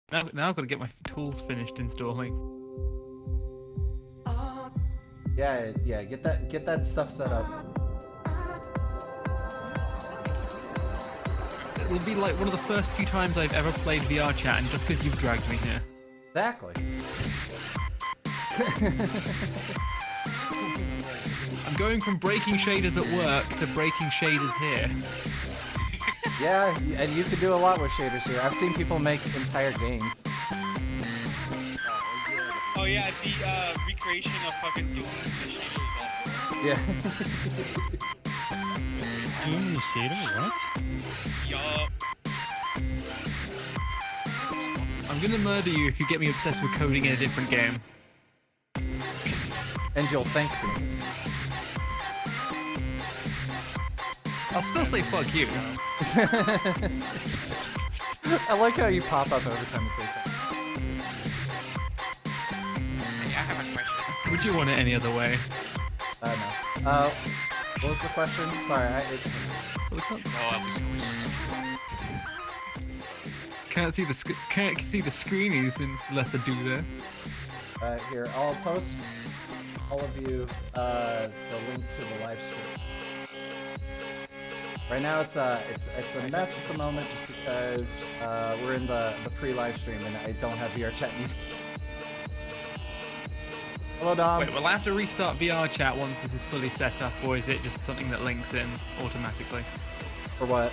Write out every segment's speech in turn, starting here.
Now I've got to get my tools finished installing. Yeah, get that stuff set up. It'll be like one of the first few times I've ever played VRChat, and just because you've dragged me here. Exactly. I'm going from breaking shaders at work to breaking shaders here. Yeah, and you can do a lot with shaders here. I've seen people make entire games. Oh yeah, the recreation of fucking Doom and the shaders. Yeah. Doom the shader? What? Yup. I'm gonna murder you if you get me obsessed with coding in a different game. And you'll thank me. I'll still say fuck you. I like how you pop up every time you say something. Hey, I have a question. Would you want it any other way? No. What was the question? Sorry, Can't see the screenies unless I do this. Here, I'll post all of you the link to the live stream. Right now it's a mess at the moment just because we're in the pre-live stream and I don't have VRChat music. Hello, Dom. Wait, will I have to restart VRChat once this is fully set up, or is it just something that links in automatically? For what?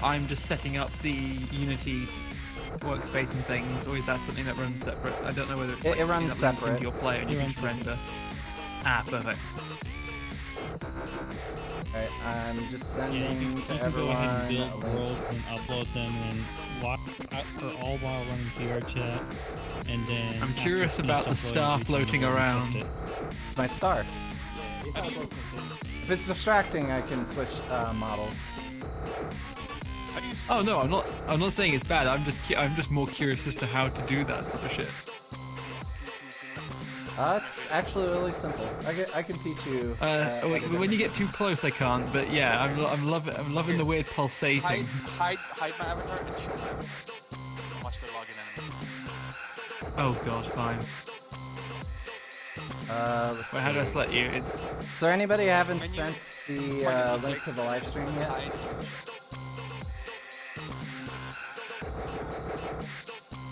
I'm just setting up the Unity workspace and things, or is that something that runs separate? I don't know whether it's It runs something that links separate. into your player and you can just render. Ah, perfect. Alright, I'm just Yeah, sending you to can go everyone ahead and a build link. worlds and upload them and watch for all while running VRChat. And then I'm curious about the star floating around. My star. If it's distracting, I can switch models. Oh no, I'm not saying it's bad. I'm just more curious as to how to do that sort of shit. It's actually really simple. I can teach you. When you get too close, I can't. But yeah, I'm loving the weird pulsating. Hide my avatar and show them. Watch the login animation. Oh god, fine. Let's Wait, how do I see. select you? Is there anybody who haven't When you- sent the link to the live stream yet?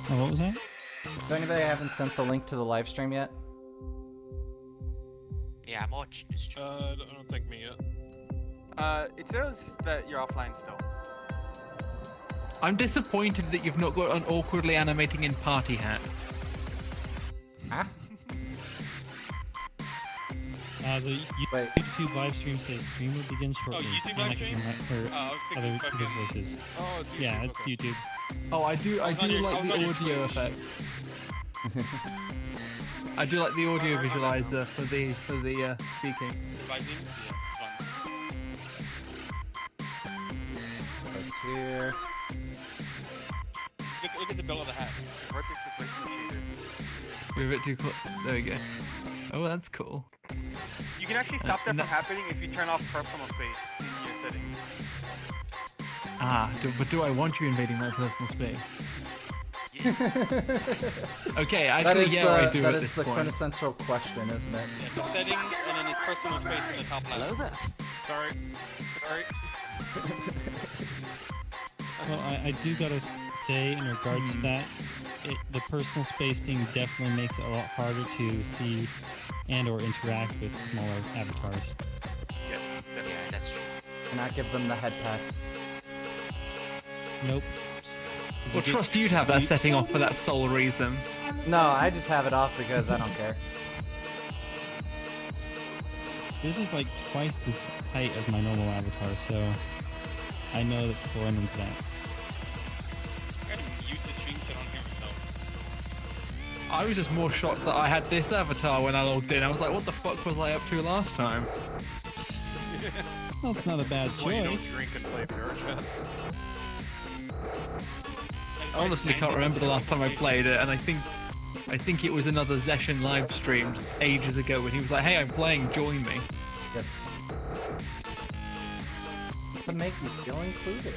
Oh, what was that? Is there anybody who haven't sent the link to the live stream yet? Yeah, I'm watching this. I don't think me yet. It says that you're offline still. I'm disappointed that you've not got an awkwardly animating in party hat. Huh? The Wait. YouTube live stream says streamer begins shortly. YouTube and live I can stream? hear I was other thinking people's fucking... voices. Oh, it's YouTube. Yeah, it's okay. YouTube. Oh, I do on your- like I was the on your audio Twitch. effect. I do like the audio visualizer for the speaking. Debugging? Yeah, Post here. fun. Look at the bill of the hat. Vertex replacement shader. We're a bit too close. There we go. Oh, that's cool. You can actually stop that No. from happening if you turn off personal space in your settings. But do I want you invading my personal space? Okay, That actually, is, yeah, I do that at is this the point. quintessential question, isn't it? Yeah, so settings and then it's personal space in the top left. Hello there. Sorry. Well, I do gotta say, in regards to that, the personal space thing definitely makes it a lot harder to see and or interact with smaller avatars. Yes, that's true. Cannot give them the head pats. Nope. Well, trust you'd have that setting off for that sole reason. No, I just have it off because I don't care. This is like twice the height of my normal avatar, so I know that people run into that. I gotta mute the stream so I don't hear myself. I was just more shocked that I had this avatar when I logged in. I was like, what the fuck was I up to last time? Well, it's not a bad Well, you don't choice. drink and play VRChat. I honestly can't remember the last time I played it, and I think it was another Zeshan live streamed ages ago when he was like, hey, I'm playing, join me. Yes. to make you feel included.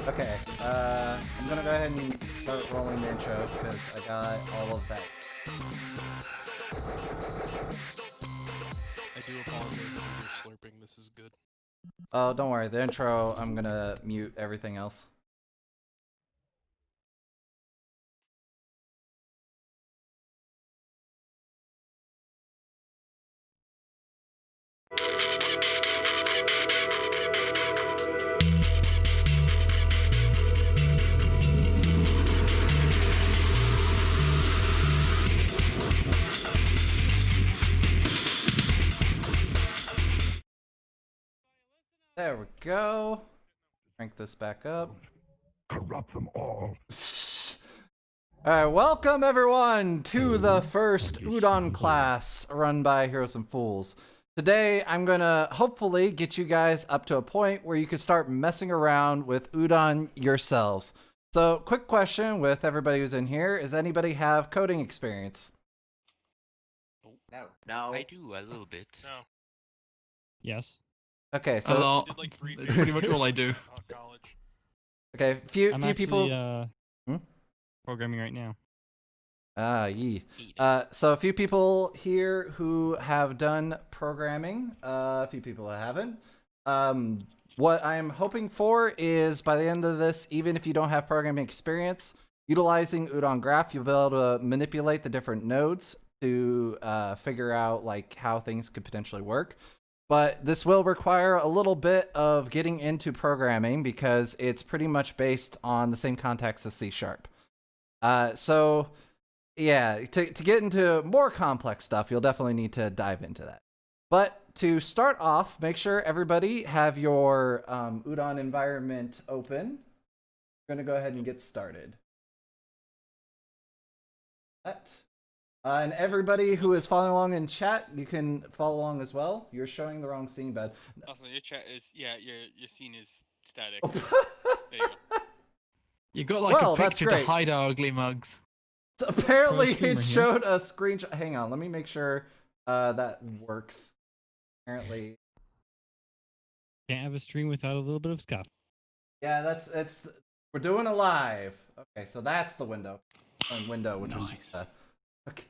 Okay, I'm gonna go ahead and start rolling the intro because I got all of that. I do apologize if you're slurping. This is good. Oh, don't worry. The intro, I'm gonna mute everything else. There we go. Crank this back up. Corrupt them all. Alright, welcome everyone to the first Udon class run by Heroes and Fools. Today I'm gonna hopefully get you guys up to a point where you can start messing around with Udon yourselves. So, quick question with everybody who's in here. Does anybody have coding experience? No. I do a little bit. No. Yes. Okay, A so lot. Did like 3 That's pretty much all I do. college. okay, few I'm few actually people. programming right now. Yee. So a few people here who have done programming, a few people who haven't. What I'm hoping for is by the end of this, even if you don't have programming experience, utilizing Udon Graph, you'll be able to manipulate the different nodes to figure out like how things could potentially work. But this will require a little bit of getting into programming because it's pretty much based on the same context as C#. So yeah, to get into more complex stuff, you'll definitely need to dive into that. But to start off, make sure everybody have your Udon environment open. We're going to go ahead and get started. And everybody who is following along in chat, you can follow along as well. You're showing the wrong scene, bud. Also, your chat is your scene is static. Oh. There you go. You got like Well, a that's picture great. to hide our ugly mugs. So apparently streamer it here. showed a screenshot. Hang on, let me make sure that works. Apparently, Can't have a stream without a little bit of scuff. yeah, it's we're doing a live. Okay, so that's the window. Window, which was okay.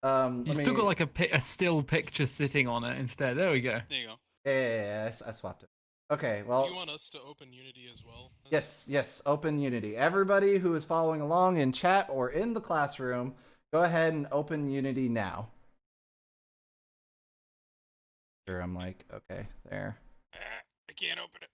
You let still me- got like a still picture sitting on it instead. There we go. There you go. yeah, I swapped it. Okay, well, Do you want us to open Unity as well? yes, open Unity. Everybody who is following along in chat or in the classroom, go ahead and open Unity now. Sure, I'm like, okay, there. I can't open it.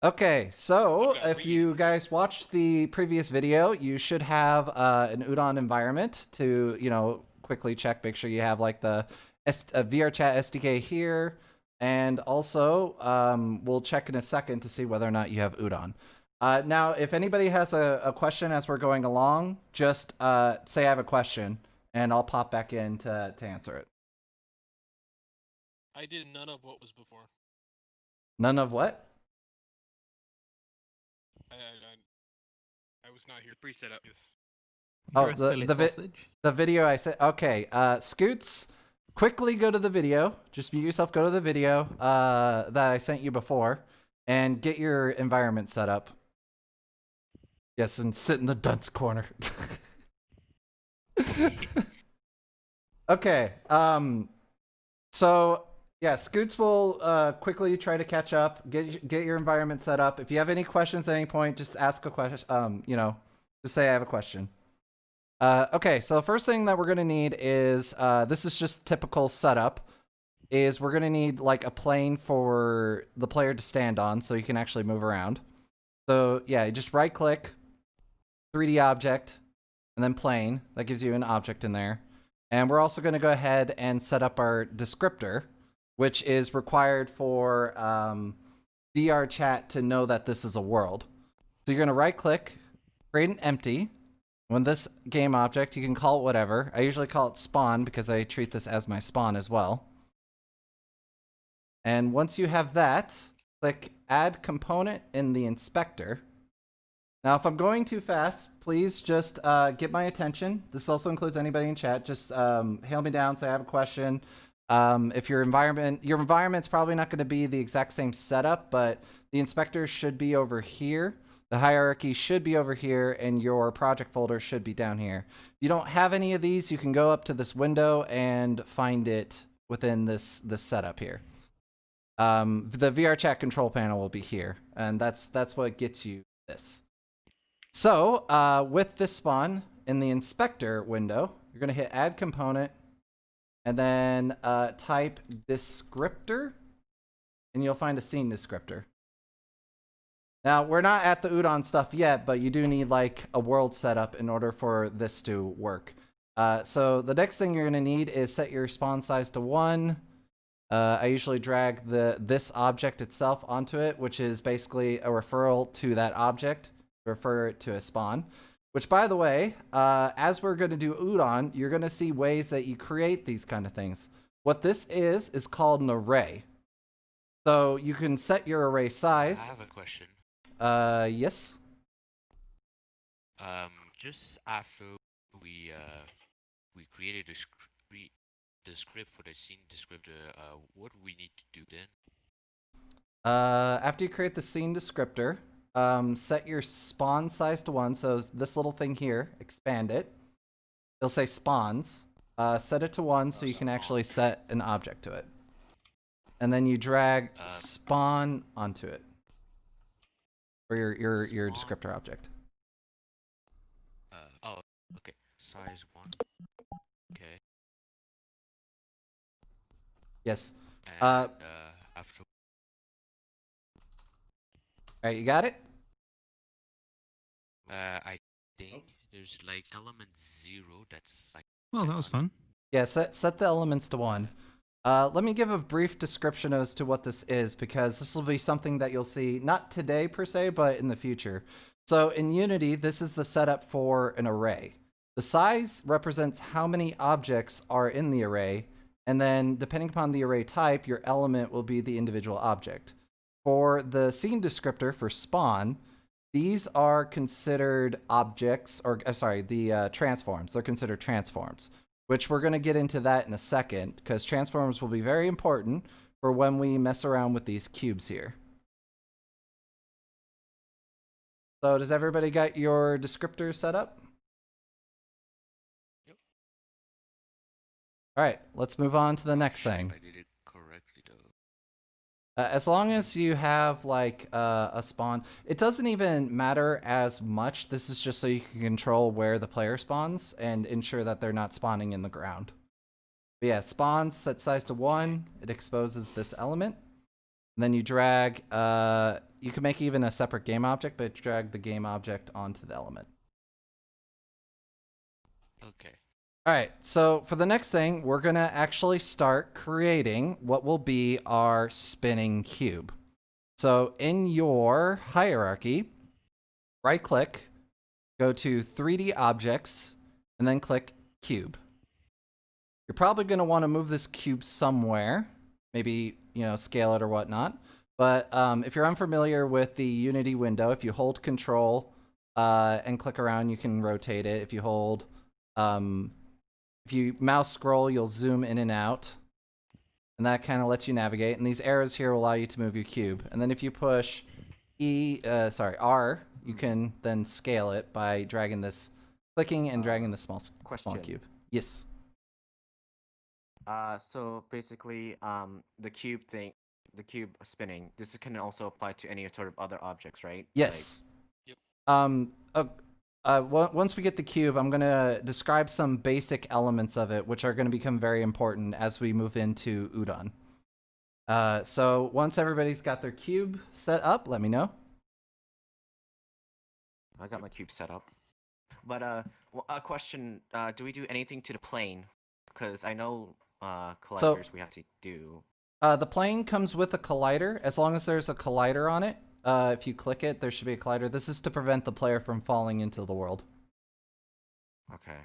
Okay, so Okay, if you guys watched the previous video, you should have an Udon environment to, quickly check, make sure you have like the VRChat SDK here, and also we'll check in a second to see whether or not you have Udon. Now, if anybody has a question as we're going along, just say I have a question, and I'll pop back in to answer it. I did none of what was before. None of what? I was not here. Pre-set up. Yes. Oh, You're a silly sausage. The video I said, okay, Scoots, quickly go to the video. Just mute yourself, go to the video that I sent you before, and get your environment set up. Yes, and sit in the dunce corner. Okay, so yeah, Scoots will quickly try to catch up, get your environment set up. If you have any questions at any point, just ask a question, just say I have a question. Okay, so the first thing that we're going to need is, this is just typical setup, is we're going to need like a plane for the player to stand on so you can actually move around. So yeah, you just right click, 3D object, and then plane. That gives you an object in there. And we're also going to go ahead and set up our descriptor, which is required for VRChat to know that this is a world. So you're going to right click, create an empty. When this game object, you can call it whatever. I usually call it spawn because I treat this as my spawn as well. And once you have that, click add component in the inspector. Now, if I'm going too fast, please just get my attention. This also includes anybody in chat. Just hail me down, say I have a question. If your environment's probably not going to be the exact same setup, but the inspector should be over here. The hierarchy should be over here, and your project folder should be down here. If you don't have any of these, you can go up to this window and find it within this setup here. The VRChat control panel will be here, and that's what gets you this. So with this spawn in the inspector window, you're going to hit add component, and then type descriptor, and you'll find a scene descriptor. Now, we're not at the Udon stuff yet, but you do need like a world setup in order for this to work. So the next thing you're going to need is set your spawn size to 1. I usually drag this object itself onto it, which is basically a referral to that object, refer it to a spawn. Which, by the way, as we're going to do Udon, you're going to see ways that you create these kind of things. What this is called an array. So you can set your array size. I have a question. Yes. Just after we created the script for the scene descriptor, what do we need to do then? After you create the scene descriptor, set your spawn size to 1. So this little thing here, expand it. It'll say spawns. Set it to 1 so you can actually set an object to it. And then you drag spawn onto it. Or your descriptor object. Oh, okay. Size 1. Okay. Yes. And after. Alright, you got it? I think there's like element 0. That's like. Well, that was fun. Yeah, set the elements to 1. Let me give a brief description as to what this is, because this will be something that you'll see, not today per se, but in the future. So in Unity, this is the setup for an array. The size represents how many objects are in the array, and then depending upon the array type, your element will be the individual object. For the scene descriptor for spawn, these are considered objects, or sorry, the transforms. They're considered transforms, which we're going to get into that in a second, because transforms will be very important for when we mess around with these cubes here. So does everybody got your descriptor set up? Yep. All right, let's move on to the next thing. I did it correctly though. As long as you have like a spawn, it doesn't even matter as much. This is just so you can control where the player spawns and ensure that they're not spawning in the ground. But yeah, spawns, set size to 1. It exposes this element. And then you drag, you can make even a separate game object, but drag the game object onto the element. Okay. All right, so for the next thing, we're going to actually start creating what will be our spinning cube. So in your hierarchy, right-click, go to 3D Objects, and then click Cube. You're probably going to want to move this cube somewhere, maybe, scale it or whatnot. But if you're unfamiliar with the Unity window, if you hold Control and click around, you can rotate it. If you hold... if you mouse scroll, you'll zoom in and out, and that kind of lets you navigate. And these arrows here will allow you to move your cube. And then if you push R, you can then scale it by dragging this, clicking and dragging the small cube. Yes. So basically, the cube spinning. This can also apply to any sort of other objects, right? Yes. Yep. Once we get the cube, I'm going to describe some basic elements of it, which are going to become very important as we move into Udon. So once everybody's got their cube set up, let me know. I got my cube set up. But a question: do we do anything to the plane? Because I know colliders we have to do. The plane comes with a collider. As long as there's a collider on it, if you click it, there should be a collider. This is to prevent the player from falling into the world. Okay.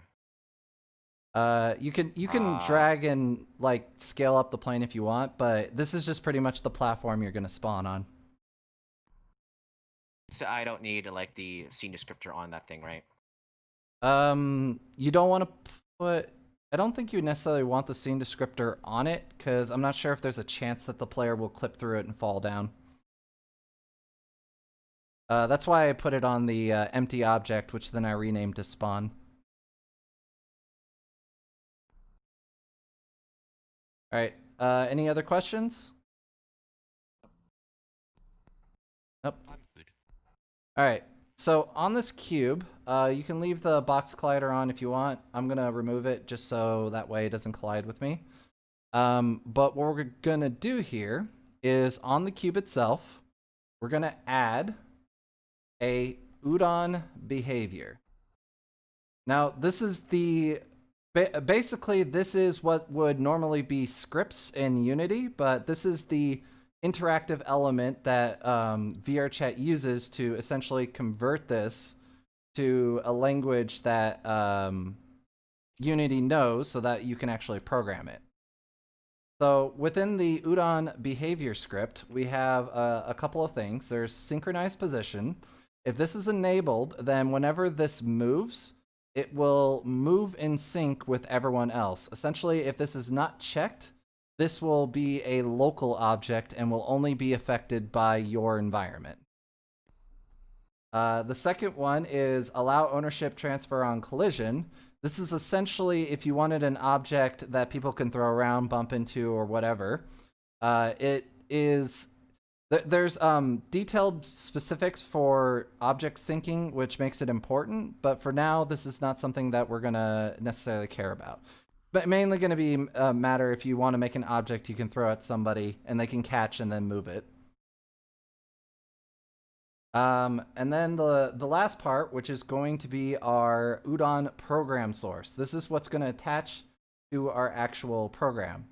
You can drag and like scale up the plane if you want, but this is just pretty much the platform you're gonna spawn on. So I don't need like the scene descriptor on that thing, right? You don't want to put. I don't think you necessarily want the scene descriptor on it, because I'm not sure if there's a chance that the player will clip through it and fall down. That's why I put it on the empty object, which then I renamed to spawn. Alright, any other questions? Nope. I'm good. Alright, so on this cube, you can leave the box collider on if you want. I'm gonna remove it just so that way it doesn't collide with me. But what we're gonna do here is on the cube itself, we're gonna add a Udon behavior. Now, this is the basically this is what would normally be scripts in Unity, but this is the interactive element that VRChat uses to essentially convert this to a language that Unity knows so that you can actually program it. So within the Udon behavior script, we have a couple of things. There's synchronized position. If this is enabled, then whenever this moves, it will move in sync with everyone else. Essentially, if this is not checked, this will be a local object and will only be affected by your environment. The second one is allow ownership transfer on collision. This is essentially if you wanted an object that people can throw around, bump into, or whatever. There's detailed specifics for object syncing, which makes it important, but for now, this is not something that we're gonna necessarily care about. But mainly gonna be a matter if you want to make an object you can throw at somebody and they can catch and then move it. And then the last part, which is going to be our Udon program source. This is what's going to attach to our actual program.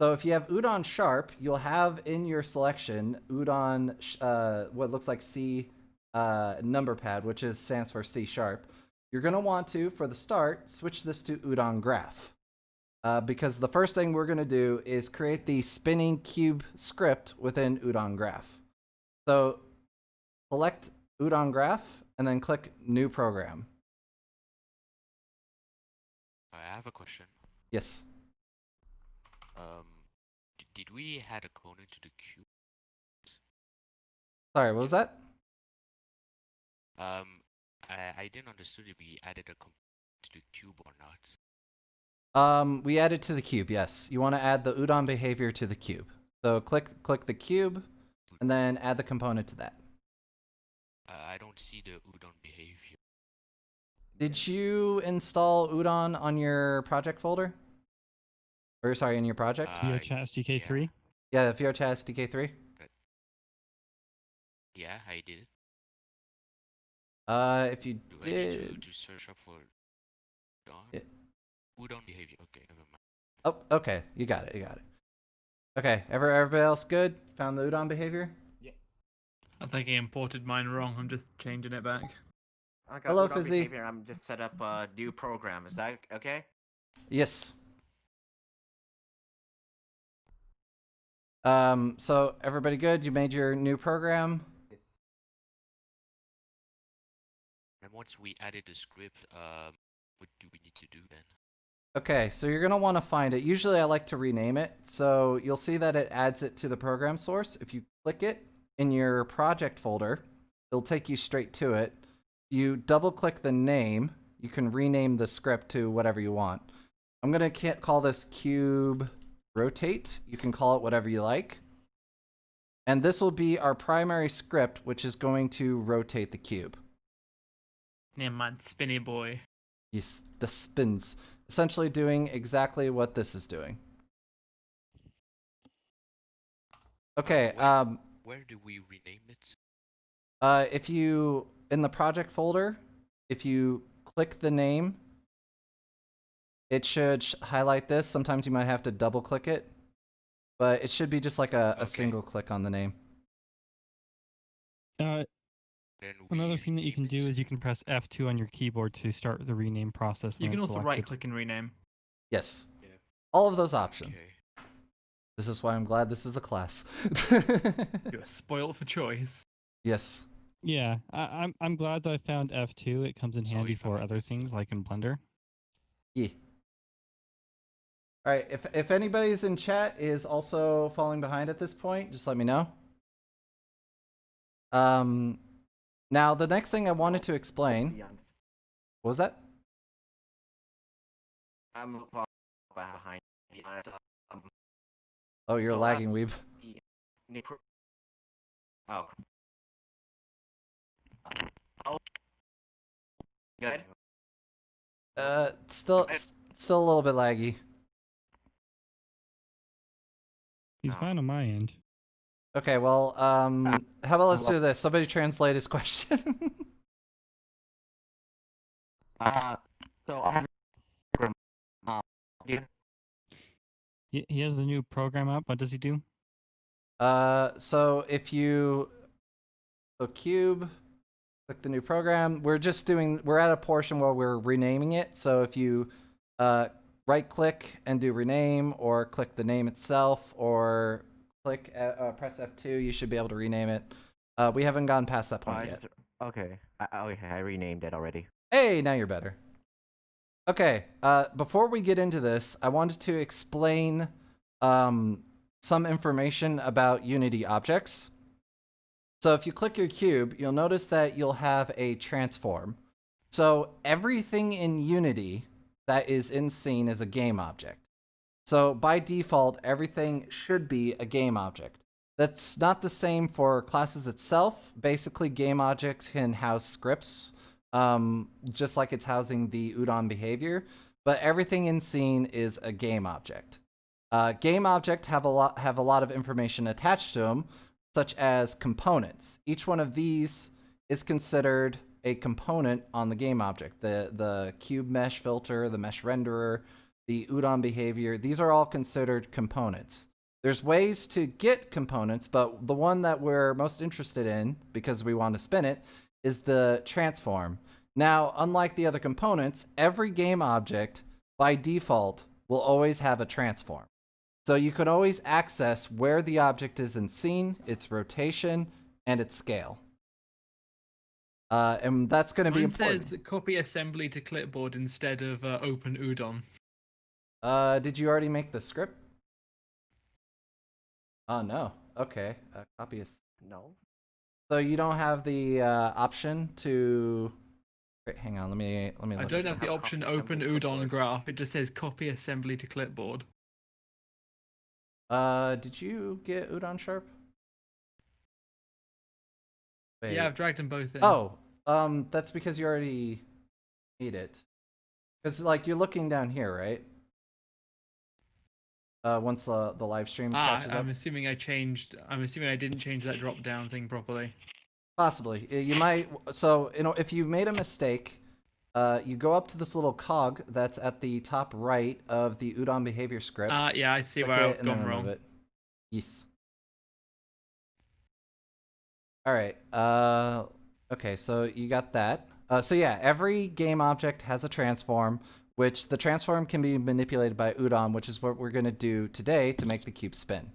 So if you have UdonSharp, you'll have in your selection Udon, what looks like C number pad, which stands for C#. You're going to want to, for the start, switch this to Udon graph. Because the first thing we're going to do is create the spinning cube script within Udon graph. So select Udon graph and then click new program. I have a question. Yes. Did we add a component to the cube? Sorry, what was that? I didn't understand if we added a component to the cube or not. We added to the cube, yes. You want to add the Udon behavior to the cube. So click the cube and then add the component to that. I don't see the Udon behavior. Did you install Udon on your project folder? Or sorry, in your project? VRChat SDK3? Yeah, the VRChat SDK3. Yeah, I did. If you Do I need did... to search up for Udon? Yeah. Udon behavior. Okay, never mind. Oh, okay. You got it. Okay, everybody else good? Found the Udon behavior? I think I imported mine wrong. I'm just changing it back. I got Hello, Udon Fizzy. behavior. I'm just set up a new program. Is that okay? Yes. So everybody good? You made your new program? And once we added the script, what do we need to do then? Okay, so you're gonna want to find it. Usually I like to rename it. So you'll see that it adds it to the program source. If you click it in your project folder, it'll take you straight to it. You double click the name. You can rename the script to whatever you want. I'm gonna call this cube rotate. You can call it whatever you like. And this will be our primary script, which is going to rotate the cube. Yeah, man, spinny boy. Yes, the spins. Essentially doing exactly what this is doing. Okay, Where do we rename it? if you, in the project folder, if you click the name, it should highlight this. Sometimes you might have to double click it, but it should be just like a single click on the name. Then Another we thing that you can rename do it. is you can press F2 on your keyboard to start the rename process. You when can it's also selected. right-click and rename. Yes. Yeah. All of those options. Okay. This is why I'm glad this is a class. You're spoiled for choice. Yes. Yeah, I'm glad that I found F2. It comes in Sorry handy if I for like other this. things like in Blender. Yeah. All right, if anybody's in chat is also falling behind at this point, just let me know. Now the next thing I wanted to explain. What was that? I'm far behind. Um, Oh, you're So, lagging, Weeb. Oh. Oh. Good. Still a little bit laggy. He's No. fine on my end. Okay, well, how about let's do this? Somebody translate his question. So I have yeah. He has the new program up. What does he do? So if you cube, click the new program. We're at a portion where we're renaming it. So if you right click and do rename, or click the name itself, or click press F2, you should be able to rename it. We haven't gone past that point yet. Okay. I renamed it already. Hey, now you're better. Okay, before we get into this, I wanted to explain some information about Unity objects. So if you click your cube, you'll notice that you'll have a transform. So everything in Unity that is in scene is a game object. So by default, everything should be a game object. That's not the same for classes itself. Basically, game objects can house scripts, just like it's housing the Udon behavior, but everything in scene is a game object. Game objects have a lot of information attached to them, such as components. Each one of these is considered a component on the game object. The cube mesh filter, the mesh renderer, the Udon behavior, these are all considered components. There's ways to get components, but the one that we're most interested in, because we want to spin it, is the transform. Now, unlike the other components, every game object, by default, will always have a transform. So you can always access where the object is in scene, its rotation, and its scale. And that's going to be important. Mine says copy assembly to clipboard instead of open Udon. Did you already make the script? Oh, no. Okay. Copy is... No. So you don't have the option to... Wait, hang on, let me I look don't at have the option open Udon graph. It just says copy assembly to clipboard. Did you get UdonSharp? Wait. Yeah, I've dragged them both in. Oh, that's because you already need it. Because, like, you're looking down here, right? Once the live stream catches up. I'm assuming I didn't change that drop down thing properly. Possibly. You might. So, if you made a mistake, you go up to this little cog that's at the top right of the Udon behavior script. Yeah, I see click where it, I've and then gone remove wrong. it. Yes. All right. Okay, so you got that. So yeah, every game object has a transform, which the transform can be manipulated by Udon, which is what we're going to do today to make the cube spin.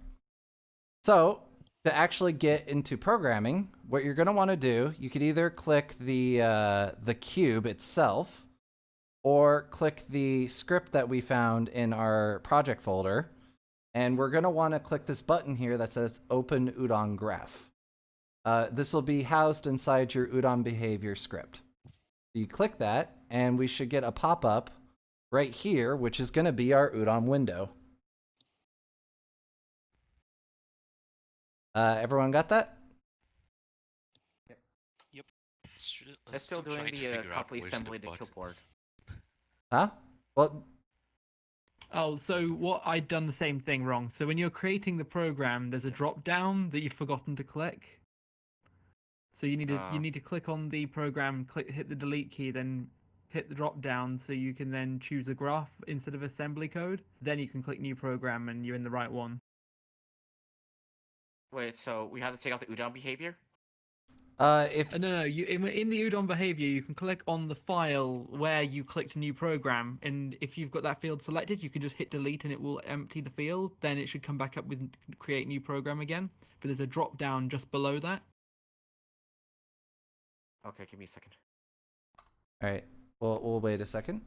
So to actually get into programming, what you're going to want to do, you could either click the cube itself, or click the script that we found in our project folder, and we're going to want to click this button here that says Open Udon Graph. This will be housed inside your Udon behavior script. You click that, and we should get a pop-up right here, which is going to be our Udon window. Everyone got that? They're still doing trying to the figure out copy where's assembly the to buttons. clipboard. Huh? Well, Oh, so what I'd done the same thing wrong. So when you're creating the program, there's a drop down that you've forgotten to click. So you need to click on the program, hit the delete key, then hit the drop down so you can then choose a graph instead of assembly code. Then you can click new program and you're in the right one. Wait, so we have to take out the Udon behavior? if You in the Udon behavior, you can click on the file where you clicked new program, and if you've got that field selected, you can just hit delete and it will empty the field. Then it should come back up with create new program again. But there's a drop down just below that. Okay, give me a second. all right, we'll wait a second.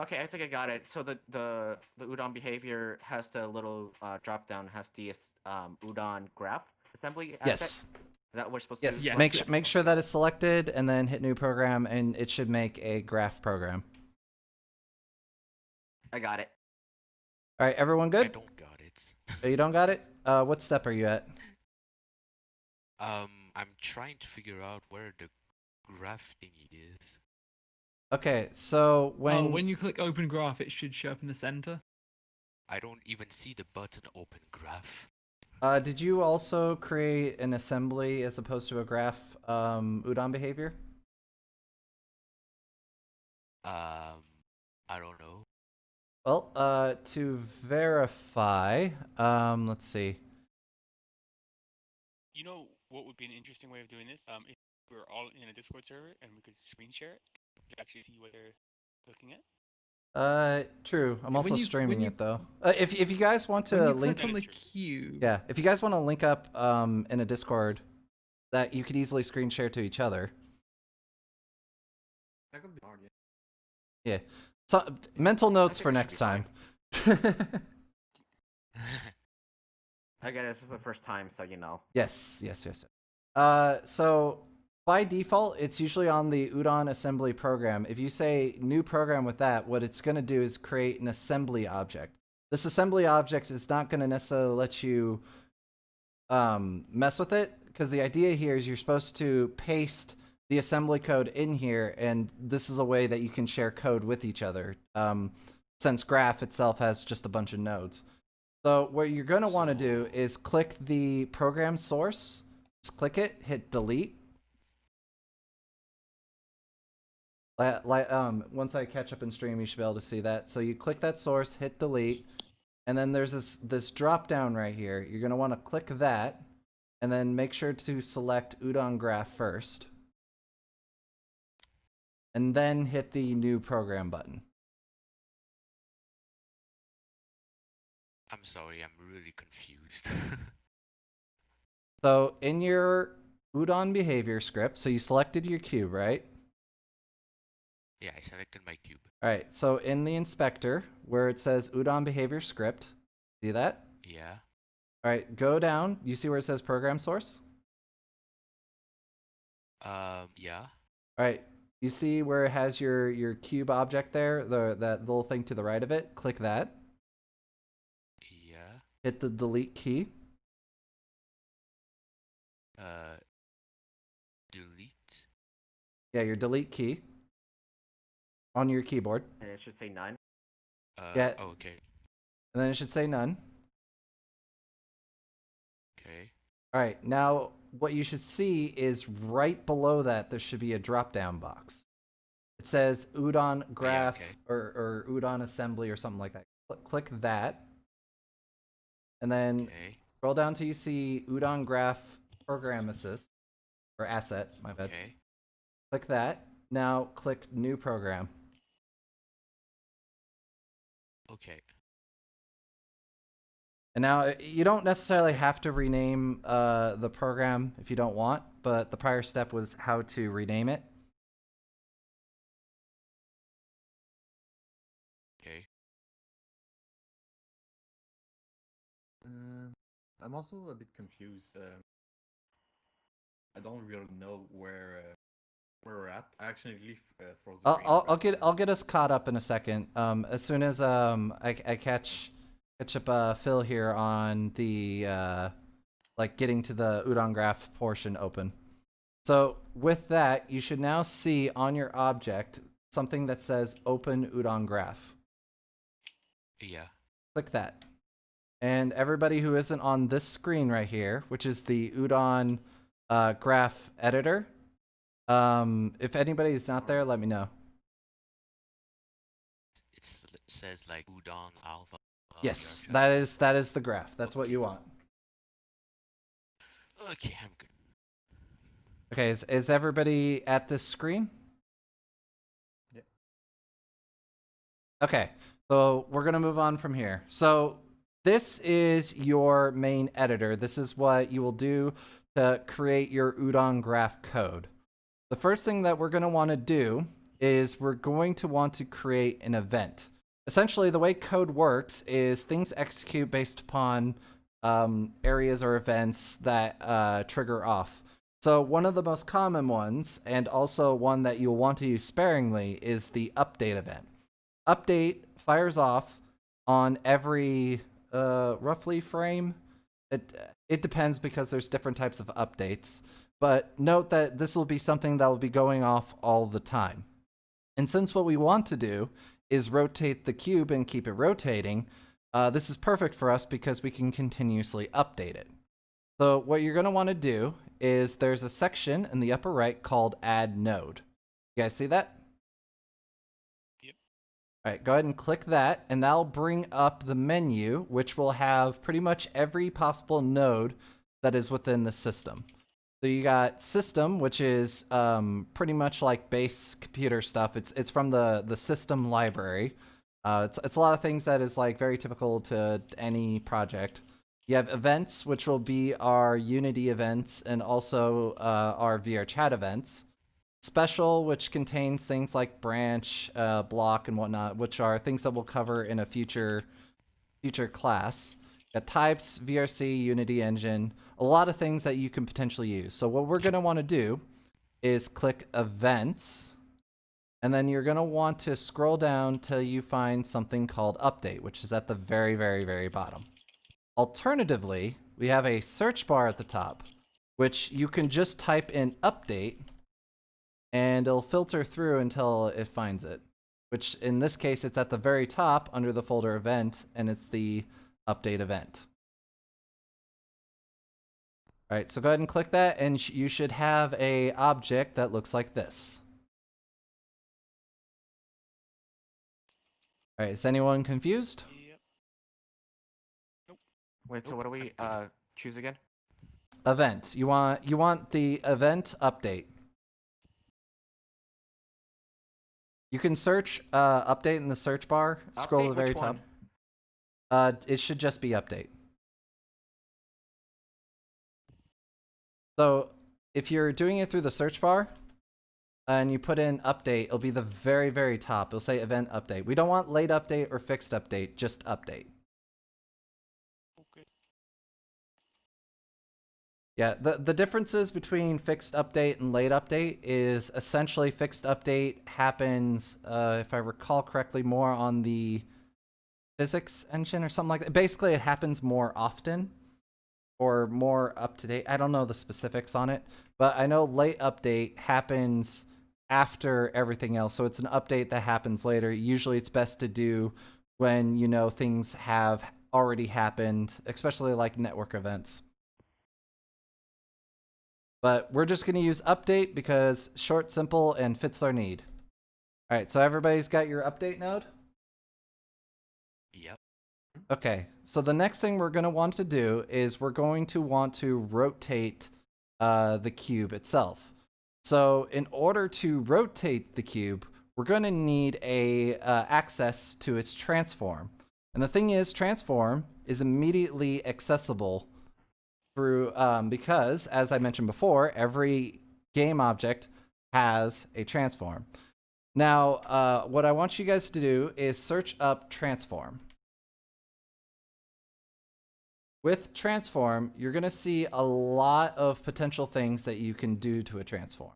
Okay, I think I got it. So the Udon behavior has the little drop down, has the Udon graph assembly aspect. Yes. Is that what we're supposed Yes. to do? Yes. Make sure that is selected, and then hit new program, and it should make a graph program. I got it. All right, everyone good? I don't got it. Oh, you don't got it? What step are you at? I'm trying to figure out where the graph thingy is. Okay, so when you click open graph, it should show up in the center. I don't even see the button open graph. did you also create an assembly as opposed to a graph Udon behavior? I don't know. Well, to verify, let's see. You know what would be an interesting way of doing this? If we were all in a Discord server and we could screen share it, we could actually see what they're looking at. True. I'm Yeah, also streaming it though. If you guys want When to you link click on the cube. Yeah, if you guys want to link up in a Discord, that you could easily screen share to each other. That could be hard, Yeah. So mental notes think for it should next be time. I get it. This is the first time, so you know. Yes. So by default, it's usually on the Udon assembly program. If you say new program with that, what it's going to do is create an assembly object. This assembly object is not going to necessarily let you mess with it, because the idea here is you're supposed to paste the assembly code in here, and this is a way that you can share code with each other, since graph itself has just a bunch of nodes. So what you're going to want to do is click the program source, just click it, hit delete. Once I catch up in stream, you should be able to see that. So you click that source, hit delete, and then there's this drop down right here. You're going to want to click that, and then make sure to select Udon graph first, and then hit the new program button. I'm sorry, I'm really confused. So in your Udon behavior script, so you selected your cube, right? Yeah, I selected my cube. All right, so in the inspector, where it says Udon behavior script, see that? Yeah. All right, go down. You see where it says program source? Yeah. All right, you see where it has your cube object there, that little thing to the right of it? Click that. Yeah. Hit the delete key. Delete. Yeah, your delete key on your keyboard. And it should say none. Yeah. Oh, okay. And then it should say none. Okay. All right, now what you should see is right below that, there should be a drop-down box. It says Udon graph or Udon assembly or something like that. Click that. And then scroll down till you see Udon graph program assist or asset, my bad. Okay. Click that. Now click new program. Okay. And now you don't necessarily have to rename the program if you don't want, but the prior step was how to rename it. Okay. I'm also a bit confused. I don't really know where we're at. I actually leave for the I'll get us caught up in a second. As soon as I catch up Phil here on the like getting to the Udon graph portion open. So with that, you should now see on your object something that says Open Udon Graph. Yeah. Click that. And everybody who isn't on this screen right here, which is the Udon graph editor, if anybody is not there, let me know. It says like Udon Alpha. Yes, VRChat. that is the graph. That's what you want. Okay, I'm good. Okay, is everybody at this screen? Yeah. Okay, so we're gonna move on from here. So this is your main editor. This is what you will do to create your Udon graph code. The first thing that we're gonna want to do is we're going to want to create an event. Essentially, the way code works is things execute based upon areas or events that trigger off. So one of the most common ones, and also one that you'll want to use sparingly, is the update event. Update fires off on every roughly frame. It depends because there's different types of updates. But note that this will be something that will be going off all the time. And since what we want to do is rotate the cube and keep it rotating, this is perfect for us because we can continuously update it. So what you're going to want to do is there's a section in the upper right called Add Node. You guys see that? Yep. All right, go ahead and click that, and that'll bring up the menu, which will have pretty much every possible node that is within the system. So you got system, which is pretty much like base computer stuff. It's from the system library. It's a lot of things that is like very typical to any project. You have events, which will be our Unity events and also our VRChat events. Special, which contains things like branch, block, and whatnot, which are things that we'll cover in a future class. Got types, VRC, Unity engine, a lot of things that you can potentially use. So what we're going to want to do is click events, and then you're going to want to scroll down till you find something called update, which is at the very, very, very bottom. Alternatively, we have a search bar at the top, which you can just type in update, and it'll filter through until it finds it, which in this case, it's at the very top under the folder event, and it's the update event. All right, so go ahead and click that, and you should have a object that looks like this. All right, is anyone confused? Yep. Nope. Wait, so what do we choose again? Event. You want the event update. You can search update in the search bar. Scroll to the very top. It should just be update. So if you're doing it through the search bar and you put in update, it'll be the very, very top. It'll say event update. We don't want late update or fixed update, just update. Okay. Yeah, the differences between fixed update and late update is essentially fixed update happens, if I recall correctly, more on the physics engine or something like that. Basically, it happens more often or more up to date. I don't know the specifics on it, but I know late update happens after everything else. So it's an update that happens later. Usually it's best to do when you know things have already happened, especially like network events. But we're just going to use update because short, simple, and fits our need. All right, so everybody's got your update node? Yep. Okay, so the next thing we're going to want to do is we're going to want to rotate the cube itself. So in order to rotate the cube, we're going to need a access to its transform. And the thing is, transform is immediately accessible through because, as I mentioned before, every game object has a transform. Now, what I want you guys to do is search up transform. With transform, you're going to see a lot of potential things that you can do to a transform.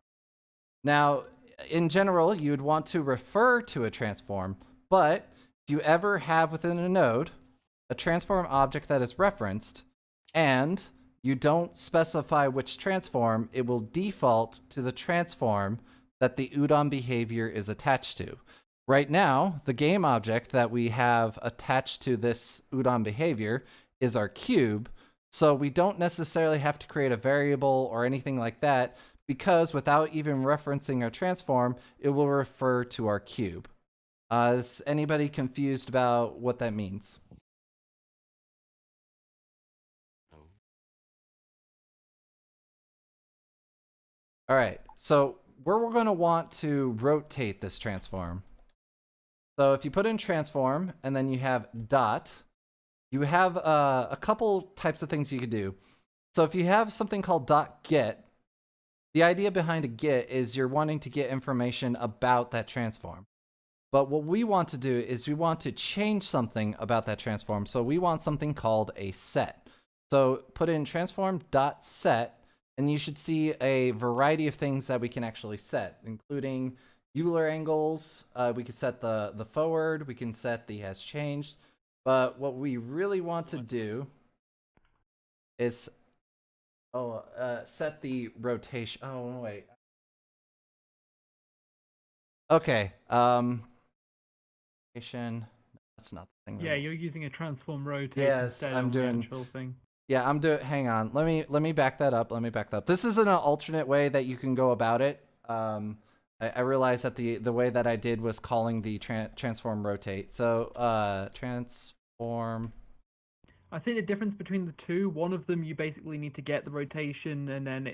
Now, in general, you would want to refer to a transform, but if you ever have within a node a transform object that is referenced, and you don't specify which transform, it will default to the transform that the Udon behavior is attached to. Right now, the game object that we have attached to this Udon behavior is our cube, so we don't necessarily have to create a variable or anything like that, because without even referencing our transform, it will refer to our cube. Is anybody confused about what that means? No. All right, so we're going to want to rotate this transform. So if you put in transform and then you have dot, you have a couple types of things you could do. So if you have something called .get, the idea behind a get is you're wanting to get information about that transform. But what we want to do is we want to change something about that transform. So we want something called a set. So put in transform.set, and you should see a variety of things that we can actually set, including Euler angles. We can set the forward. We can set the has changed. But what we really want to do is set the rotation. Oh, wait. Okay. That's not the thing. Yeah, you're using a transform rotate Yes, instead I'm of the doing. actual thing. Yeah, I'm doing. Hang on. Let me back that up. This is an alternate way that you can go about it. I realized that the way that I did was calling the transform rotate. So transform. I think the difference between the two, one of them you basically need to get the rotation and then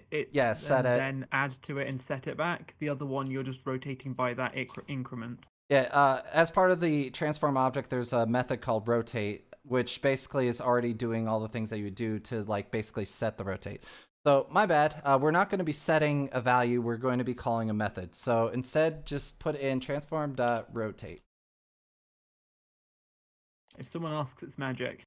set it, then add to it and set it back. The other one you're just rotating by that increment. Yeah, as part of the transform object, there's a method called rotate, which basically is already doing all the things that you would do to like basically set the rotate. So my bad, we're not going to be setting a value, we're going to be calling a method. So instead, just put in transform.rotate. If someone asks, it's magic.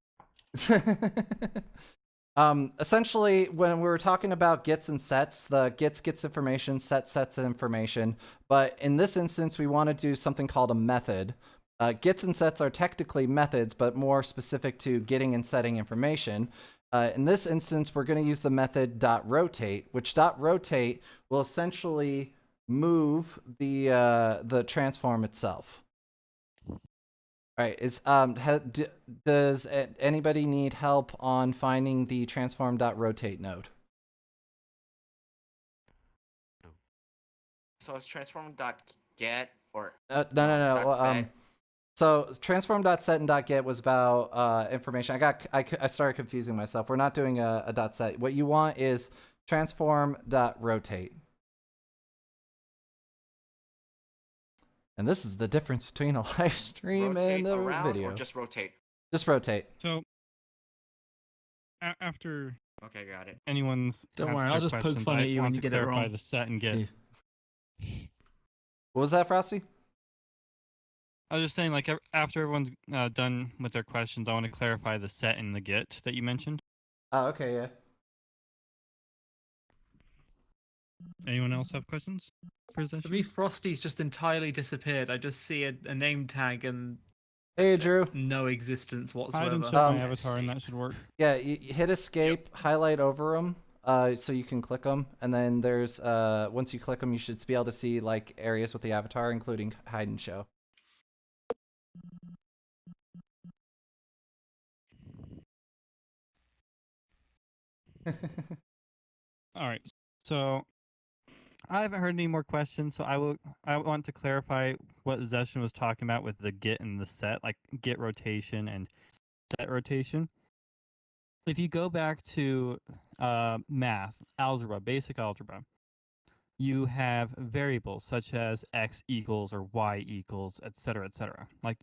Essentially, when we were talking about gets and sets, the gets information, sets information. But in this instance, we want to do something called a method. Gets and sets are technically methods, but more specific to getting and setting information. In this instance, we're going to use the method .rotate, which .rotate will essentially move the transform itself. All right, does anybody need help on finding the transform.rotate node? So it's transform.get or no. So transform.set and .get was about information. I started confusing myself. We're not doing a .set. What you want is transform.rotate. And this is the difference between a live stream and a video. Or just rotate? Just rotate. So after okay, got it. Anyone's don't worry, I'll just poke fun at you when you get it wrong. The set and get. What was that, Frosty? I was just saying, like, after everyone's done with their questions, I want to clarify the set and the get that you mentioned. Oh, okay, yeah. Anyone else have questions for his For session? me, Frosty's just entirely disappeared. I just see a name tag and hey, Drew. No existence whatsoever. I didn't show my avatar, and that should work. Yeah, you hit escape, highlight over them, so you can click them, and then there's once you click them, you should be able to see like areas with the avatar, including hide and show. All right, so I haven't heard any more questions, so I want to clarify what Zeshan was talking about with the get and the set, like get rotation and set rotation. If you go back to math, algebra, basic algebra, you have variables such as x equals or y equals, etc., etc. Like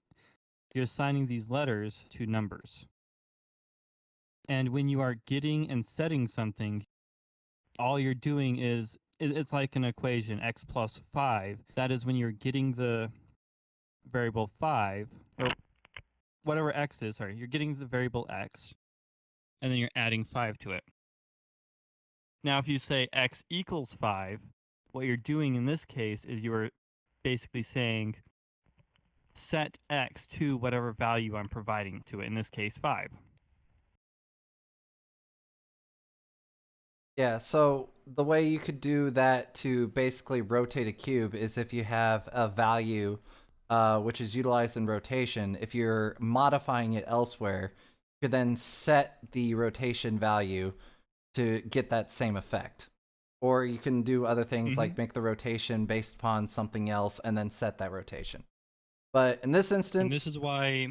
you're assigning these letters to numbers. And when you are getting and setting something, all you're doing is it's like an equation, x plus 5. That is when you're getting the variable 5, or whatever x is, sorry, you're getting the variable x, and then you're adding 5 to it. Now, if you say x equals 5, what you're doing in this case is you're basically saying set x to whatever value I'm providing to it, in this case 5. Yeah, so the way you could do that to basically rotate a cube is if you have a value which is utilized in rotation. If you're modifying it elsewhere, you could then set the rotation value to get that same effect. Or you can do other things like make the rotation based upon something else and then set that rotation. But in this instance... And this is why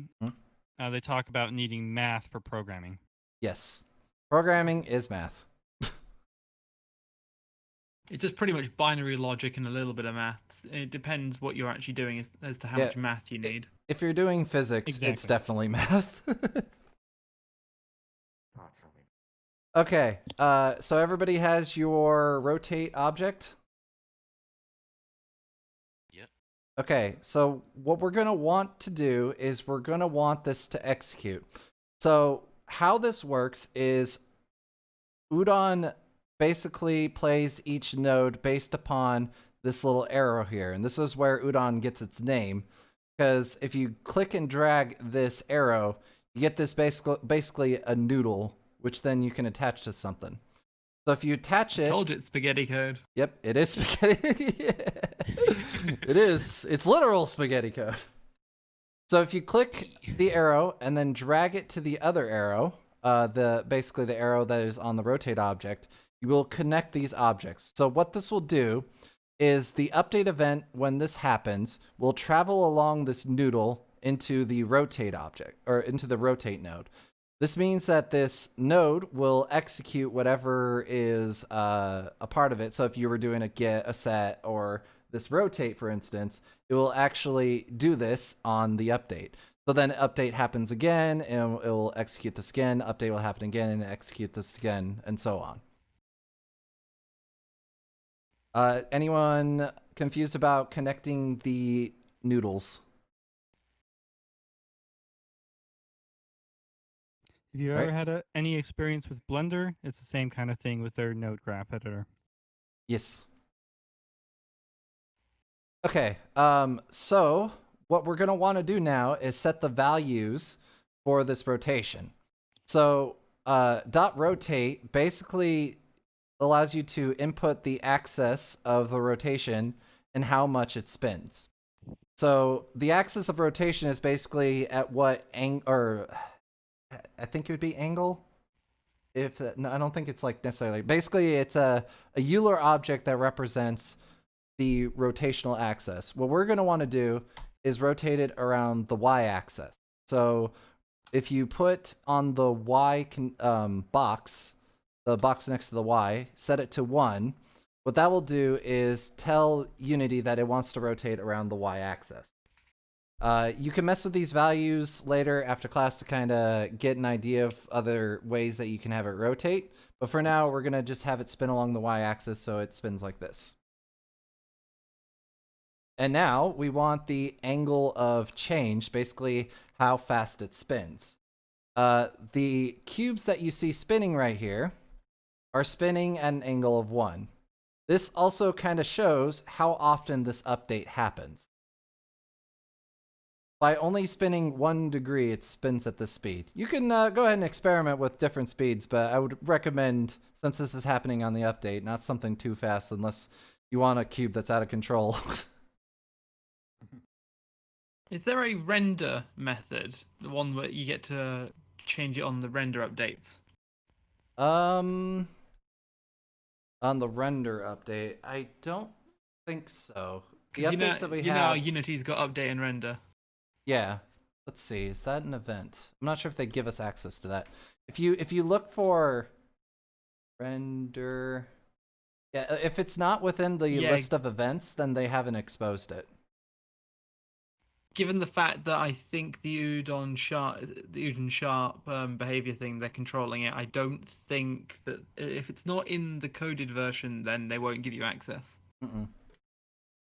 they talk about needing math for programming. Yes. Programming is math. It's just pretty much binary logic and a little bit of maths. It depends what you're actually doing as to how much math you need. If you're doing physics, it's definitely math. Okay, so everybody has your rotate object? Yep. Okay, so what we're going to want to do is we're going to want this to execute. So how this works is Udon basically plays each node based upon this little arrow here. And this is where Udon gets its name. Because if you click and drag this arrow, you get this basically a noodle, which then you can attach to something. So if you attach it... Told you it's spaghetti code. Yep, it is spaghetti. It is. It's literal spaghetti code. So if you click the arrow and then drag it to the other arrow, basically the arrow that is on the rotate object, you will connect these objects. So what this will do is the update event, when this happens, will travel along this noodle into the rotate object, or into the rotate node. This means that this node will execute whatever is a part of it. So if you were doing a get, a set, or this rotate, for instance, it will actually do this on the update. So then update happens again, and it will execute this again, update will happen again, and execute this again, and so on. Anyone confused about connecting the noodles? If you ever had any experience with Blender, it's the same kind of thing with their node graph editor. Yes. Okay, so what we're going to want to do now is set the values for this rotation. So .rotate basically allows you to input the axis of the rotation and how much it spins. So the axis of rotation is basically at what angle, or I think it would be angle. No, I don't think it's like necessarily. Basically, it's a Euler object that represents the rotational axis. What we're going to want to do is rotate it around the y-axis. So if you put on the y box, the box next to the y, set it to 1, what that will do is tell Unity that it wants to rotate around the y-axis. You can mess with these values later after class to kind of get an idea of other ways that you can have it rotate. But for now, we're going to just have it spin along the y-axis so it spins like this. And now we want the angle of change, basically how fast it spins. The cubes that you see spinning right here are spinning at an angle of 1. This also kind of shows how often this update happens. By only spinning 1 degree, it spins at this speed. You can go ahead and experiment with different speeds, but I would recommend, since this is happening on the update, not something too fast unless you want a cube that's out of control. Is there a render method, the one where you get to change it on the render updates? On the render update, I don't think so. The updates that we have... You know how Unity's got update and render? Yeah. Let's see, is that an event? I'm not sure if they give us access to that. If you look for render... Yeah, if it's not within the list of events, then they haven't exposed it. Given the fact that I think the UdonSharp behavior thing, they're controlling it, I don't think that if it's not in the coded version, then they won't give you access. Mm-mm.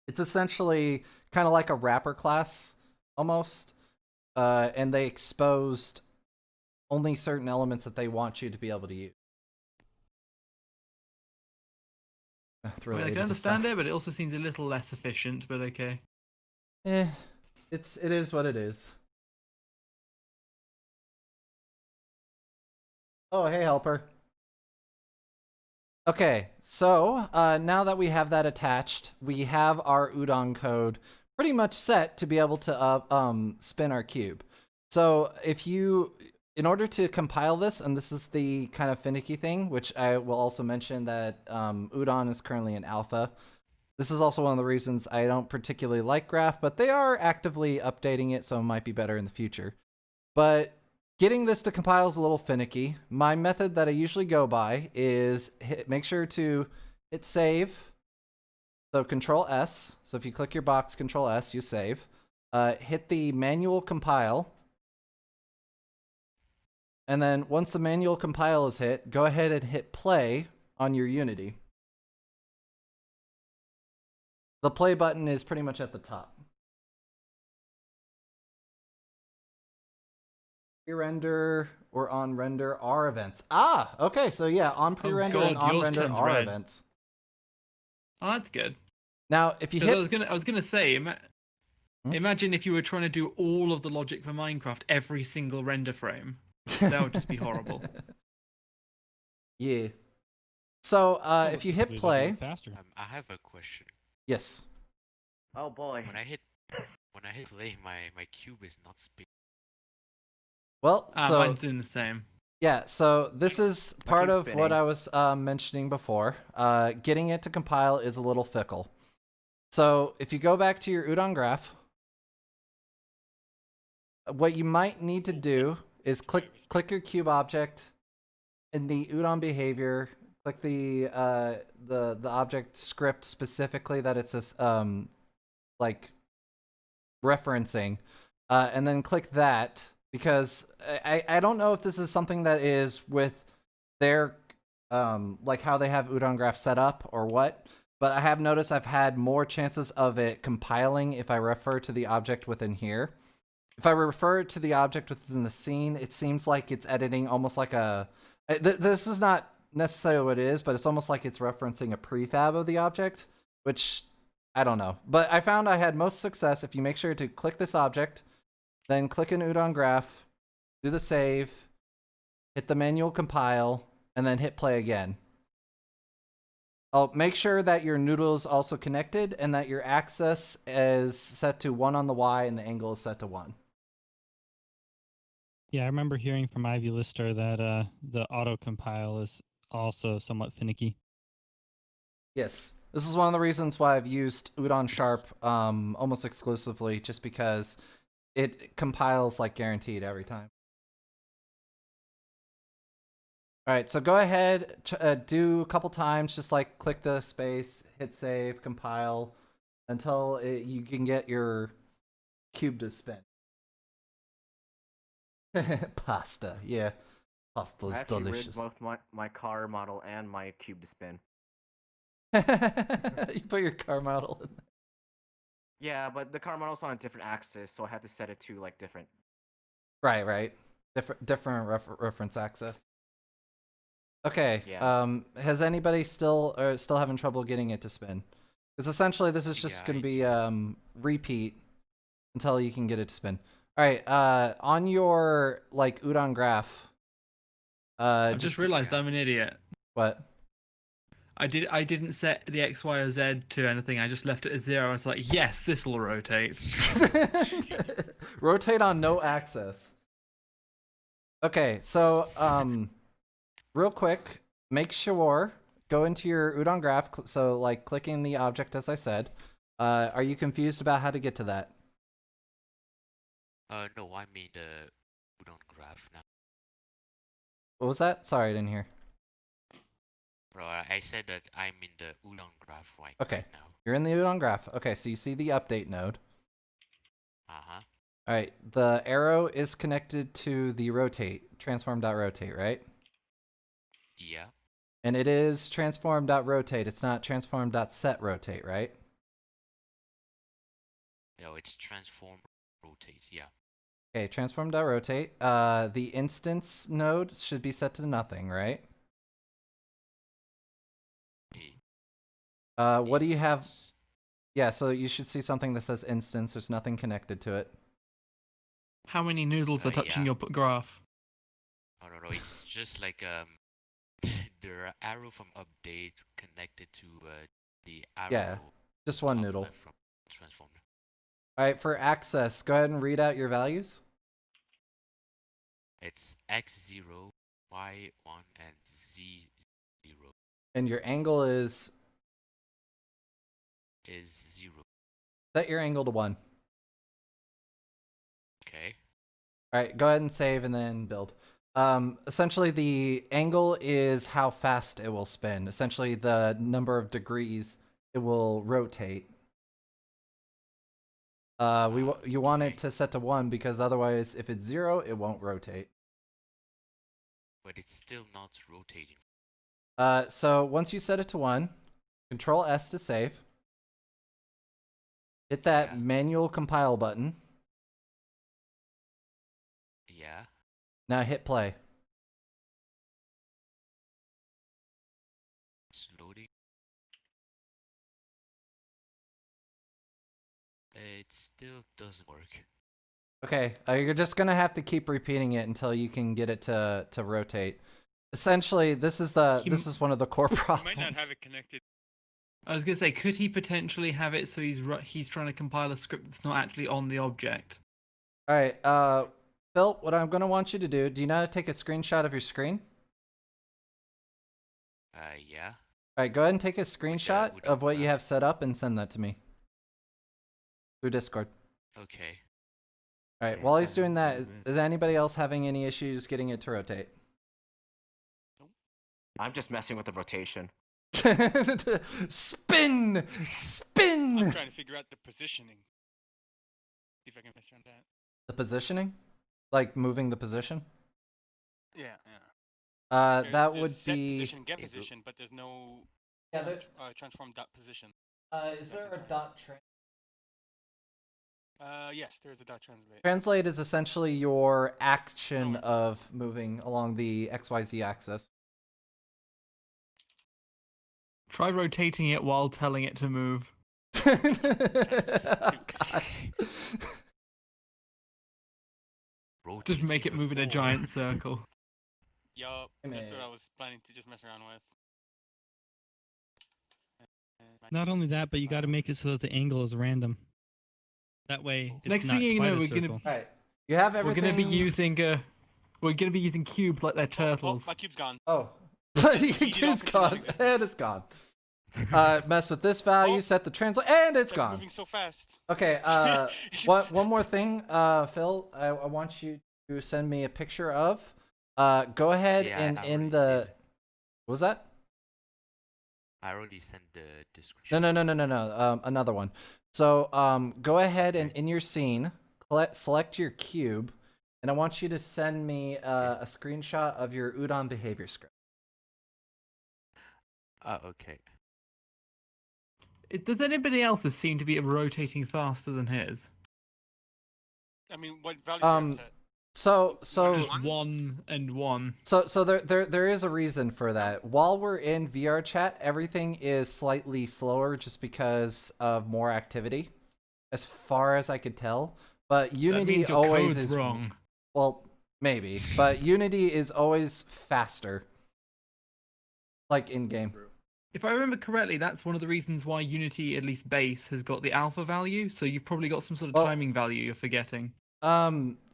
It's essentially kind of like a wrapper class, almost. And they exposed only certain elements that they want you to be able to use. I can understand it, but it also seems a little less efficient, but okay. It is what it is. Oh, hey, helper. Okay, so now that we have that attached, we have our Udon code pretty much set to be able to spin our cube. So in order to compile this, and this is the kind of finicky thing, which I will also mention that Udon is currently in alpha. This is also one of the reasons I don't particularly like Graph, but they are actively updating it, so it might be better in the future. But getting this to compile is a little finicky. My method that I usually go by is make sure to hit save. So Control S. So if you click your box, Control S, you save. Hit the manual compile. And then once the manual compile is hit, go ahead and hit play on your Unity. The play button is pretty much at the top. Pre-render or on render are events. Ah, okay, so yeah, on pre-render and on yours render turns are red. events. Oh, that's good. Now, if you 'Cause hit, I was gonna say, imagine if you were trying to do all of the logic for Minecraft every single render frame. That would just be horrible. Yeah. So if you hit Hopefully they'll do play, it faster. I have a question. yes. Oh boy. When I hit play, my cube is not spinning. Well, so Mine's doing the same. yeah, so this is part keeps of what spinning. I was mentioning before. Getting it to compile is a little fickle. So if you go back to your Udon graph, what you might need to do is click your cube object in the Udon behavior. Click the object script specifically that it's this like referencing, and then click that, because I don't know if this is something that is with their like how they have Udon graph set up or what, but I have noticed I've had more chances of it compiling if I refer to the object within here. If I refer to the object within the scene, it seems like it's editing almost like a... This is not necessarily what it is, but it's almost like it's referencing a prefab of the object, which I don't know. But I found I had most success if you make sure to click this object, then click an Udon graph, do the save, hit the manual compile, and then hit play again. I'll make sure that your noodle is also connected and that your axis is set to 1 on the Y and the angle is set to 1. Yeah, I remember hearing from Ivy Lister that the auto compile is also somewhat finicky. Yes. This is one of the reasons why I've used UdonSharp almost exclusively, just because it compiles like guaranteed every time. All right, so go ahead, do a couple times, just like click the space, hit save, compile, until you can get your cube to spin. Pasta, yeah. Pasta is I actually delicious. rigged both my car model and my cube to spin. You put your car model in there. Yeah, but the car model's on a different axis, so I had to set it to like different. Right. Different reference access. Okay. Yeah. Has anybody still having trouble getting it to spin? Because essentially this is just going to be repeat until you can get it to spin. All right. On your like Udon graph. I just realized I'm an idiot. What? I didn't set the X, Y, or Z to anything. I just left it at 0. I was like, yes, this will rotate. Rotate on no axis. Okay, so real quick, make sure go into your Udon graph. So like clicking the object as I said. Are you confused about how to get to that? No, I mean the Udon graph now. What was that? Sorry, I didn't hear. Bro, I said that I'm in the Udon graph right now. You're in the Udon graph. Okay, so you see the update node. Uh-huh. All right, the arrow is connected to the rotate, transform.rotate, right? Yeah. And it is transform.rotate. It's not transform.setRotate, right? No, it's transform rotate, yeah. Okay, transform.rotate. The instance node should be set to nothing, right? What do you have? Yeah, so you should see something that says instance. There's nothing connected to it. How many noodles are touching your graph? No, it's just like the arrow from update connected to the arrow. Yeah, just one top noodle. left from transform. All right, for access, go ahead and read out your values. It's x0, y1, and z0. And your angle is 0. Set your angle to 1. Okay. All right, go ahead and save and then build. Essentially, the angle is how fast it will spin. Essentially, the number of degrees it will rotate. You want it to set to 1 because otherwise, if it's 0, it won't rotate. But it's still not rotating. So once you set it to 1, Control S to save. Hit that Yeah. manual compile button. Yeah. Now hit play. It's loading. It still doesn't work. Okay, you're just gonna have to keep repeating it until you can get it to rotate. Essentially, this is one of the core You problems. might not have it connected. I was gonna say, could he potentially have it so he's trying to compile a script that's not actually on the object? All right, Phil, what I'm gonna want you to do you know how to take a screenshot of your screen? Yeah. All right, go ahead and take a screenshot Udon of what you graph. have set up and send that to me through Discord. Okay. All right, Yeah, while he's that doing would that, be is anybody else having any issues getting it to rotate? I'm just messing with the rotation. Spin! I'm Spin! trying to figure out the positioning. See if I can mess around that. The positioning? Like moving the position? Yeah, yeah. That There's would set be... position, get position, but there's no Yeah, transform dot position. is there a dot translate? Yes, there's a dot translate. Translate is essentially your action of moving along the XYZ axis. Try rotating it while telling it to move. Oh, God. Just make it even move in a more. giant circle. Yup, Hey, that's what man. I was planning to just mess around with. Not only that, but you got to make it so that the angle is random. That way, it's Next not thing you quite know, a we're circle. All right, you have We're everything. gonna be using cubes like they're turtles. Oh, my cube's gone. Oh, Easy it's off into gone, non-existence. and it's gone. Mess with this value, Oh. set the translate, and it's It's gone. moving so fast. Okay, one more thing, Phil, I want you to send me a picture of. Go ahead Yeah, and I in already the. did. What was that? I already sent the description. No. Another one. So, go ahead and in your scene, select your cube, and I want you to send me a screenshot of your Udon behavior script. Okay. Does anybody else seem to be rotating faster than his? I mean, what value do you have set? So Just 1 and 1. So there is a reason for that. While we're in VRChat, everything is slightly slower just because of more activity, as far as I could tell. But Unity that means your always code's is wrong. Well, maybe, but Unity is always faster, like in game. If I remember correctly, that's one of the reasons why Unity, at least base, has got the alpha value. So you've probably got some sort of timing value you're forgetting.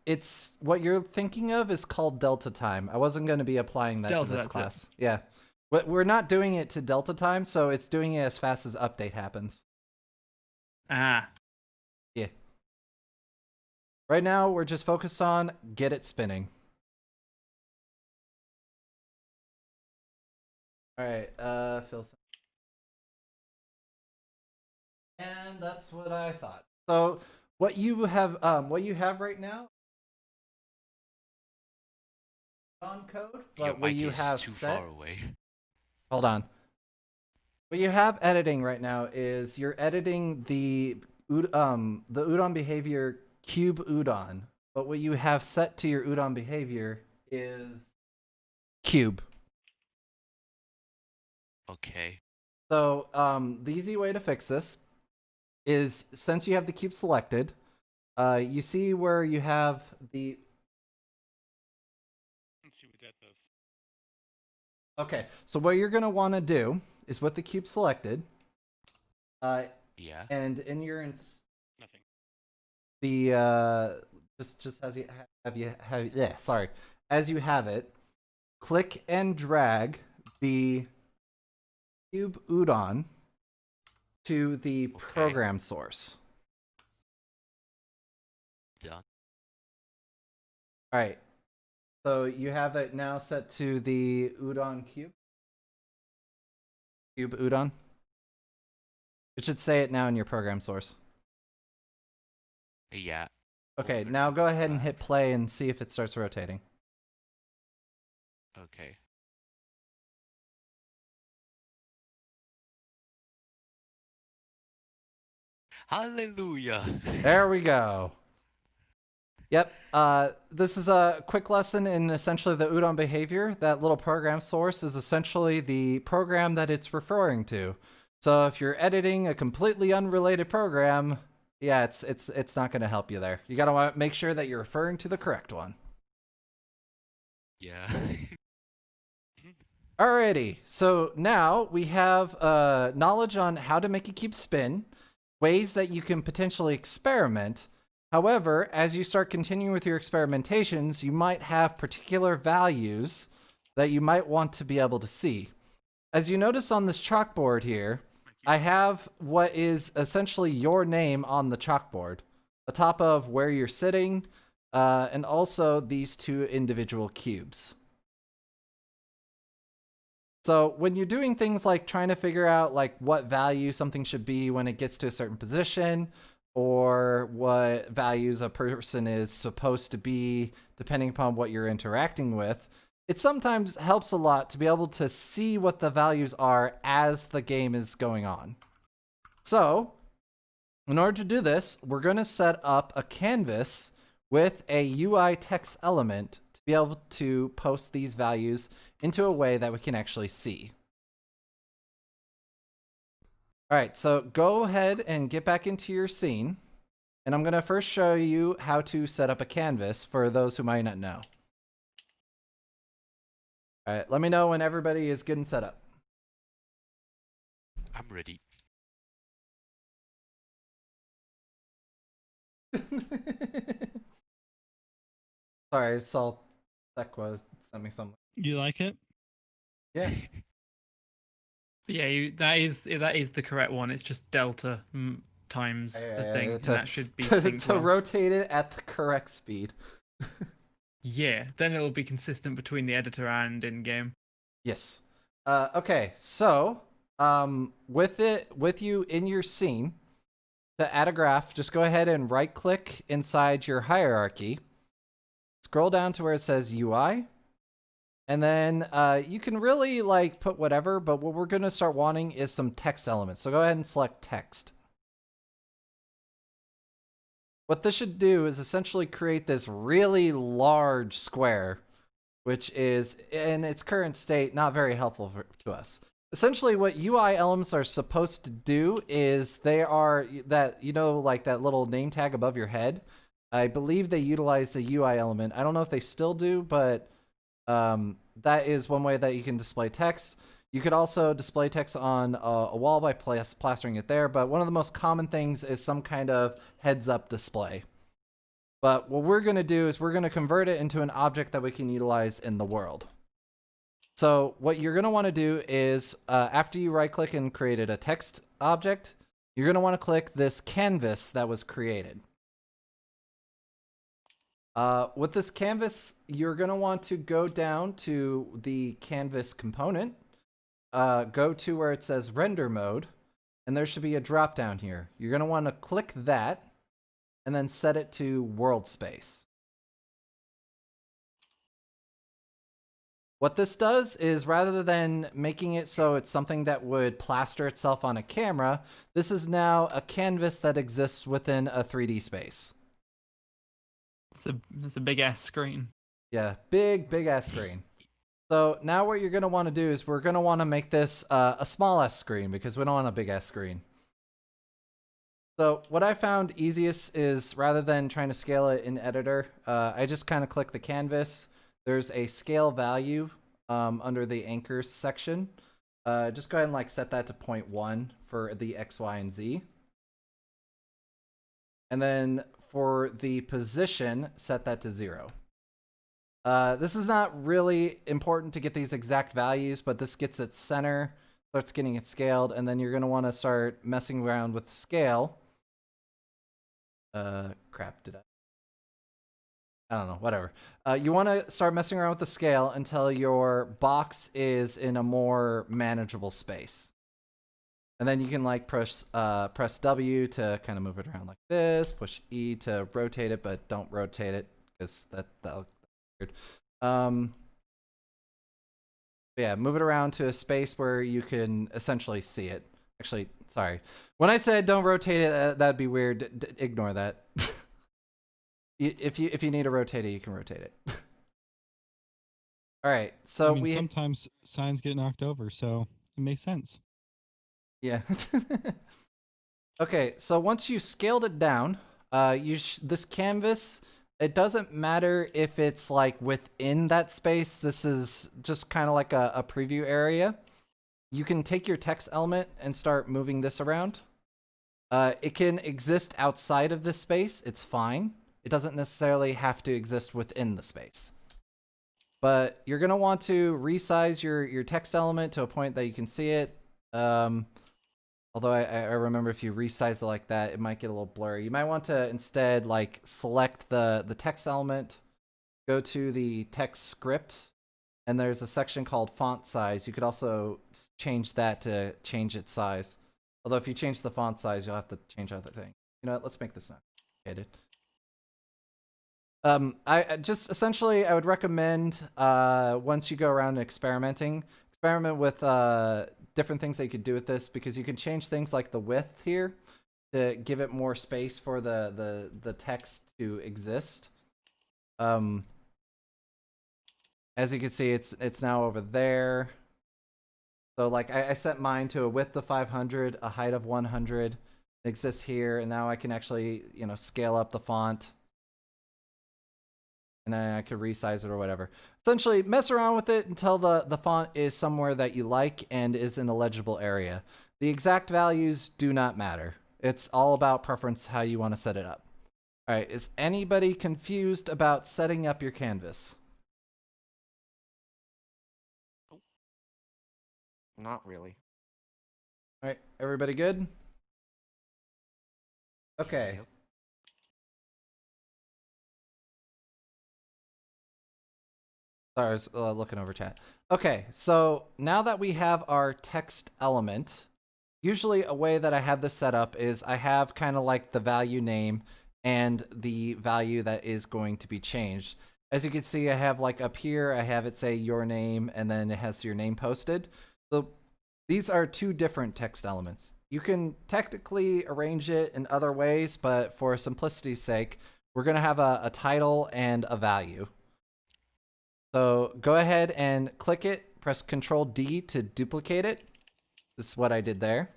It's what you're thinking of is called delta time. I wasn't going to be applying that Delta, to this that's class. Yeah, but we're not doing it to delta time, so it's doing it as fast as update happens. Ah. Yeah. Right now, we're just focused on get it spinning. All right, Phil. And that's what I thought. So what you have right now, on code, but Your what mic you is have too set. far away. Hold on. What you have editing right now is you're editing the Udon behavior cube Udon, but what you have set to your Udon behavior is cube. Okay. So the easy way to fix this is since you have the cube selected, you see where you have the. Let's see what that does. Okay, so what you're gonna want to do is with the cube selected. Yeah. And in your Nothing. the just as as you have it, click and drag the cube Udon to the program source. Done. All right. So you have it now set to the Udon cube. Cube Udon. It should say it now in your program source. Okay. Hallelujah. There we go. Yep. This is a quick lesson in essentially the Udon behavior. That little program source is essentially the program that it's referring to. So if you're editing a completely unrelated program, yeah, it's not going to help you there. You got to make sure that you're referring to the correct one. Yeah. Alrighty. So now we have knowledge on how to make a cube spin, ways that you can potentially experiment. However, as you start continuing with your experimentations, you might have particular values that you might want to be able to see. As you notice on this chalkboard here, I have what is essentially your name on the chalkboard, atop of where you're sitting, and also these two individual cubes. So when you're doing things like trying to figure out like what value something should be when it gets to a certain position, or what values a person is supposed to be depending upon what you're interacting with, it sometimes helps a lot to be able to see what the values are as the game is going on. So in order to do this, we're going to set up a canvas with a UI text element to be able to post these values into a way that we can actually see. All right, so go ahead and get back into your scene. And I'm going to first show you how to set up a canvas for those who might not know. All right, let me know when everybody is good and set up. I'm ready. Sorry, I saw Sekwa sent me something. You like it? Yeah. Yeah, that is the correct one. It's just delta times the thing, and that should be synced to well. rotate it at the correct speed. Yeah, then it'll be consistent between the editor and in-game. Yes. Okay, so with you in your scene, to add a graph, just go ahead and right-click inside your hierarchy. Scroll down to where it says UI. And then you can really like put whatever, but what we're going to start wanting is some text elements. So go ahead and select text. What this should do is essentially create this really large square, which is in its current state not very helpful to us. Essentially what UI elements are supposed to do is they are that, you know, like that little name tag above your head. I believe they utilize the UI element. I don't know if they still do, but that is one way that you can display text. You could also display text on a wall by plastering it there, but one of the most common things is some kind of heads-up display. But what we're going to do is we're going to convert it into an object that we can utilize in the world. So what you're going to want to do is after you right-click and created a text object, you're going to want to click this canvas that was created. With this canvas, you're going to want to go down to the canvas component, go to where it says render mode, and there should be a drop down here. You're going to want to click that and then set it to world space. What this does is rather than making it so it's something that would plaster itself on a camera, this is now a canvas that exists within a 3D space. It's a big ass screen. Yeah, big ass screen. So now what you're going to want to do is we're going to want to make this a small ass screen because we don't want a big ass screen. So what I found easiest is rather than trying to scale it in editor, I just kind of click the canvas. There's a scale value under the anchors section. Just go ahead and like set that to 0.1 for the X, Y, and Z. And then for the position, set that to 0. This is not really important to get these exact values, but this gets its center, starts getting it scaled, and then you're going to want to start messing around with the scale. Crap, did I don't know, whatever. You want to start messing around with the scale until your box is in a more manageable space. And then you can like press W to kind of move it around like this, push E to rotate it, but don't rotate it because that'll be weird. Yeah, move it around to a space where you can essentially see it. Actually, sorry. When I said don't rotate it, that'd be weird. Ignore that. If you need to rotate it, you can rotate it. All right, so I mean, sometimes signs get knocked over, so it makes sense. Yeah. Okay, so once you scaled it down, this canvas, it doesn't matter if it's like within that space. This is just kind of like a preview area. You can take your text element and start moving this around. It can exist outside of this space. It's fine. It doesn't necessarily have to exist within the space. But you're going to want to resize your text element to a point that you can see it. Although I remember if you resize it like that, it might get a little blurry. You might want to instead like select the text element, go to the text script, and there's a section called font size. You could also change that to change its size. Although if you change the font size, you'll have to change other things. You know what? Let's make this not complicated. I just essentially I would recommend once you go around experimenting, experiment with different things that you could do with this, because you can change things like the width here to give it more space for the text to exist. As you can see, it's now over there. So like I set mine to a width of 500, a height of 100. It exists here, and now I can actually scale up the font. And then I could resize it or whatever. Essentially, mess around with it until the font is somewhere that you like and is in a legible area. The exact values do not matter. It's all about preference, how you want to set it up. All right, is anybody confused about setting up your canvas? Not really. All right, everybody good? Okay. Yep. Sorry, I was looking over chat. Okay, so now that we have our text element, usually a way that I have this set up is I have kind of like the value name and the value that is going to be changed. As you can see, I have like up here, I have it say your name, and then it has your name posted. So these are two different text elements. You can technically arrange it in other ways, but for simplicity's sake, we're going to have a title and a value. So go ahead and click it, press Control D to duplicate it. This is what I did there.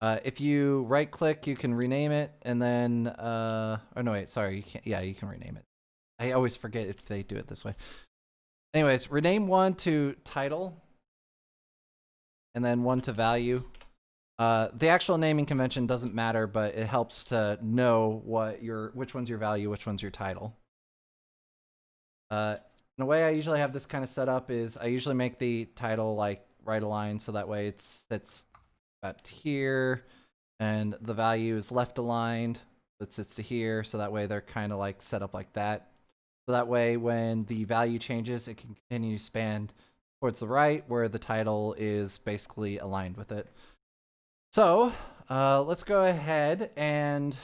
If you right click, you can rename it, and then, oh no, wait, sorry, you can't, yeah, you can rename it. I always forget if they do it this way. Anyways, rename one to title, and then one to value. The actual naming convention doesn't matter, but it helps to know which one's your value, which one's your title. The way I usually have this kind of set up is I usually make the title like right aligned, so that way it's about here, and the value is left aligned, it sits to here, so that way they're kind of like set up like that. So that way when the value changes, it can continue to span towards the right, where the title is basically aligned with it. So let's go ahead and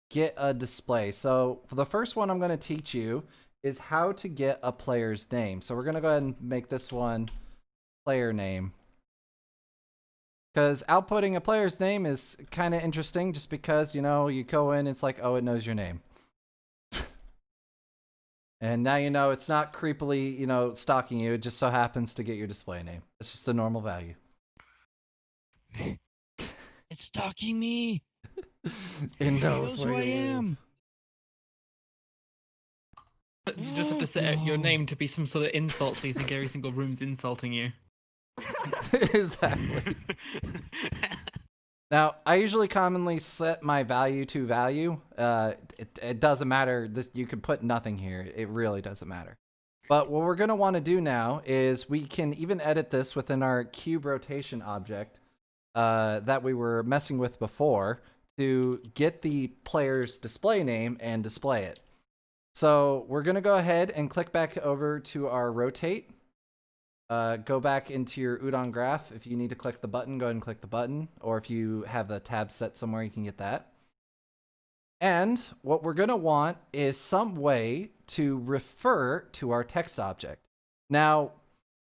get a display. So for the first one I'm going to teach you is how to get a player's name. So we're going to go ahead and make this one player name. Because outputting a player's name is kind of interesting, just because, you go in, it's like, oh, it knows your name. And now it's not creepily, stalking you. It just so happens to get your display name. It's just a normal value. It's stalking me. It knows who where I you live. am. You just have to set your name to be some sort of insult, so you think every single room's insulting you. Exactly. Now, I usually commonly set my value to value. It doesn't matter. You can put nothing here. It really doesn't matter. But what we're going to want to do now is we can even edit this within our cube rotation object that we were messing with before to get the player's display name and display it. So we're going to go ahead and click back over to our rotate. Go back into your Udon graph. If you need to click the button, go ahead and click the button. Or if you have the tab set somewhere, you can get that. And what we're going to want is some way to refer to our text object. Now,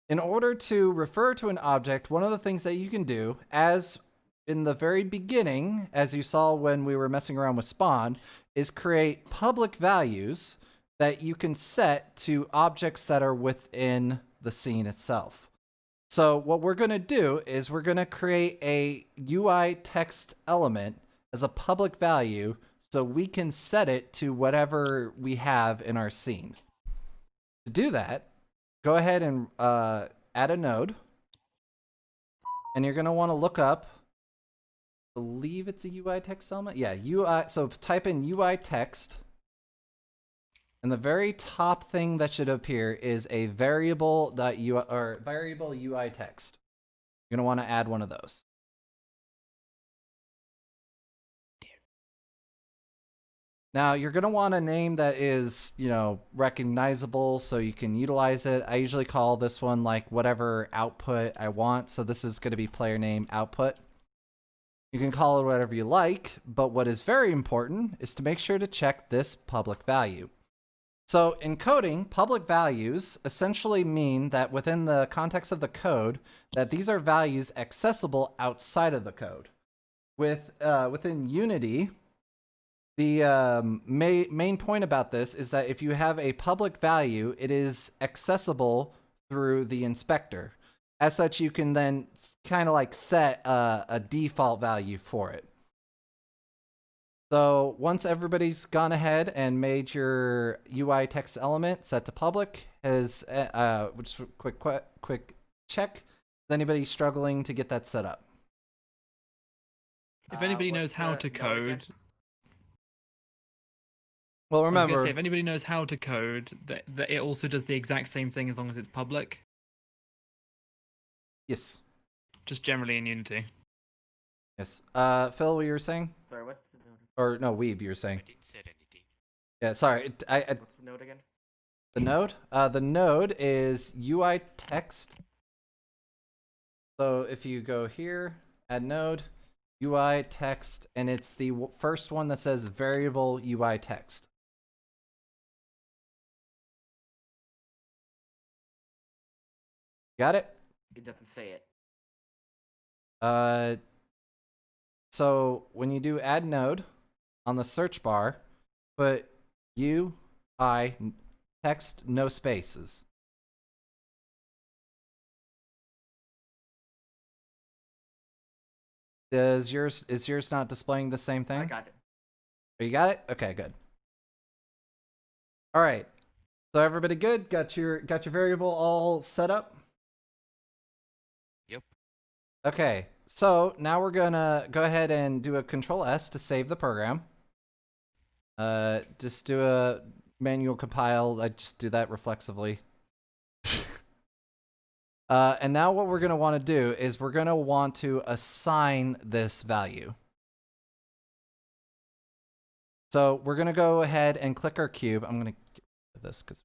in order to refer to an object, one of the things that you can do, as in the very beginning, as you saw when we were messing around with spawn, is create public values that you can set to objects that are within the scene itself. So what we're going to do is we're going to create a UI text element as a public value so we can set it to whatever we have in our scene. To do that, go ahead and add a node. And you're going to want to look up, I believe it's a UI text element. Yeah, UI. So type in UI text. And the very top thing that should appear is a variable.ui or variable UI text. You're going to want to add one of those. Now you're going to want a name that is, recognizable so you can utilize it. I usually call this one like whatever output I want. So this is going to be player name output. You can call it whatever you like, but what is very important is to make sure to check this public value. So in coding, public values essentially mean that within the context of the code, that these are values accessible outside of the code. Within Unity, the main point about this is that if you have a public value, it is accessible through the inspector. As such, you can then kind of like set a default value for it. So once everybody's gone ahead and made your UI text element set to public, just quick check. Is anybody struggling to get that set up? If anybody knows how to code, well, remember, I was gonna say, if anybody knows how to code, that it also does the exact same thing as long as it's public. Yes. Just generally in Unity. Yes. Phil, what you were saying? Sorry, what's the node? Or no, Weeb, you were saying. I didn't set anything. Yeah, sorry. What's the node again? The node? The node is UI text. So if you go here, add node, UI text, and it's the first one that says variable UI text. Got it? It doesn't say it. So when you do add node on the search bar, put UI text, no spaces. Is yours not displaying the same thing? I got it. Oh, you got it? Okay, good. All right. So everybody good? Got your variable all set up? Yep. Okay. So now we're gonna go ahead and do a Control S to save the program. Just do a manual compile. I just do that reflexively. And now what we're gonna want to do is we're gonna want to assign this value. So we're gonna go ahead and click our cube. I'm gonna get rid of this because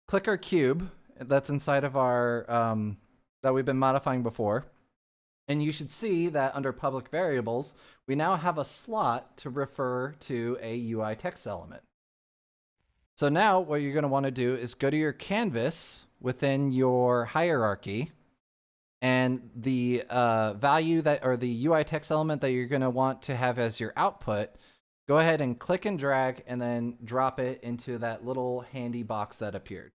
click our cube that's inside of our that we've been modifying before. And you should see that under public variables, we now have a slot to refer to a UI text element. So now what you're going to want to do is go to your canvas within your hierarchy, and the value that, or the UI text element that you're going to want to have as your output, go ahead and click and drag and then drop it into that little handy box that appeared.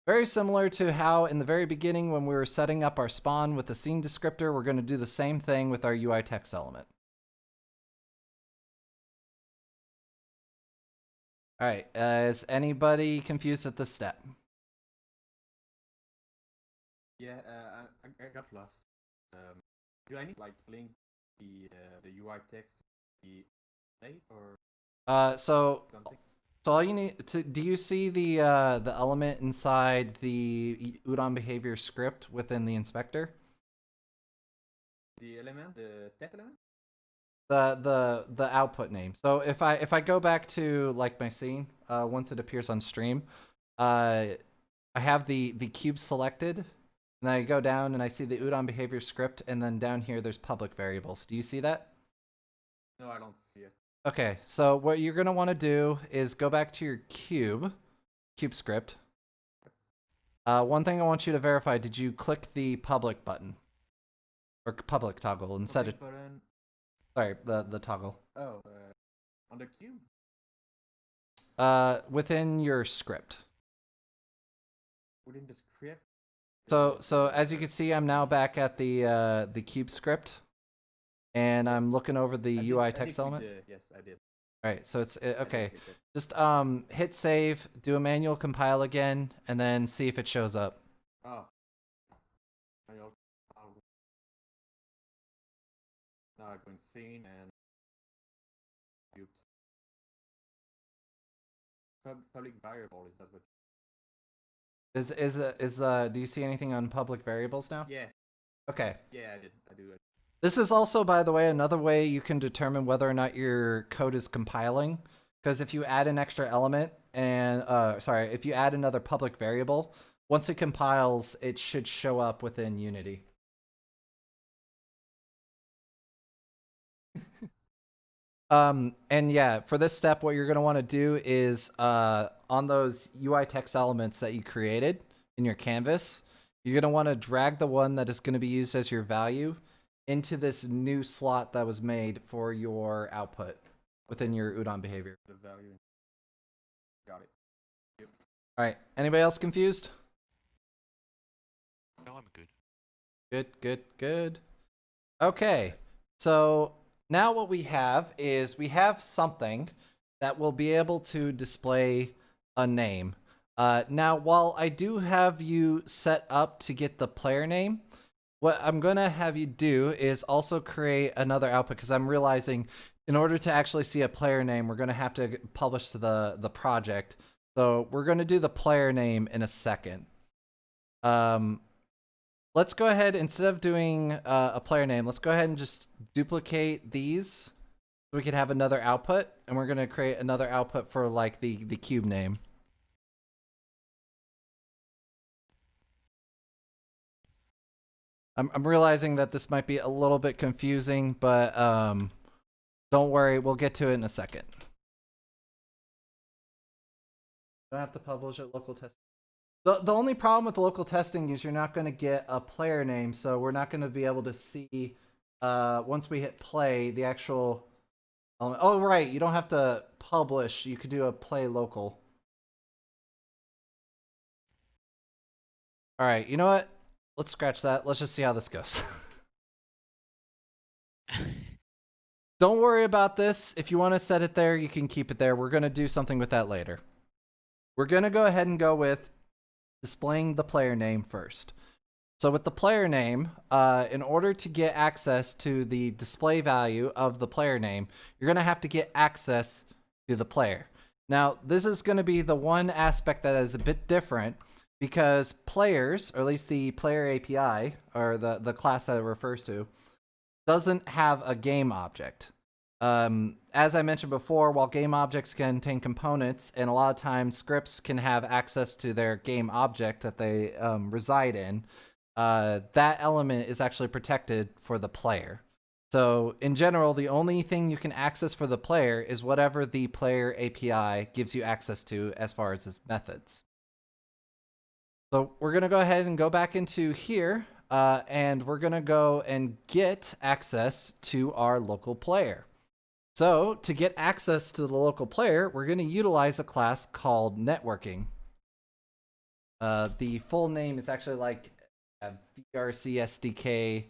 Very similar to how in the very beginning when we were setting up our spawn with the scene descriptor, we're going to do the same thing with our UI text element. All right, is anybody confused at this step? Yeah, I got lost. Do I need like link the UI text the state or So something? So all you need to, do you see the element inside the Udon behavior script within the inspector? The element, the text element? The output name. So if I go back to like my scene, once it appears on stream, I have the cube selected, and then I go down and I see the Udon behavior script, and then down here there's public variables. Do you see that? No, I don't see it. Okay, so what you're going to want to do is go back to your cube, cube script. One thing I want you to verify: did you click the public button or public toggle instead of? Button. Sorry, the toggle. Oh, on the cube. Within your script. Within the script. So as you can see, I'm now back at the cube script, and I'm looking over the UI text element. Yes, I did. All right, so it's okay. Hit it. Just hit save, do a manual compile again, and then see if it shows up. Oh. Manual. Now I'm going scene and cubes. Public variable, is that what? Do you see anything on public variables now? Yeah. Okay. Yeah, I do. This is also, by the way, another way you can determine whether or not your code is compiling. Because if you add an extra element and, if you add another public variable, once it compiles, it should show up within Unity. And yeah, for this step, what you're going to want to do is on those UI text elements that you created in your canvas, you're going to want to drag the one that is going to be used as your value into this new slot that was made for your output within your Udon behavior. The value. Got it. Yep. All right. Anybody else confused? No, I'm good. Good. Okay. So now what we have is we have something that will be able to display a name. Now, while I do have you set up to get the player name, what I'm going to have you do is also create another output, because I'm realizing in order to actually see a player name, we're going to have to publish to the project. So we're going to do the player name in a second. Let's go ahead, instead of doing a player name, let's go ahead and just duplicate these so we can have another output, and we're going to create another output for like the cube name. I'm realizing that this might be a little bit confusing, but don't worry, we'll get to it in a second. Don't have to publish it local test. The only problem with local testing is you're not going to get a player name, so we're not going to be able to see once we hit play the actual element. Oh right, you don't have to publish, you could do a play local. All right, you know what? Let's scratch that. Let's just see how this goes. Don't worry about this. If you want to set it there, you can keep it there. We're going to do something with that later. We're going to go ahead and go with displaying the player name first. So with the player name, in order to get access to the display value of the player name, you're going to have to get access to the player. Now, this is going to be the one aspect that is a bit different, because players, or at least the player API, or the class that it refers to, doesn't have a game object. As I mentioned before, while game objects contain components, and a lot of times scripts can have access to their game object that they reside in, that element is actually protected for the player. So in general, the only thing you can access for the player is whatever the player API gives you access to as far as its methods. So we're going to go ahead and go back into here, and we're going to go and get access to our local player. So to get access to the local player, we're going to utilize a class called networking. The full name is actually like a VRC SDK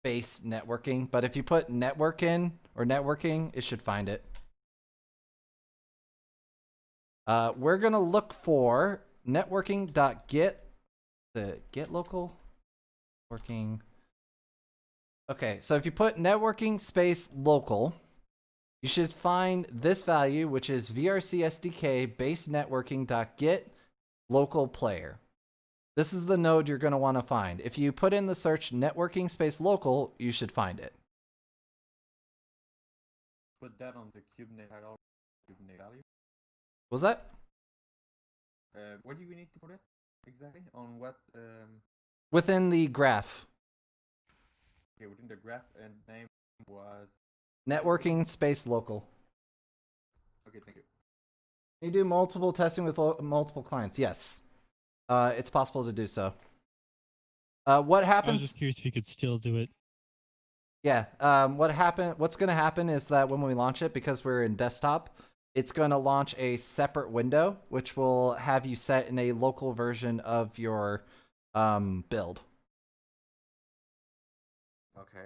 base networking, but if you put network in or networking, it should find it. We're going to look for networking.get the get local working. Okay, so if you put networking space local, you should find this value, which is VRC SDK base networking.get local player. This is the node you're going to want to find. If you put in the search networking space local, you should find it. Put that on the cube name value. Was that? Where do we need to put it exactly? On what? Within the graph. Okay, within the graph, and name was networking space local. Okay, thank you. You do multiple testing with multiple clients. Yes, it's possible to do so. What happens? I was just curious if you could still do it. Yeah. What's going to happen is that when we launch it, because we're in desktop, it's going to launch a separate window, which will have you set in a local version of your build. Okay.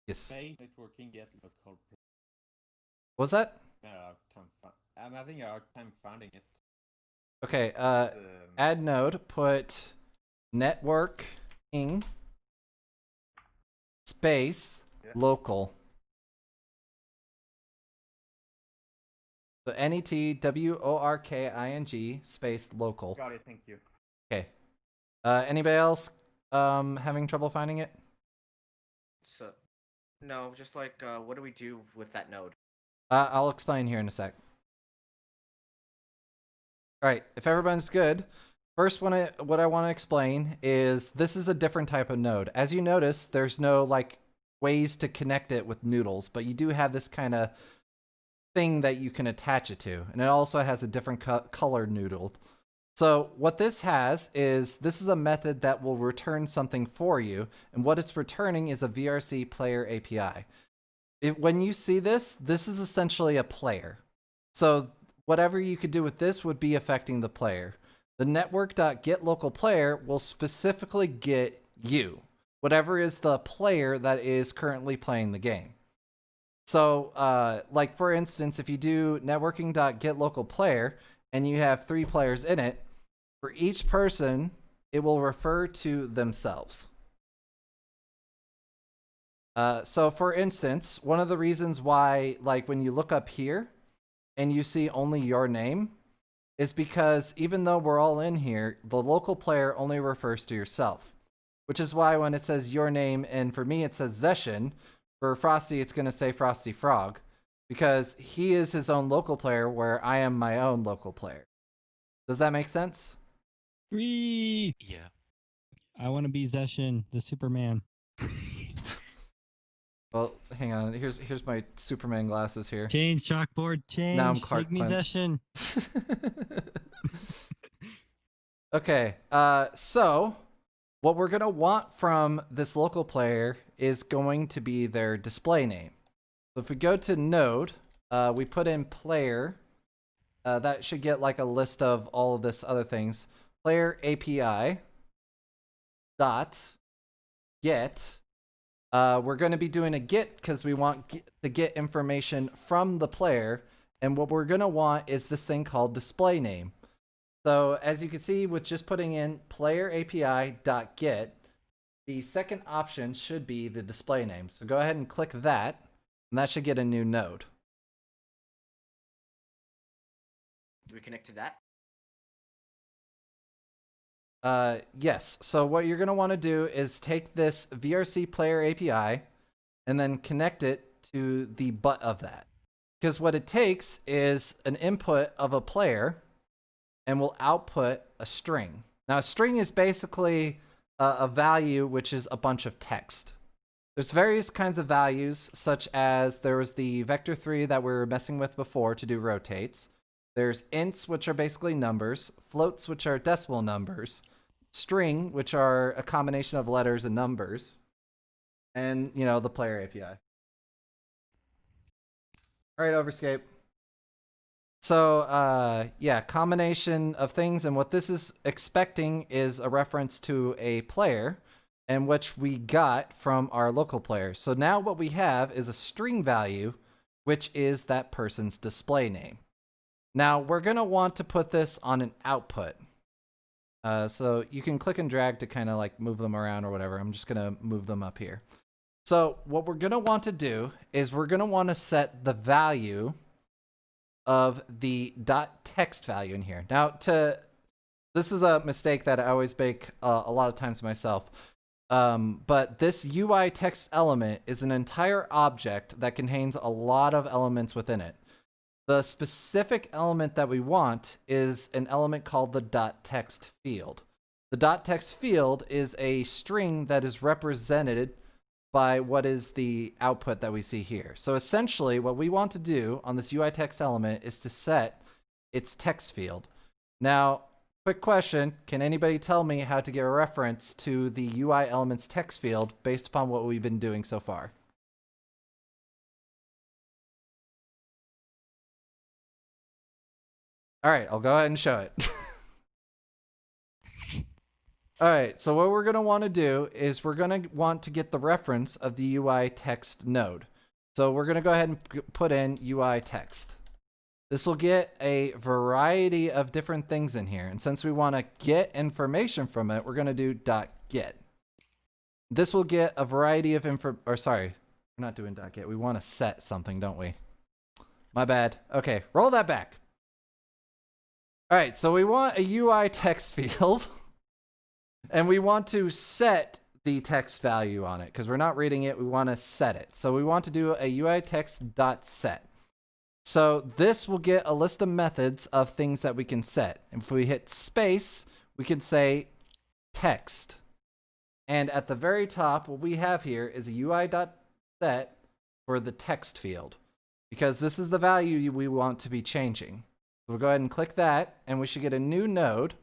Yes. Networking get local. What's that? I'm having a hard time finding it. Okay. Add node. Put networking space local. So networking space local. Got it. Thank you. Okay. Anybody else having trouble finding it? So, no, just like, what do we do with that node? I'll explain here in a sec. All right, if everyone's good, first what I want to explain is this is a different type of node. As you notice, there's no like ways to connect it with noodles, but you do have this kind of thing that you can attach it to, and it also has a different color noodle. So what this has is this is a method that will return something for you, and what it's returning is a VRC player API. When you see this, this is essentially a player. So whatever you could do with this would be affecting the player. The network.getLocalPlayer will specifically get you, whatever is the player that is currently playing the game. So, like for instance, if you do networking.getLocalPlayer and you have 3 players in it, for each person, it will refer to themselves. So for instance, one of the reasons why, like when you look up here and you see only your name is because even though we're all in here, the local player only refers to yourself, which is why when it says your name, and for me it says Zeshin, for Frosty it's going to say Frosty Frog, because he is his own local player where I am my own local player. Does that make sense? Free! Yeah. I want to be Zeshin, the Superman. Well, hang on. Here's my Superman glasses here. Change chalkboard, change. Now I'm Clark Make me Kent. Zeshin. Okay, so what we're going to want from this local player is going to be their display name. So if we go to node, we put in player. That should get like a list of all of this other things. Player API dot get. We're going to be doing a get because we want to get information from the player. And what we're going to want is this thing called display name. So as you can see with just putting in player API.get, the second option should be the display name. So go ahead and click that, and that should get a new node. Do we connect to that? Yes. So what you're going to want to do is take this VRC player API and then connect it to the butt of that. Because what it takes is an input of a player and will output a string. Now, a string is basically a value which is a bunch of text. There's various kinds of values, such as there was the vector3 that we were messing with before to do rotates. There's ints, which are basically numbers, floats, which are decimal numbers, string, which are a combination of letters and numbers, and, you know, the player API. All right, Overscape. So, yeah, combination of things, and what this is expecting is a reference to a player, and which we got from our local player. So now what we have is a string value, which is that person's display name. Now, we're going to want to put this on an output. So you can click and drag to kind of like move them around or whatever. I'm just going to move them up here. So what we're going to want to do is we're going to want to set the value of the .text value in here. Now, this is a mistake that I always make a lot of times myself. But this UI text element is an entire object that contains a lot of elements within it. The specific element that we want is an element called the .text field. The .text field is a string that is represented by what is the output that we see here. So essentially what we want to do on this UI text element is to set its text field. Now, quick question, can anybody tell me how to get a reference to the UI elements text field based upon what we've been doing so far? All right, I'll go ahead and show it. All right, so what we're going to want to do is we're going to want to get the reference of the UI text node. So we're going to go ahead and put in UI text. This will get a variety of different things in here. And since we want to get information from it, we're going to do .get. This will get a variety of we're not doing .get. We want to set something, don't we? My bad. Okay, roll that back. All right, so we want a UI text field. And we want to set the text value on it because we're not reading it. We want to set it. So we want to do a UI text.set. So this will get a list of methods of things that we can set. If we hit space, we can say text. And at the very top, what we have here is a UI.set for the text field because this is the value we want to be changing. So we'll go ahead and click that, and we should get a new node,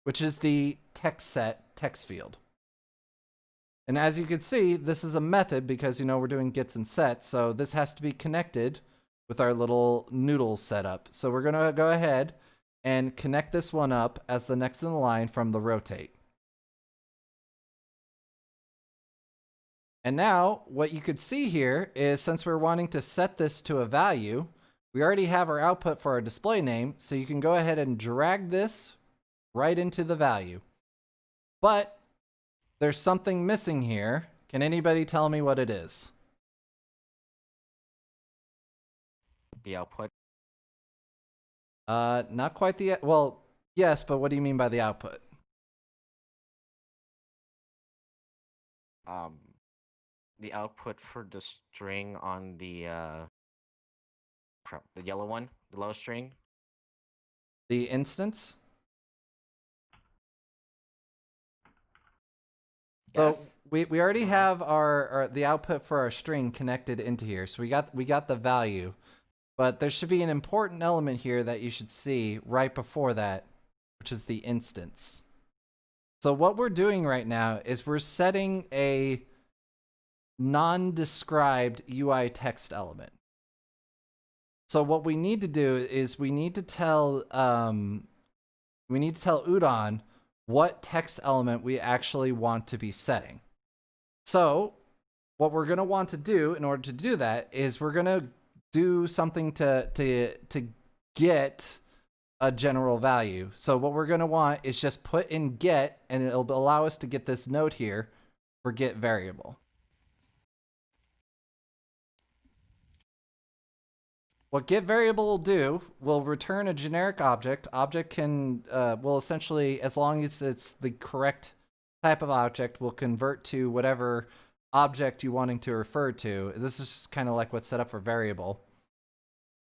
which is the text set text field. And as you can see, this is a method because, you know, we're doing gets and sets. So this has to be connected with our little noodle setup. So we're going to go ahead and connect this one up as the next in the line from the rotate. And now what you could see here is since we're wanting to set this to a value, we already have our output for our display name. So you can go ahead and drag this right into the value. But there's something missing here. Can anybody tell me what it is? The output. Not quite the, well, yes, but what do you mean by the output? The output for the string on the yellow one, the low string. The instance? Yes. So we already have our the output for our string connected into here. So we got the value. But there should be an important element here that you should see right before that, which is the instance. So what we're doing right now is we're setting a non-described UI text element. So what we need to do is we need to tell Udon what text element we actually want to be setting. So what we're going to want to do in order to do that is we're going to do something to get a general value. So what we're going to want is just put in get, and it'll allow us to get this note here for get variable. What get variable will do will return a generic object. Object can will essentially, as long as it's the correct type of object, will convert to whatever object you're wanting to refer to. This is just kind of like what's set up for variable.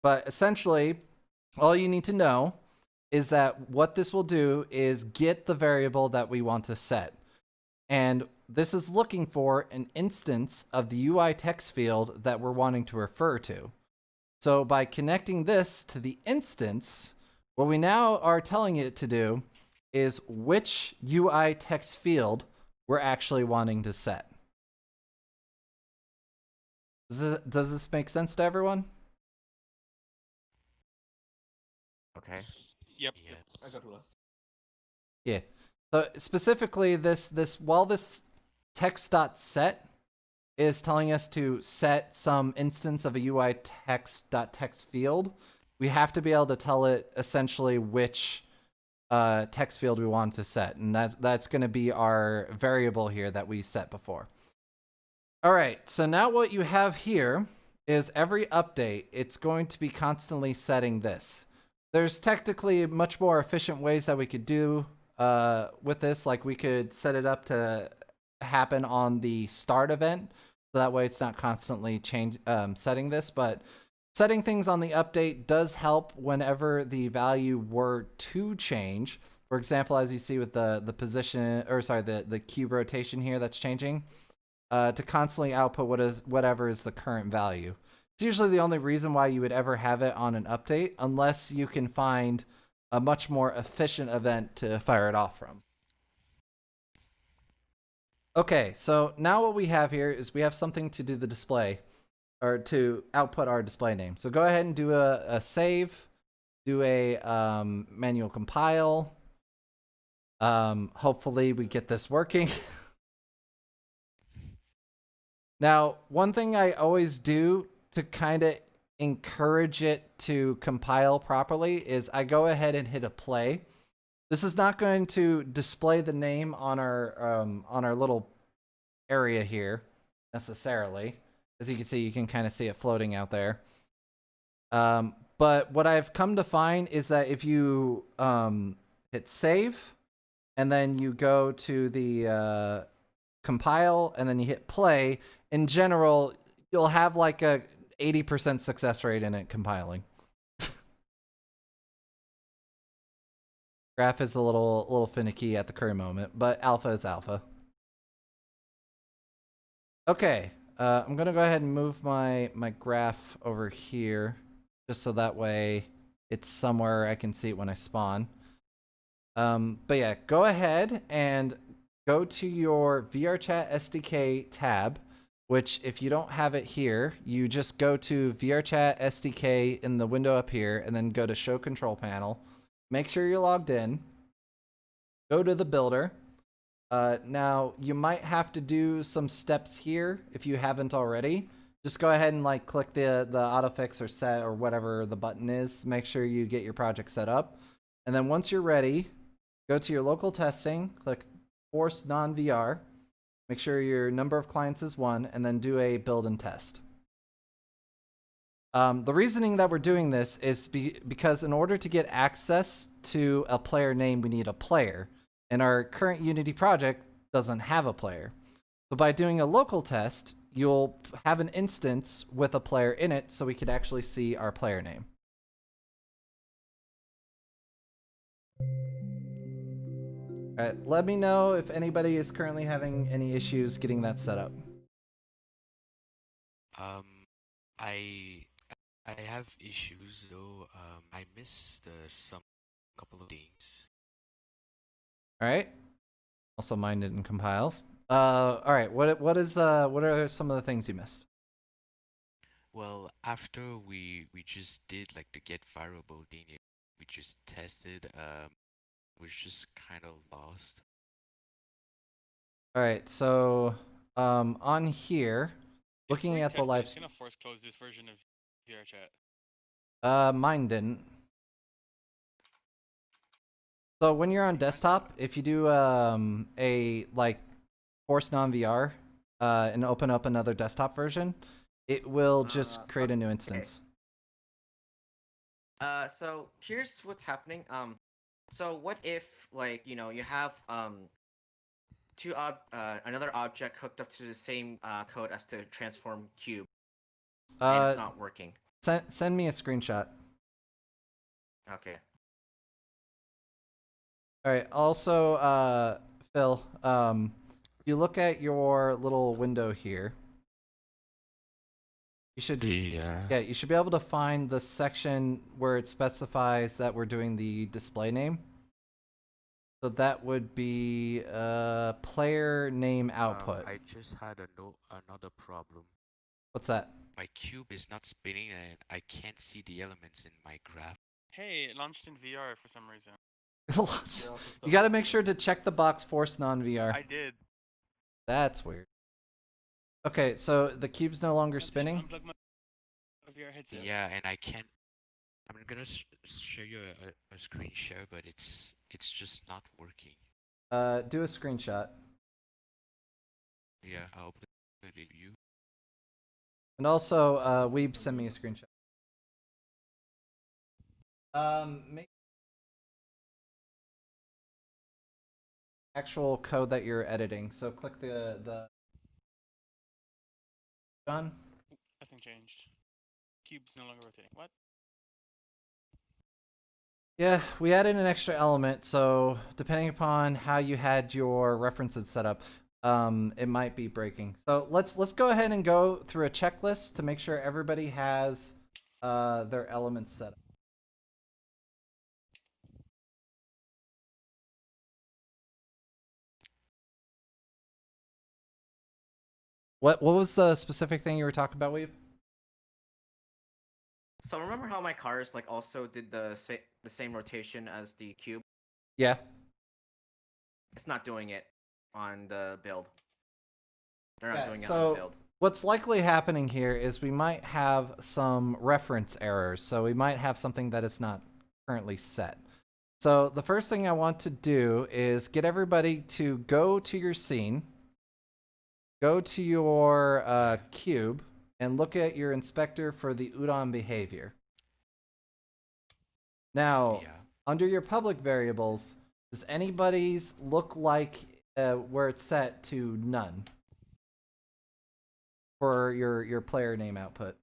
But essentially, all you need to know is that what this will do is get the variable that we want to set. And this is looking for an instance of the UI text field that we're wanting to refer to. So by connecting this to the instance, what we now are telling it to do is which UI text field we're actually wanting to set. Does this make sense to everyone? Okay. Yep. Yeah. I got lost. Yeah. So specifically, while this text.set is telling us to set some instance of a UI text.text field, we have to be able to tell it essentially which text field we want to set, and that's going to be our variable here that we set before. All right, so now what you have here is every update, it's going to be constantly setting this. There's technically much more efficient ways that we could do with this, like we could set it up to happen on the start event, so that way it's not constantly setting this, but setting things on the update does help whenever the value were to change. For example, as you see with the position, or sorry, the cube rotation here that's changing, to constantly output whatever is the current value. It's usually the only reason why you would ever have it on an update, unless you can find a much more efficient event to fire it off from. Okay, so now what we have here is we have something to do the display, or to output our display name. So go ahead and do a save, do a manual compile. Hopefully we get this working. Now, one thing I always do to kind of encourage it to compile properly is I go ahead and hit a play. This is not going to display the name on our little area here necessarily. As you can see, you can kind of see it floating out there. But what I've come to find is that if you hit save and then you go to the compile and then you hit play, in general, you'll have like a 80% success rate in it compiling. Graph is a little finicky at the current moment, but alpha is alpha. Okay, I'm gonna go ahead and move my graph over here, just so that way it's somewhere I can see it when I spawn. But yeah, go ahead and go to your VRChat SDK tab, which if you don't have it here, you just go to VRChat SDK in the window up here, and then go to Show Control Panel. Make sure you're logged in. Go to the builder. Now, you might have to do some steps here if you haven't already. Just go ahead and like click the autofix or set or whatever the button is. Make sure you get your project set up. And then once you're ready, go to your local testing, click Force Non-VR. Make sure your number of clients is 1, and then do a build and test. The reasoning that we're doing this is because in order to get access to a player name, we need a player. And our current Unity project doesn't have a player. So by doing a local test, you'll have an instance with a player in it so we could actually see our player name. All right, let me know if anybody is currently having any issues getting that set up. I have issues though. I missed some couple of things. All right. Also, mine didn't compile. All right. What are some of the things you missed? Well, after we just did like the get variable thing, we just tested. Was just kind of lost. All right. So on here, looking at the live. It's gonna force close this version of VRChat. Mine didn't. So when you're on desktop, if you do a like force non-VR and open up another desktop version, it will just create a new instance. Okay. So here's what's happening. So what if like you have another object hooked up to the same code as the transform cube, and it's not working? Send me a screenshot. Okay. All right. Also, Phil, you look at your little window here. You should you should be able to find the section where it specifies that we're doing the display name. So that would be player name output. I just had another problem. What's that? My cube is not spinning and I can't see the elements in my graph. Hey, it launched in VR for some reason. You got to make sure to check the box force non-VR. I did. That's weird. Okay, so the cube's no longer spinning? Unplug my VR headset. Yeah, and I can't. I'm gonna show you a screen share, but it's just not working. Do a screenshot. Yeah, I'll open the view. And also, Weeb, send me a screenshot. Make actual code that you're editing. So click the John? Nothing changed. Cube's no longer rotating. What? Yeah, we added an extra element, so depending upon how you had your references set up, it might be breaking. So let's go ahead and go through a checklist to make sure everybody has their elements set up. What was the specific thing you were talking about, Weave? So remember how my cars like also did the same rotation as the cube? Yeah. It's not doing it on the build. They're not Yeah, doing it on so the build. what's likely happening here is we might have some reference errors. So we might have something that is not currently set. So the first thing I want to do is get everybody to go to your scene, go to your cube, and look at your inspector for the Udon behavior. Now, under your public variables, does anybody's look like where it's set to none for your player name output?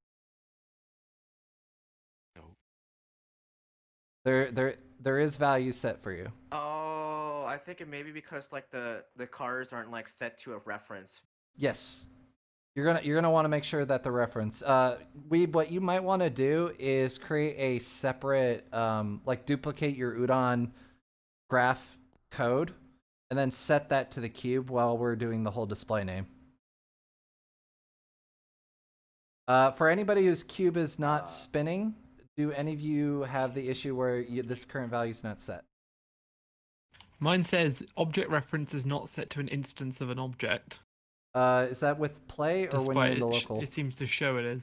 No. There is value set for you. Oh, I think it may be because like the cars aren't like set to a reference. Yes. You're gonna want to make sure that the reference. What you might want to do is create a separate like duplicate your Udon graph code, and then set that to the cube while we're doing the whole display name. For anybody whose cube is not spinning, do any of you have the issue where this current value is not set? Mine says object reference is not set to an instance of an object. Is that with play or when you're in the local? It seems to show it is.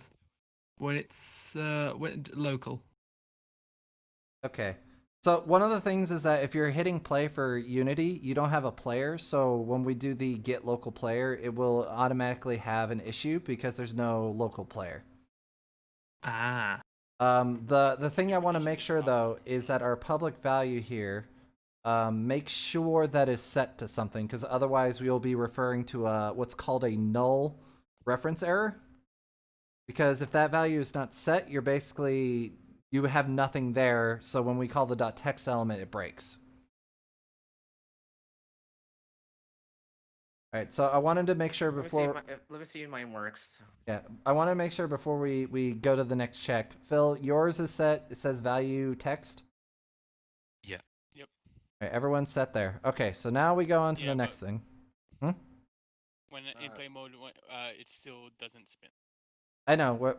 When it's local. Okay. So one of the things is that if you're hitting play for Unity, you don't have a player. So when we do the get local player, it will automatically have an issue because there's no local player. Ah. The thing I want to make sure though is that our public value here, make sure that is set to something, because otherwise we will be referring to what's called a null reference error. Because if that value is not set, you're basically, you have nothing there, so when we call the .text element, it breaks. Alright, so I wanted to make sure before... Let me see if mine works. Yeah, I want to make sure before we go to the next check. Phil, yours is set, it says value text? Yeah. Yep. Alright, everyone's set there. Okay, so now we go on to the next thing. When in play mode, it still doesn't spin. I know, we're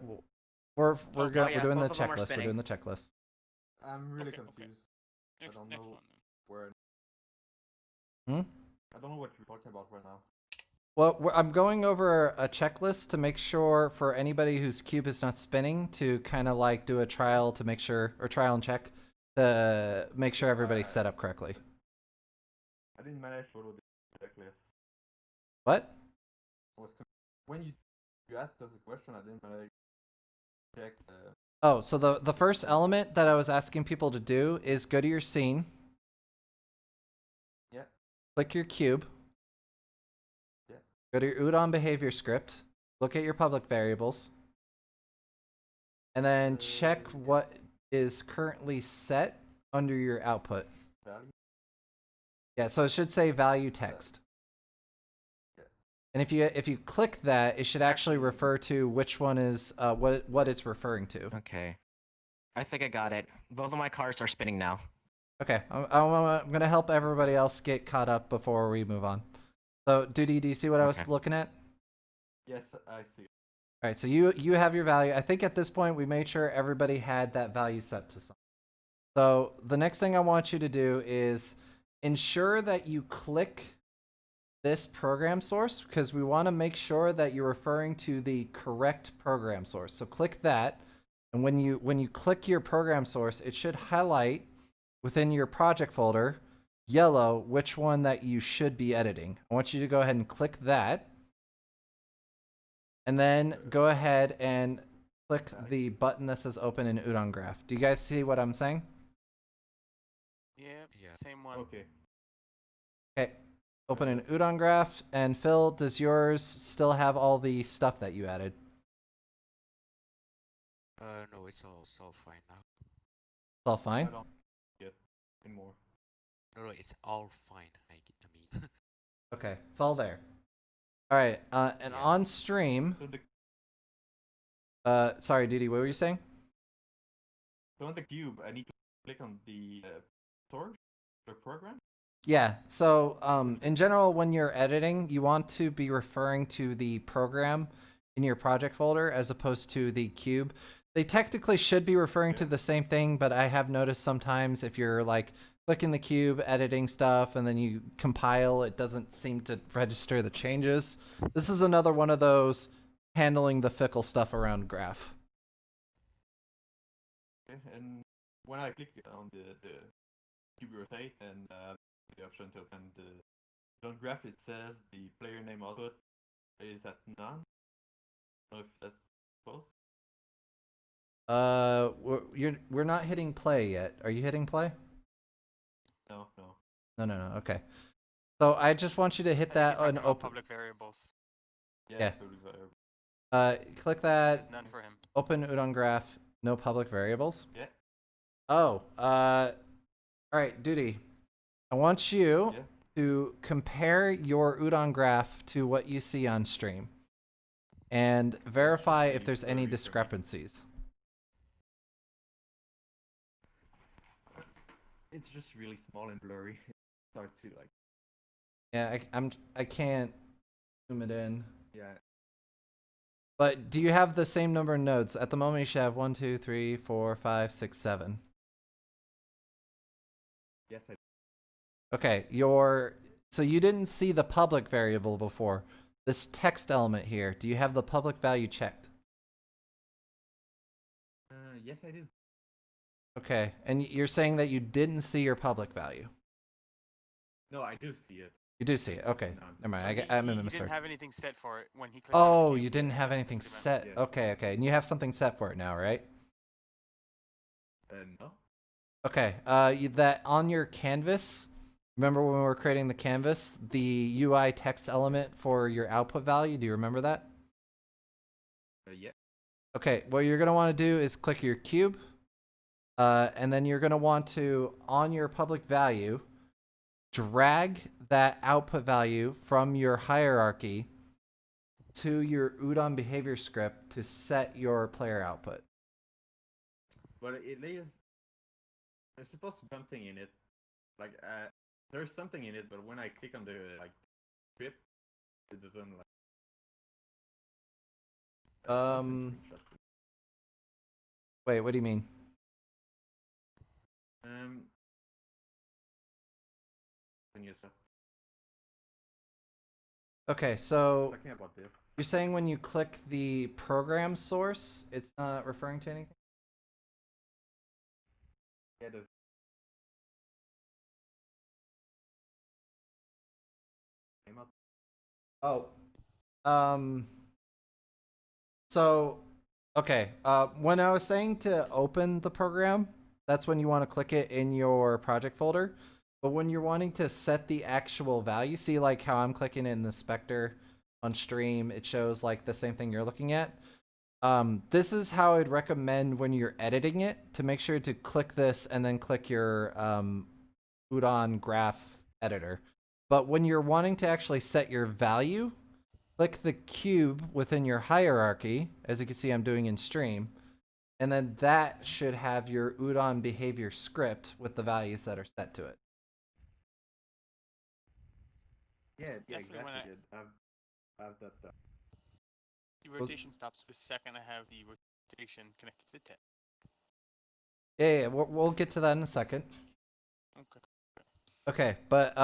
doing the both of them are checklist. We're spinning. doing the checklist. I'm really Okay, okay. confused. I don't Next know one. where. Hmm? I don't know what you're talking about right now. Well, I'm going over a checklist to make sure for anybody whose cube is not spinning to kind of like do a trial to make sure, or trial and check to make sure everybody's set up correctly. I didn't manage to follow the checklist. What? When you asked us a question, I didn't manage to check. Oh, so the first element that I was asking people to do is go to your scene. Yeah. Click your cube. Yeah. Go to your Udon behavior script. Look at your public variables. And then check what is currently set under your output. Value? Yeah, so it should say value text. And if you click that, it should actually refer to which one is what it's referring to. Okay. I think I got it. Both of my cars are spinning now. Okay, I'm gonna help everybody else get caught up before we move on. So, Duty, do you see what I was looking at? Yes, I see. All right, so you have your value. I think at this point we made sure everybody had that value set to something. So the next thing I want you to do is ensure that you click this program source, because we want to make sure that you're referring to the correct program source. So click that, and when you click your program source, it should highlight within your project folder yellow which one that you should be editing. I want you to go ahead and click that, and then go ahead and click the button that says open in Udon Graph. Do you guys see what I'm saying? Yeah. Same one. Okay. Okay. Open an Udon Graph, and Phil, does yours still have all the stuff that you added? No, it's all fine now. It's all fine? I don't get anymore. No, it's all fine. I mean. Okay, it's all there. All right, and Yeah. on stream. So the Sorry, Didi, what were you saying? so on the cube, I need to click on the source, the program. Yeah. So, in general, when you're editing, you want to be referring to the program in your project folder as opposed to the cube. They technically should be referring to the same thing, but I have noticed sometimes if you're like clicking the cube, editing stuff, and then you compile, it doesn't seem to register the changes. This is another one of those handling the fickle stuff around graph. Okay, and when I click on the cube rotate and the option to open the Udon graph, it says the player name output is at none. I don't know if that's supposed. We're not hitting play yet. Are you hitting play? No. No. Okay. So I just want you to hit that and open. Public variables. Yeah. Public variable. Click that. There's none for him. Open Udon graph. No public variables. Yeah. Oh. All right, Duty. I want you Yeah. to compare your Udon graph to what you see on stream, and verify if there's any discrepancies. It's just really small and blurry. It's hard to like. Yeah, I can't zoom it in. Yeah. But do you have the same number of nodes? At the moment, you should have 1, 2, 3, 4, 5, 6, 7. Yes, I. Okay, so you didn't see the public variable before. This text element here, do you have the public value checked? Yes, I did. Okay, and you're saying that you didn't see your public value? No, I do see it. You do see it. Okay, never mind. He I'm didn't misheard. have anything set for it when he clicked on his Oh, cube. you didn't have anything set. Yeah. Okay, and you have something set for it now, right? No. Okay, that on your canvas. Remember when we were creating the canvas, the UI text element for your output value? Do you remember that? Yeah. Okay, what you're going to want to do is click your cube, and then you're going to want to, on your public value, drag that output value from your hierarchy to your Udon behavior script to set your player output. But there's supposed to be something in it. Like, there's something in it, but when I click on the script, it doesn't like. Wait, what do you mean? Okay, so Talking about this. you're saying when you click the program source, it's not referring to anything? Yeah, there's. Oh. So, okay. When I was saying to open the program, that's when you want to click it in your project folder. But when you're wanting to set the actual value, see like how I'm clicking in the Spectre on stream, it shows like the same thing you're looking at. This is how I'd recommend when you're editing it to make sure to click this and then click your Udon graph editor. But when you're wanting to actually set your value, click the cube within your hierarchy, as you can see I'm doing in stream, and then that should have your Udon behavior script with the values that are set to it. Yeah, Definitely when exactly. I have that. The rotation stops the second I have the rotation connected to the tab. Yeah, we'll get to that in a second. Okay. Okay, but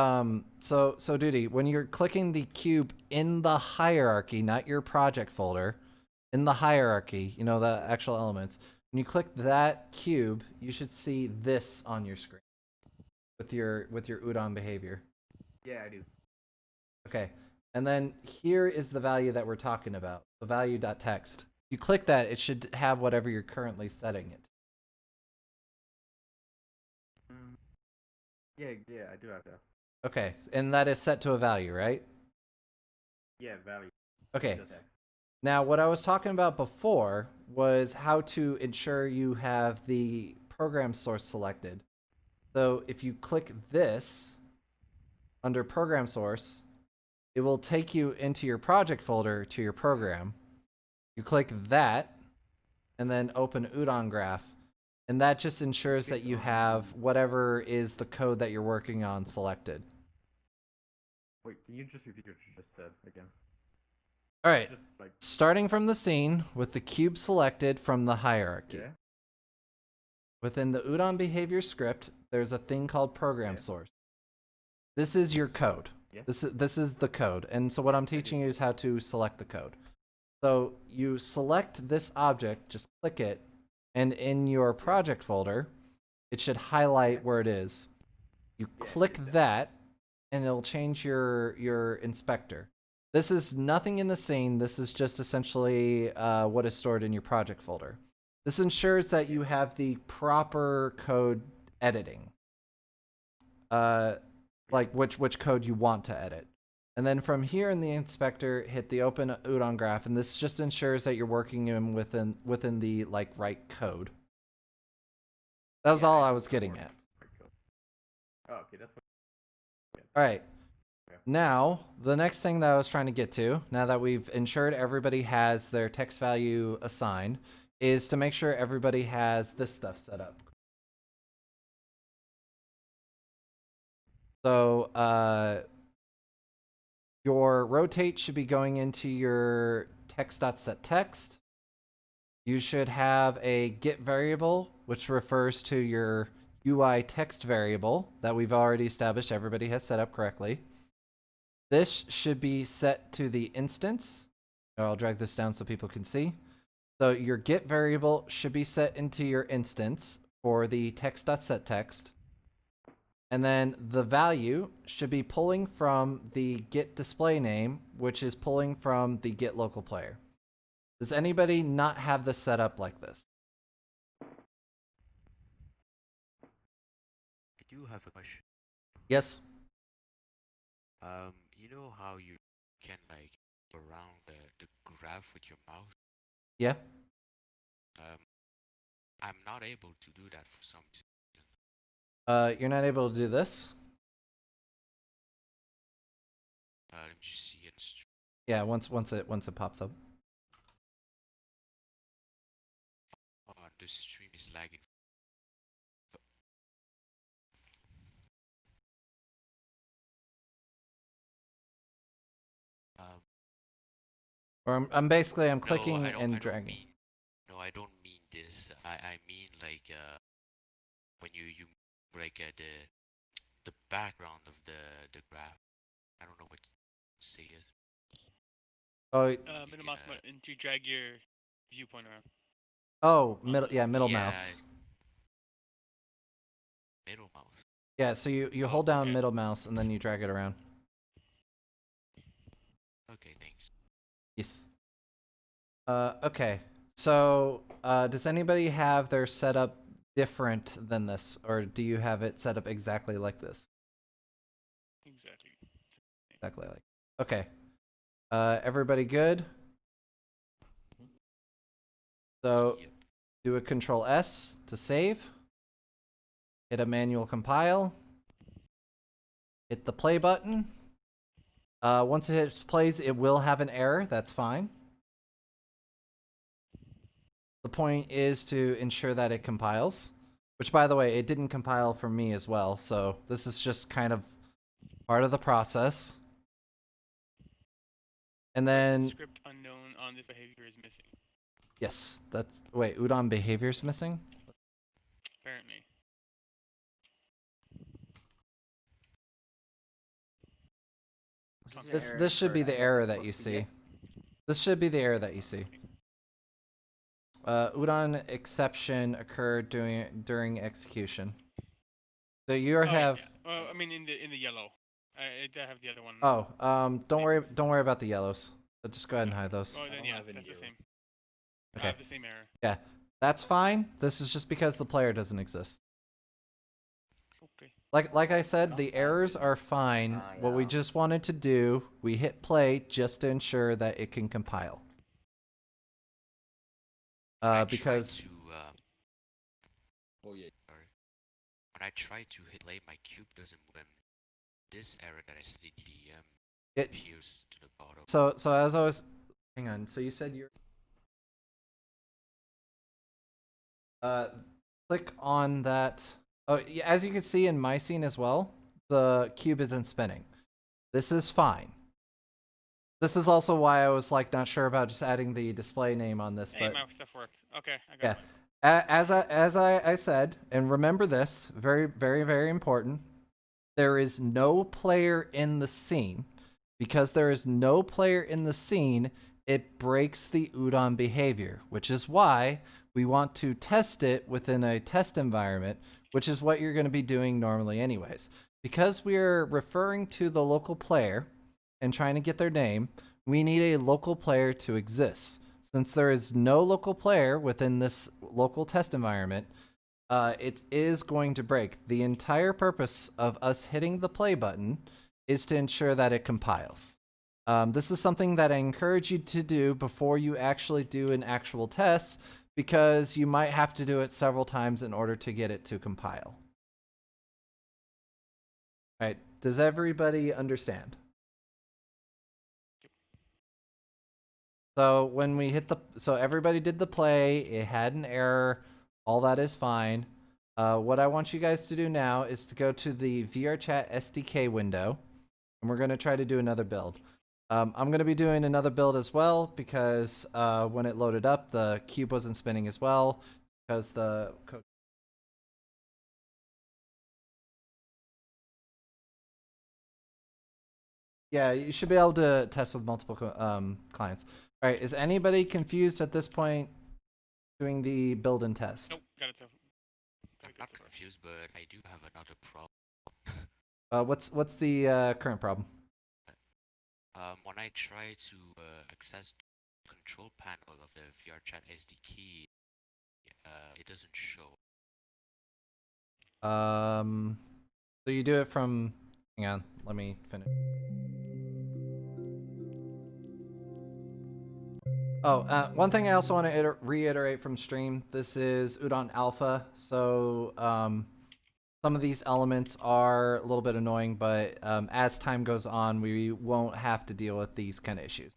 so Duty, when you're clicking the cube in the hierarchy, not your project folder, in the hierarchy, you know, the actual elements, when you click that cube, you should see this on your screen with your Udon behavior. Yeah, I do. Okay, and then here is the value that we're talking about, the value.text. You click that, it should have whatever you're currently setting it. Yeah, I do have that. Okay, and that is set to a value, right? Yeah, value. Okay. Now, what I was talking about before was how to ensure you have the program source selected. So if you click this under program source, it will take you into your project folder to your program. You click that, and then open Udon Graph. And that just ensures that you have whatever is the code that you're working on selected. Wait, can you just repeat what you just said again? All right. Just like Starting from the scene with the cube selected from the hierarchy. yeah. Within the Udon behavior script, there's a thing called program source. This is your code. Yes. This is the code. And so what I'm teaching you is how to select the code. So you select this object, just click it, and in your project folder, it should highlight where it is. You click that, and it'll change your inspector. This is nothing in the scene. This is just essentially what is stored in your project folder. This ensures that you have the proper code editing. Like which code you want to edit. And then from here in the inspector, hit the open Udon graph, and this just ensures that you're working within the right code. That was all I was getting at. Oh, okay, that's what. All right. Now, the next thing that I was trying to get to, now that we've ensured everybody has their text value assigned, is to make sure everybody has this stuff set up. So, your rotate should be going into your text.setText. You should have a get variable, which refers to your UI text variable that we've already established everybody has set up correctly. This should be set to the instance. I'll drag this down so people can see. So your get variable should be set into your instance for the text.setText. And then the value should be pulling from the get display name, which is pulling from the get local player. Does anybody not have this set up like this? I do have a question. Yes. You know how you can around the graph with your mouse? Yeah. I'm not able to do that for some reason. You're not able to do this? Let me just see it. Yeah, once it pops up. Oh, the stream is lagging. Or I'm clicking no, and dragging. No, I don't mean this. I mean when you the background of the graph. I don't know what to say it. Oh. Middle mouse button to drag your viewpoint around. Oh, middle mouse. Middle mouse. Yeah, so you hold down middle mouse and then you drag it around. Okay, thanks. Yes. Okay. So, does anybody have their setup different than this, or do you have it set up exactly like this? Exactly. Exactly like. Okay. Everybody good? So, do a Control S to save. Hit a manual compile. Hit the play button. Once it hits plays, it will have an error. That's fine. The point is to ensure that it compiles, which, by the way, it didn't compile for me as well. So this is just kind of part of the process. And then script unknown on this behavior is missing. Yes, wait, Udon behavior is missing? Apparently. This should be the error that you see. This should be the error that you see. Udon exception occurred during execution. So you have. Yeah. I mean in the yellow. I have the other one. Oh, don't worry about the yellows. But just go ahead and hide those. Oh, then yeah, that's the same. Okay. I have the same error. Yeah, that's fine. This is just because the player doesn't exist. Okay. Like I said, the errors are fine. What we just wanted to do, we hit play just to ensure that it can compile. Because. Oh yeah. Sorry. When I try to hit play, my cube doesn't move. This error that I see in the It appears to the bottom. so as I was, hang on. So you said you're click on that. Oh, yeah, as you can see in my scene as well, the cube isn't spinning. This is fine. This is also why I was like not sure about just adding the display name on this, Hey, but my stuff works. Okay, I got yeah. mine. As I said, and remember this, very, very, very important, there is no player in the scene. Because there is no player in the scene, it breaks the Udon behavior, which is why we want to test it within a test environment, which is what you're going to be doing normally anyways. Because we are referring to the local player and trying to get their name, we need a local player to exist. Since there is no local player within this local test environment, it is going to break. The entire purpose of us hitting the play button is to ensure that it compiles. This is something that I encourage you to do before you actually do an actual test, because you might have to do it several times in order to get it to compile. All right, does everybody understand? So when we hit so everybody did the play, it had an error, all that is fine. What I want you guys to do now is to go to the VRChat SDK window, and we're going to try to do another build. I'm going to be doing another build as well, because when it loaded up, the cube wasn't spinning as well, because the code. Yeah, you should be able to test with multiple clients. All right, is anybody confused at this point doing the build and test? Nope, got it so. I'm not confused, but I do have another problem. What's the current problem? When I try to access the control panel of the VRChat SDK, it doesn't show. So you do it from. Hang on, let me finish. Oh, one thing I also want to reiterate from stream, this is Udon Alpha, so some of these elements are a little bit annoying, but as time goes on, we won't have to deal with these kind of issues.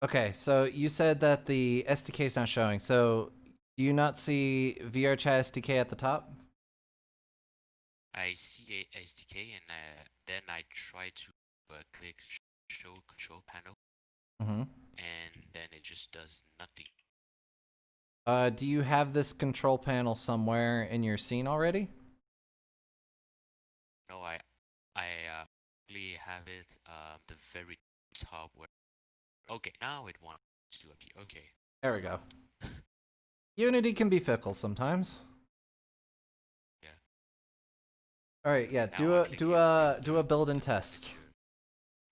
Okay, so you said that the SDK is not showing, so do you not see VRChat SDK at the top? I see a SDK, and then I try to click show control panel, and then it just does nothing. Do you have this control panel somewhere in your scene already? No, I only have it the very top where. Okay, now it wants to appear. Okay. There we go. Unity can be fickle sometimes. Yeah. All right, yeah. Do a build and test.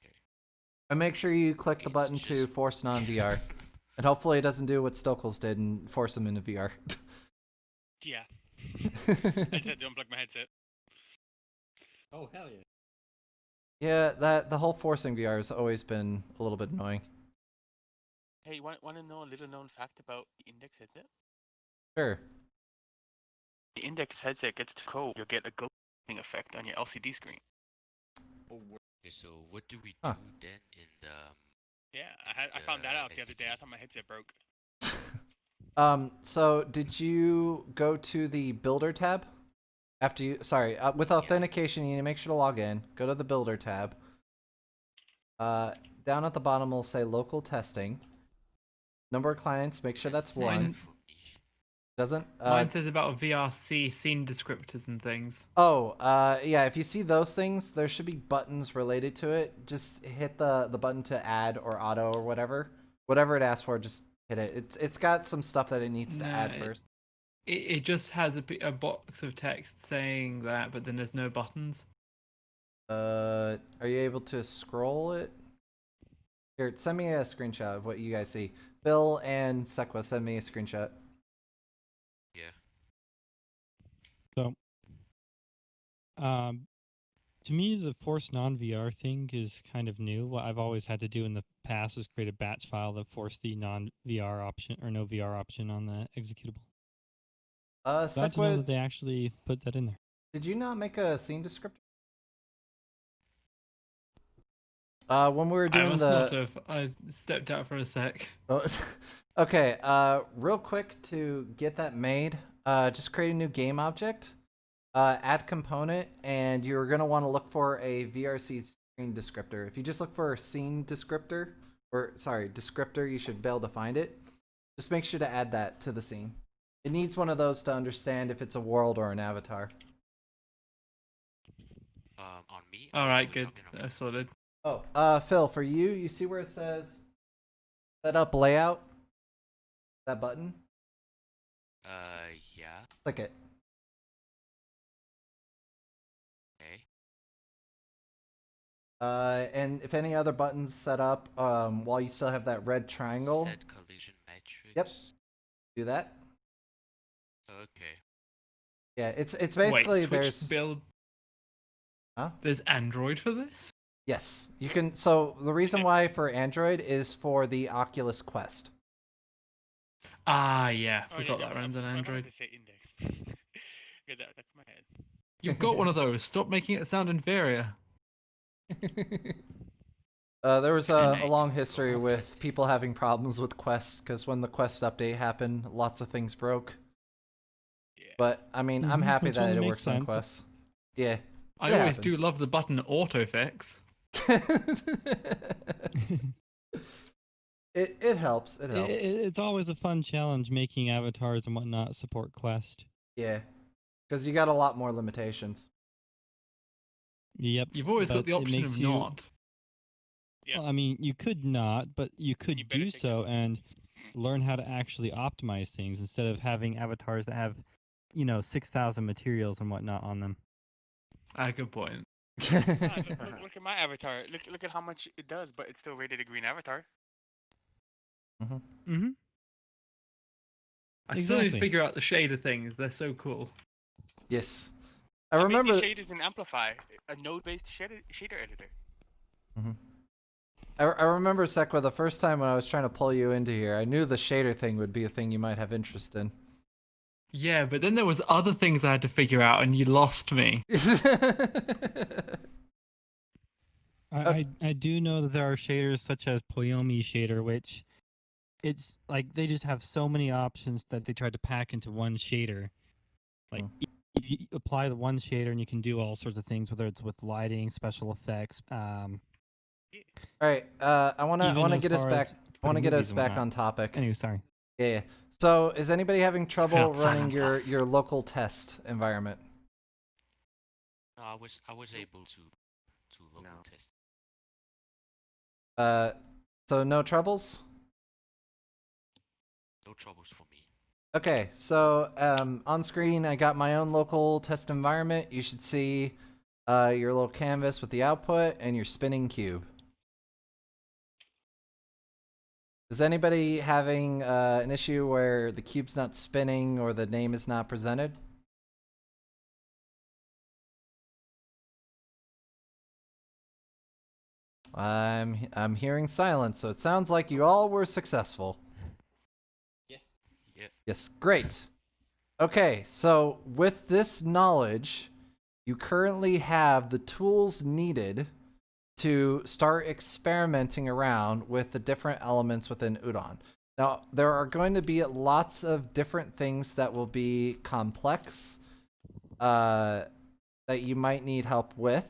Okay. And make sure you click the button to force non-VR. And hopefully it doesn't do what Stokels did and force them into VR. Yeah. I said to unplug my headset. Oh, hell yeah. Yeah, the whole forcing VR has always been a little bit annoying. Hey, want to know a little known fact about the Index headset? Sure. The Index headset gets to code, you'll get a glowing effect on your LCD screen. Okay, so what do we do then in the? Yeah, I found that out the other day. I thought my headset broke. So did you go to the Builder tab? After you, sorry, with authentication, you need to make sure to log in. Go to the Builder tab. Down at the bottom, will say Local Testing. Number of clients, make sure that's one. Doesn't? Mine says about VRC scene descriptors and things. Oh, yeah, if you see those things, there should be buttons related to it. Just hit the button to add or auto or whatever. Whatever it asks for, just hit it. It's got some stuff that it needs to add first. It just has a box of text saying that, but then there's no buttons. Are you able to scroll it? Here, send me a screenshot of what you guys see. Bill and Sekwa, send me a screenshot. Yeah. So, to me, the force non-VR thing is kind of new. What I've always had to do in the past is create a batch file that forced the non-VR option or no VR option on the executable. Glad to know that they actually put that in there. Did you not make a scene descriptor? When we were I doing must the not have. I stepped out for a sec. Oh, okay, real quick to get that made, just create a new game object, add component, and you're going to want to look for a VRC screen descriptor. If you just look for a scene descriptor, descriptor, you should be able to find it. Just make sure to add that to the scene. It needs one of those to understand if it's a world or an avatar. On me? All right, good. That's sorted. Oh, Phil, for you, you see where it says set up layout? That button? Yeah. Click it. Okay. And if any other buttons set up, while you still have that red triangle. Set collision matrix. Yep. Do that. Okay. Yeah, it's basically Wait, there's build. Huh? There's Android for this? Yes, you can. So the reason why for Android is for the Oculus Quest. Ah, yeah. Oh, Forgot yeah, that runs on I wanted Android. to say index. Get that out of my head. You've got one of those. Stop making it sound inferior. There was a long history with people having problems with Quest because when the Quest update happened, lots of things broke. Yeah. But I mean, I'm happy which that only it makes works on sense. Quest. Yeah. I it always do happens. love the button autofix. It helps. It helps. It's always a fun challenge making avatars and whatnot support Quest. Yeah, because you got a lot more limitations. Yep. You've always got but the it option makes of you- not. Yeah. Well, I mean, you could not, but you could You better do take so and learn how to actually optimize things instead of having avatars that have, 6,000 materials and whatnot on them. Ah, good point. Look at my avatar. Look at how much it does, but it's still rated a green avatar. Mm-hmm. I still need to Exactly. figure out the shader things. They're so cool. Yes. I remember. made these shaders in Amplify, a node-based shader editor. I remember, Sekwa, the first time when I was trying to pull you into here, I knew the shader thing would be a thing you might have interest in. Yeah, but then there was other things I had to figure out, and you lost me. I do know that there are shaders such as Poyomi shader, which it's like they just have so many options that they tried to pack into one shader. Like you apply the one shader and you can do all sorts of things, whether it's with lighting, special effects. All right, I want to get us back. I want to get us back on topic. Anyway, sorry. Yeah. So, is anybody having trouble Yeah, running fine. your local test environment? No, I was able to local test. So no troubles? No troubles for me. Okay, so on screen I got my own local test environment. You should see your little canvas with the output and your spinning cube. Is anybody having an issue where the cube's not spinning or the name is not presented? I'm hearing silence, so it sounds like you all were successful. Yes. Yeah. Yes, great. Okay, so with this knowledge, you currently have the tools needed to start experimenting around with the different elements within Udon. Now, there are going to be lots of different things that will be complex that you might need help with.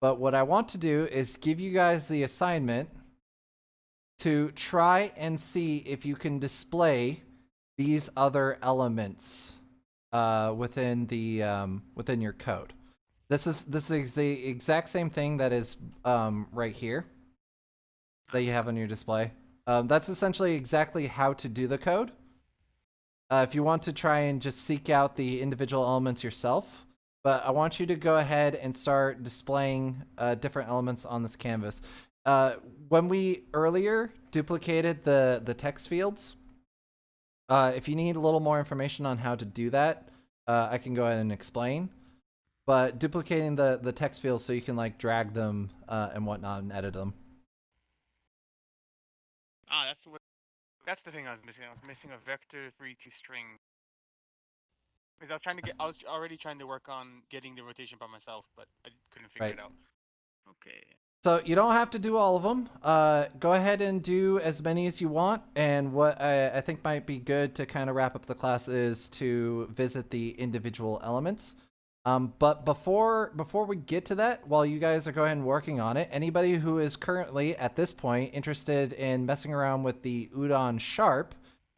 But what I want to do is give you guys the assignment to try and see if you can display these other elements within your code. This is the exact same thing that is right here that you have on your display. That's essentially exactly how to do the code. If you want to try and just seek out the individual elements yourself, but I want you to go ahead and start displaying different elements on this canvas. When we earlier duplicated the text fields, if you need a little more information on how to do that, I can go ahead and explain. But duplicating the text fields so you can like drag them and whatnot and edit them. Ah, that's the thing I was missing. I was missing a vector 3 to string. Because I was already trying to work on getting the rotation by myself, but I couldn't figure it out. Okay. So you don't have to do all of them. Go ahead and do as many as you want. And what I think might be good to kind of wrap up the class is to visit the individual elements. But before we get to that, while you guys are going and working on it, anybody who is currently at this point interested in messing around with the UdonSharp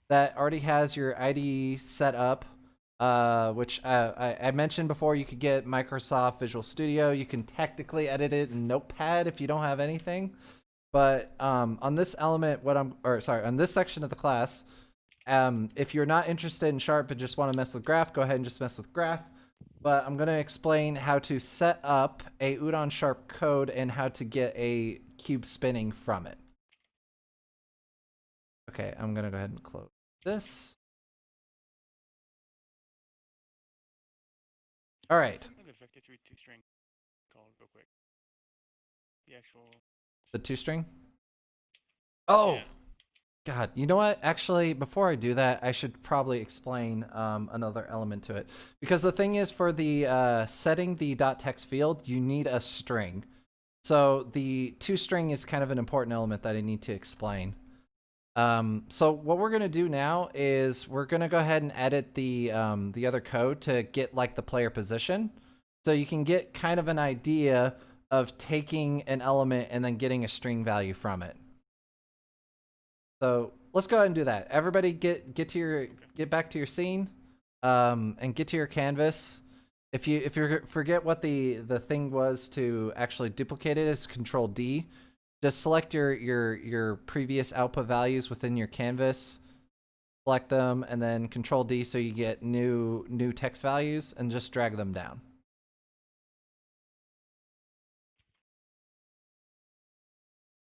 that already has your IDE set up, which I mentioned before, you could get Microsoft Visual Studio. You can technically edit it in Notepad if you don't have anything. But on this element, on this section of the class, if you're not interested in Sharp but just want to mess with Graph, go ahead and just mess with Graph. But I'm going to explain how to set up a UdonSharp code and how to get a cube spinning from it. Okay, I'm going to go ahead and close this. All right. The vector 3 string called real quick. The actual. The 2-string? Oh! Yeah. God, you know what? Actually, before I do that, I should probably explain another element to it. Because the thing is, for the setting the .text field, you need a string. So the 2-string is kind of an important element that I need to explain. So what we're going to do now is we're going to go ahead and edit the other code to get like the player position. So you can get kind of an idea of taking an element and then getting a string value from it. So let's go ahead and do that. Everybody get back to your scene, and get to your canvas. If you forget what the thing was to actually duplicate it, is Control D. Just select your previous output values within your canvas, select them, and then Control D so you get new text values, and just drag them down.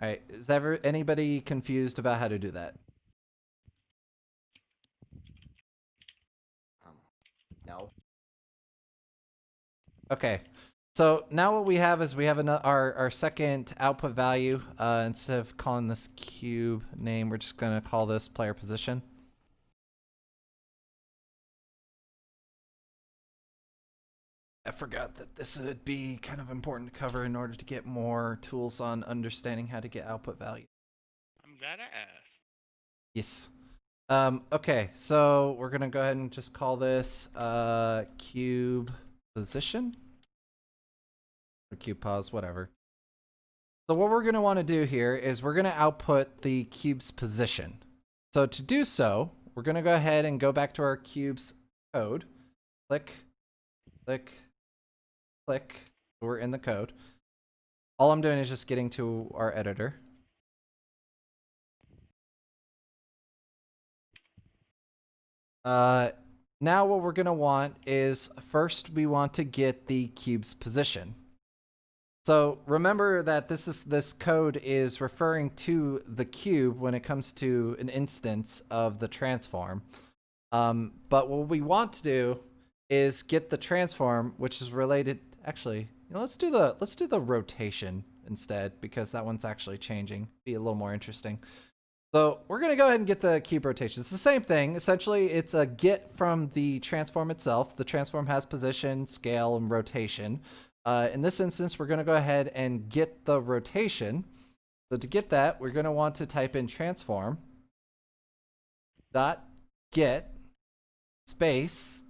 All right, is anybody confused about how to do that? No. Okay, so now what we have is we have our second output value. Instead of calling this cube name, we're just going to call this player position. I forgot that this would be kind of important to cover in order to get more tools on understanding how to get output value. I'm glad I asked. Yes. Okay, so we're going to go ahead and just call this cube position. Or cube pos, whatever. So what we're going to want to do here is we're going to output the cube's position. So to do so, we're going to go ahead and go back to our cube's code. Click, click, click. We're in the code. All I'm doing is just getting to our editor. Now what we're going to want is, first we want to get the cube's position. So remember that this code is referring to the cube when it comes to an instance of the transform. But what we want to do is get the transform, which is related. Actually, let's do the rotation instead, because that one's actually changing. Be a little more interesting. So we're going to go ahead and get the cube rotation. It's the same thing. Essentially, it's a get from the transform itself. The transform has position, scale, and rotation. In this instance, we're going to go ahead and get the rotation. So to get that, we're going to want to type in transform dot get space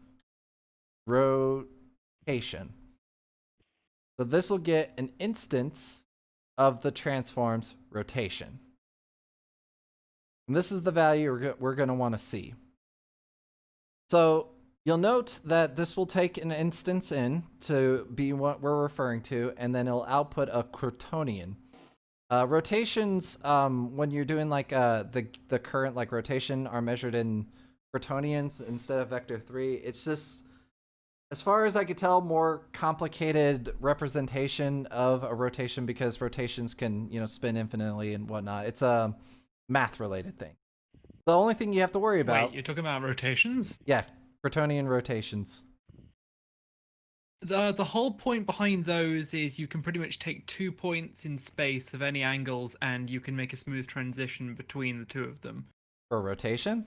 rotation. So this will get an instance of the transform's rotation. And this is the value we're going to want to see. So you'll note that this will take an instance in to be what we're referring to, and then it'll output a Crotonian. Rotations, when you're doing like the current like rotation, are measured in Crotonians instead of vector 3. It's just, as far as I could tell, more complicated representation of a rotation, because rotations can, spin infinitely and whatnot. It's a math-related thing. The only thing you have to worry about... Wait, you're talking about rotations? Yeah, Crotonian rotations. The whole point behind those is you can pretty much take 2 points in space of any angles, and you can make a smooth transition between the two of them. For rotation?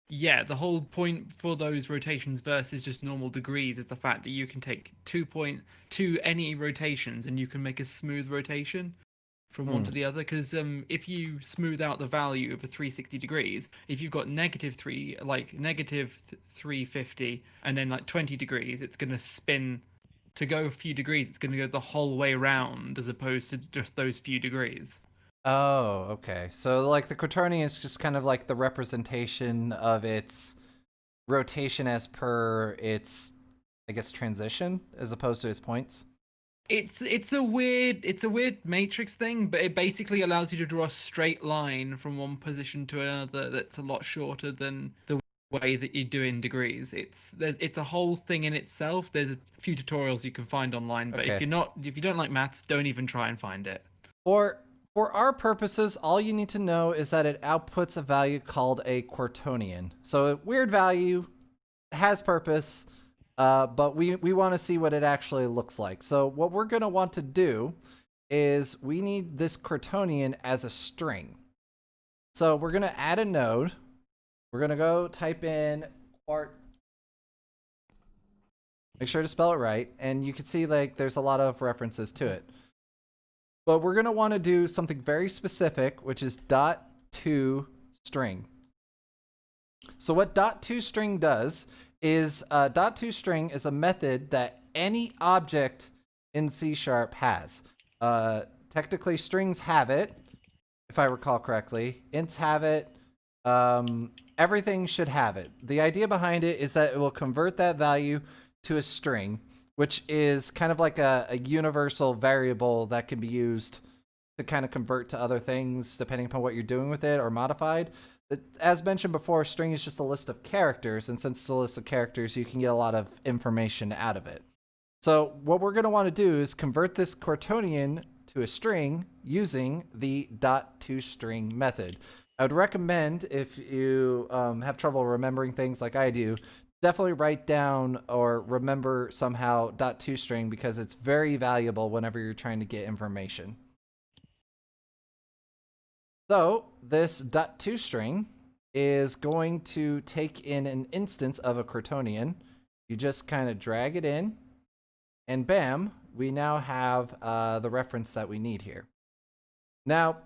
Yeah, the whole point for those rotations versus just normal degrees is the fact that you can take 2 any rotations and you can make a smooth rotation from one to the other. Because if you smooth out the value of a 360 degrees, if you've got negative 350 and then like 20 degrees, it's going to spin. To go a few degrees, it's going to go the whole way around as opposed to just those few degrees. Oh, okay. So like the quaternion is just kind of like the representation of its rotation as per its, I guess, transition as opposed to its points. It's a weird matrix thing, but it basically allows you to draw a straight line from one position to another that's a lot shorter than the way that you do in degrees. It's a whole thing in itself. There's a few tutorials you can find online, but if you don't like maths, don't even try and find it. For our purposes, all you need to know is that it outputs a value called a quaternion. So a weird value, has purpose, but we want to see what it actually looks like. So what we're going to want to do is we need this quaternion as a string. So we're going to add a node. We're going to go type in quart. Make sure to spell it right. And you can see like there's a lot of references to it. But we're going to want to do something very specific, which is .toString. So what .toString does is .toString is a method that any object in C# has. Technically, strings have it, if I recall correctly. Ints have it. Everything should have it. The idea behind it is that it will convert that value to a string, which is kind of like a universal variable that can be used to kind of convert to other things depending upon what you're doing with it or modified. As mentioned before, string is just a list of characters, and since it's a list of characters, you can get a lot of information out of it. So what we're going to want to do is convert this quaternion to a string using the .toString method. I would recommend, if you have trouble remembering things like I do, definitely write down or remember somehow .toString, because it's very valuable whenever you're trying to get information. So this .toString is going to take in an instance of a quaternion. You just kind of drag it in, and bam, we now have the reference that we need here. Now,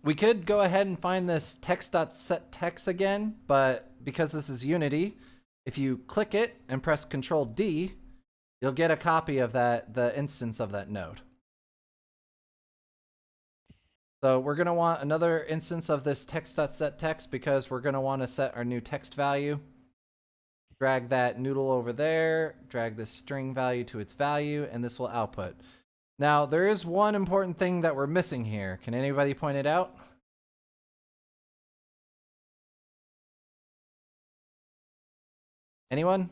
we could go ahead and find this text.setText again, but because this is Unity, if you click it and press Control D, you'll get a copy of the instance of that node. So we're going to want another instance of this text.setText because we're going to want to set our new text value. Drag that noodle over there, drag this string value to its value, and this will output. Now, there is one important thing that we're missing here. Can anybody point it out? Anyone?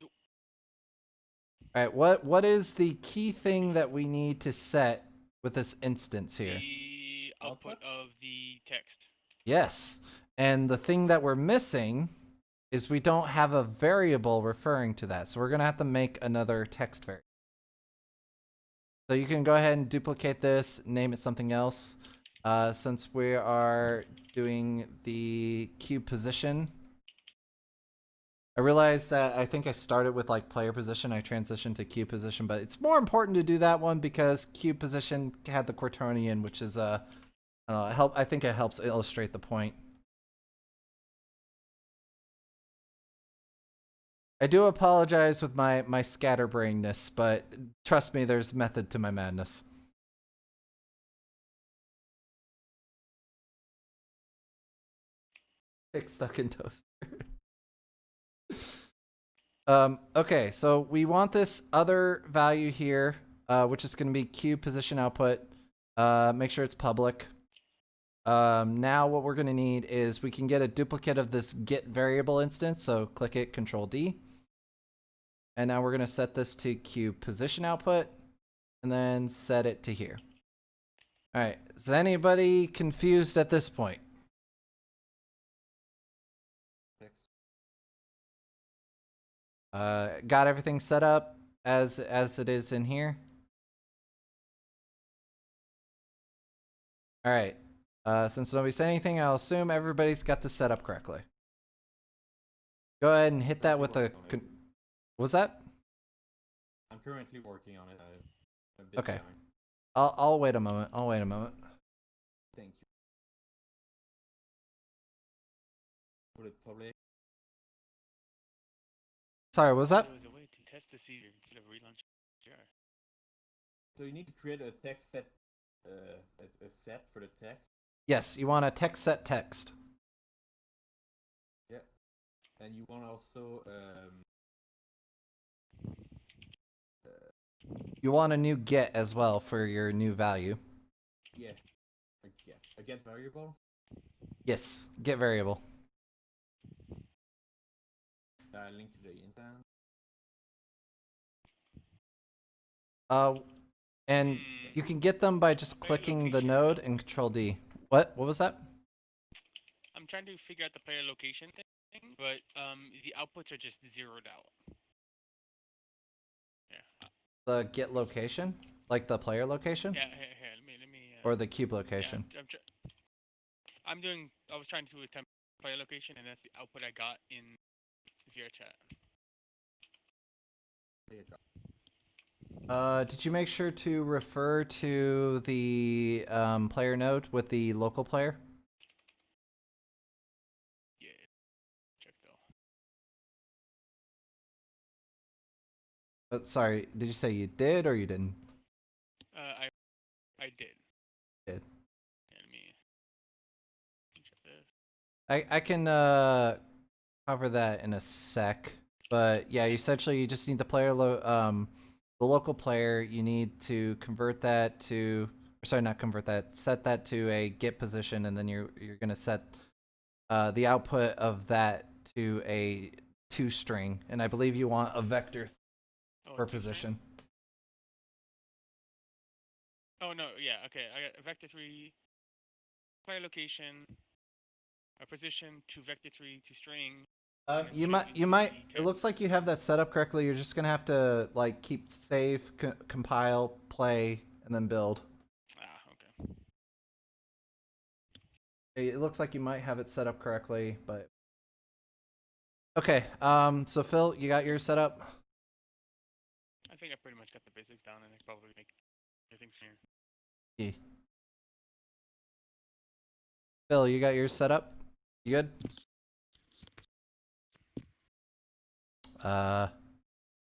All right, what is the key thing that we need to set with this instance here? The output of the text. Yes, and the thing that we're missing is we don't have a variable referring to that, so we're going to have to make another text variable. So you can go ahead and duplicate this, name it something else. Since we are doing the cube position, I realized that I think I started with like player position, I transitioned to cube position, but it's more important to do that one because cube position had the quaternion, which is I think it helps illustrate the point. I do apologize with my scatterbrainness, but trust me, there's method to my madness. It's stuck in toaster. Okay, so we want this other value here, which is going to be cube position output. Make sure it's public. Now what we're going to need is we can get a duplicate of this get variable instance, so click it, Control D. And now we're going to set this to cube position output, and then set it to here. All right, is anybody confused at this point? Got everything set up as it is in here? All right. Since nobody said anything, I'll assume everybody's got this set up correctly. Go ahead and hit that with a. What's that? I'm currently working on it. I'm a bit Okay. behind. I'll wait a moment. I'll wait a moment. Thank you. Put it public. Sorry, what was that? There was a way to test the seeder instead of relaunching jar. So you need to create a text set, a set for the text. Yes, you want a text set text. Yeah, and you want also You want a new get as well for your new value. yeah, a get variable. Yes, get variable. Link to the intent. And you can get them by just clicking the node and Control D. What? What was that? I'm trying to figure out the player location thing, but the outputs are just zeroed out. Yeah. The get location, like the player location, Yeah. Here, let me. or the cube location. Yeah, I was trying to attempt player location, and that's the output I got in VRChat. Did you make sure to refer to the player node with the local player? Yeah. Check though. Sorry, did you say you did or you didn't? I did. Did. Yeah, let me check this. I can cover that in a sec, but yeah, essentially you just need the player the local player. You need to convert that to, sorry, not convert that, set that to a get position, and then you're gonna set the output of that to a toString, and I believe you want a vector for position. Oh no, yeah, okay. I got vector3 player location, a position to vector3 to string. You might. It looks like you have that set up correctly. You're just gonna have to like keep save, compile, play, and then build. Ah, okay. It looks like you might have it set up correctly, but okay. So Phil, you got yours set up? I think I pretty much got the basics down, and I probably make things here. Yeah. Phil, you got yours set up? You good?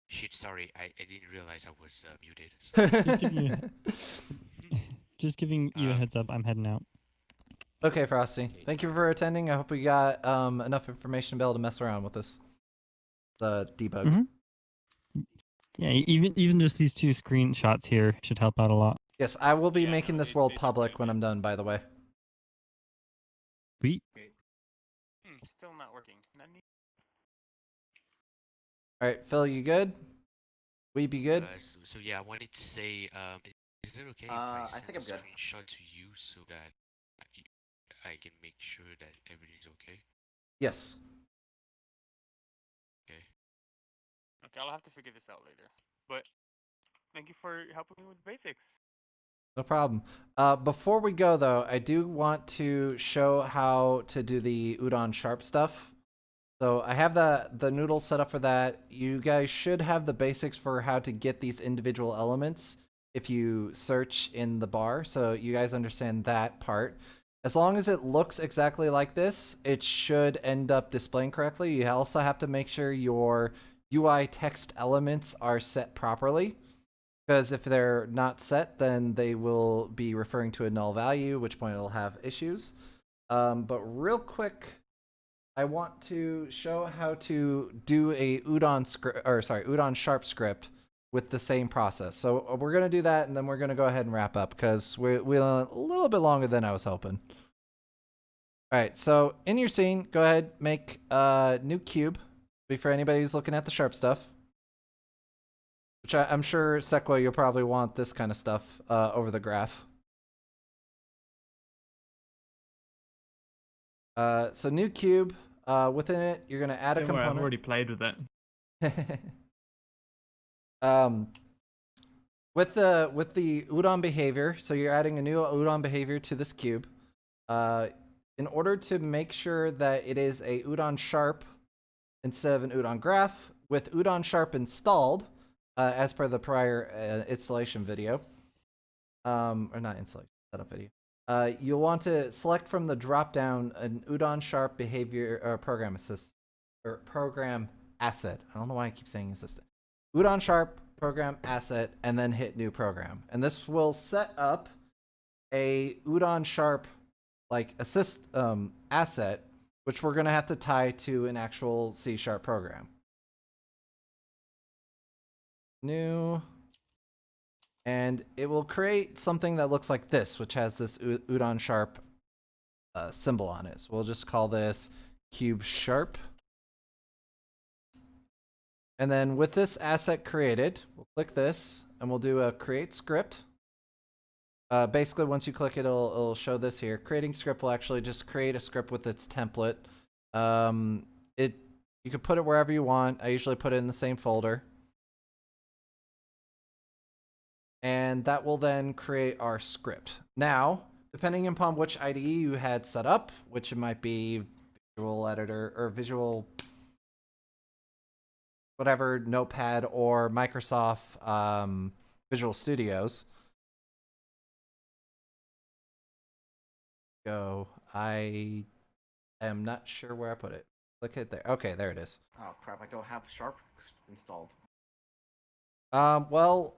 Shit, sorry, I didn't realize I was muted. Just giving you a heads up, I'm heading out. Okay, Frosty. Thank you for attending. I hope we got enough information to be able to mess around with this. The debug. Mm-hmm. Yeah, even just these 2 screenshots here should help out a lot. Yes, I will be making this world public when I'm done, by the way. Sweet. Still not working. Not neat. Alright, Phil, you good? We be good? So yeah, I wanted to say, is it okay if I send think I'm a good. screenshot to you so that I can make sure that everything's okay? Yes. Okay. Okay, I'll have to figure this out later. But thank you for helping me with the basics. No problem. Before we go, though, I do want to show how to do the UdonSharp stuff. So I have the noodle set up for that. You guys should have the basics for how to get these individual elements if you search in the bar. So you guys understand that part. As long as it looks exactly like this, it should end up displaying correctly. You also have to make sure your UI text elements are set properly. Because if they're not set, then they will be referring to a null value, which point it'll have issues. But real quick, I want to show how to do a UdonSharp script with the same process. So we're gonna do that, and then we're gonna go ahead and wrap up because we're a little bit longer than I was hoping. All right, so in your scene, go ahead, make a new cube. For anybody who's looking at the Sharp stuff. Which I'm sure, Sequa, you'll probably want this kind of stuff over the graph. So new cube, within it, you're going to add a component. I've already played with it. With the Udon behavior, so you're adding a new Udon behavior to this cube. In order to make sure that it is a UdonSharp instead of an Udon graph, with UdonSharp installed, as per the prior installation video, or not installation, setup video, you'll want to select from the drop-down an UdonSharp behavior or program assist or program asset. I don't know why I keep saying assistant. UdonSharp program asset, and then hit new program. And this will set up a UdonSharp like assist asset, which we're gonna have to tie to an actual C# program. New. And it will create something that looks like this, which has this UdonSharp symbol on it. So we'll just call this cube sharp. And then with this asset created, we'll click this and we'll do a create script. Basically, once you click it, it'll show this here. Creating script will actually just create a script with its template. You can put it wherever you want. I usually put it in the same folder. And that will then create our script. Now, depending upon which IDE you had set up, which it might be Visual Editor or Visual, whatever, Notepad or Microsoft Visual Studios. Go. I am not sure where I put it. Click it there. Okay, there it is. Oh crap! I don't have Sharp installed. Well,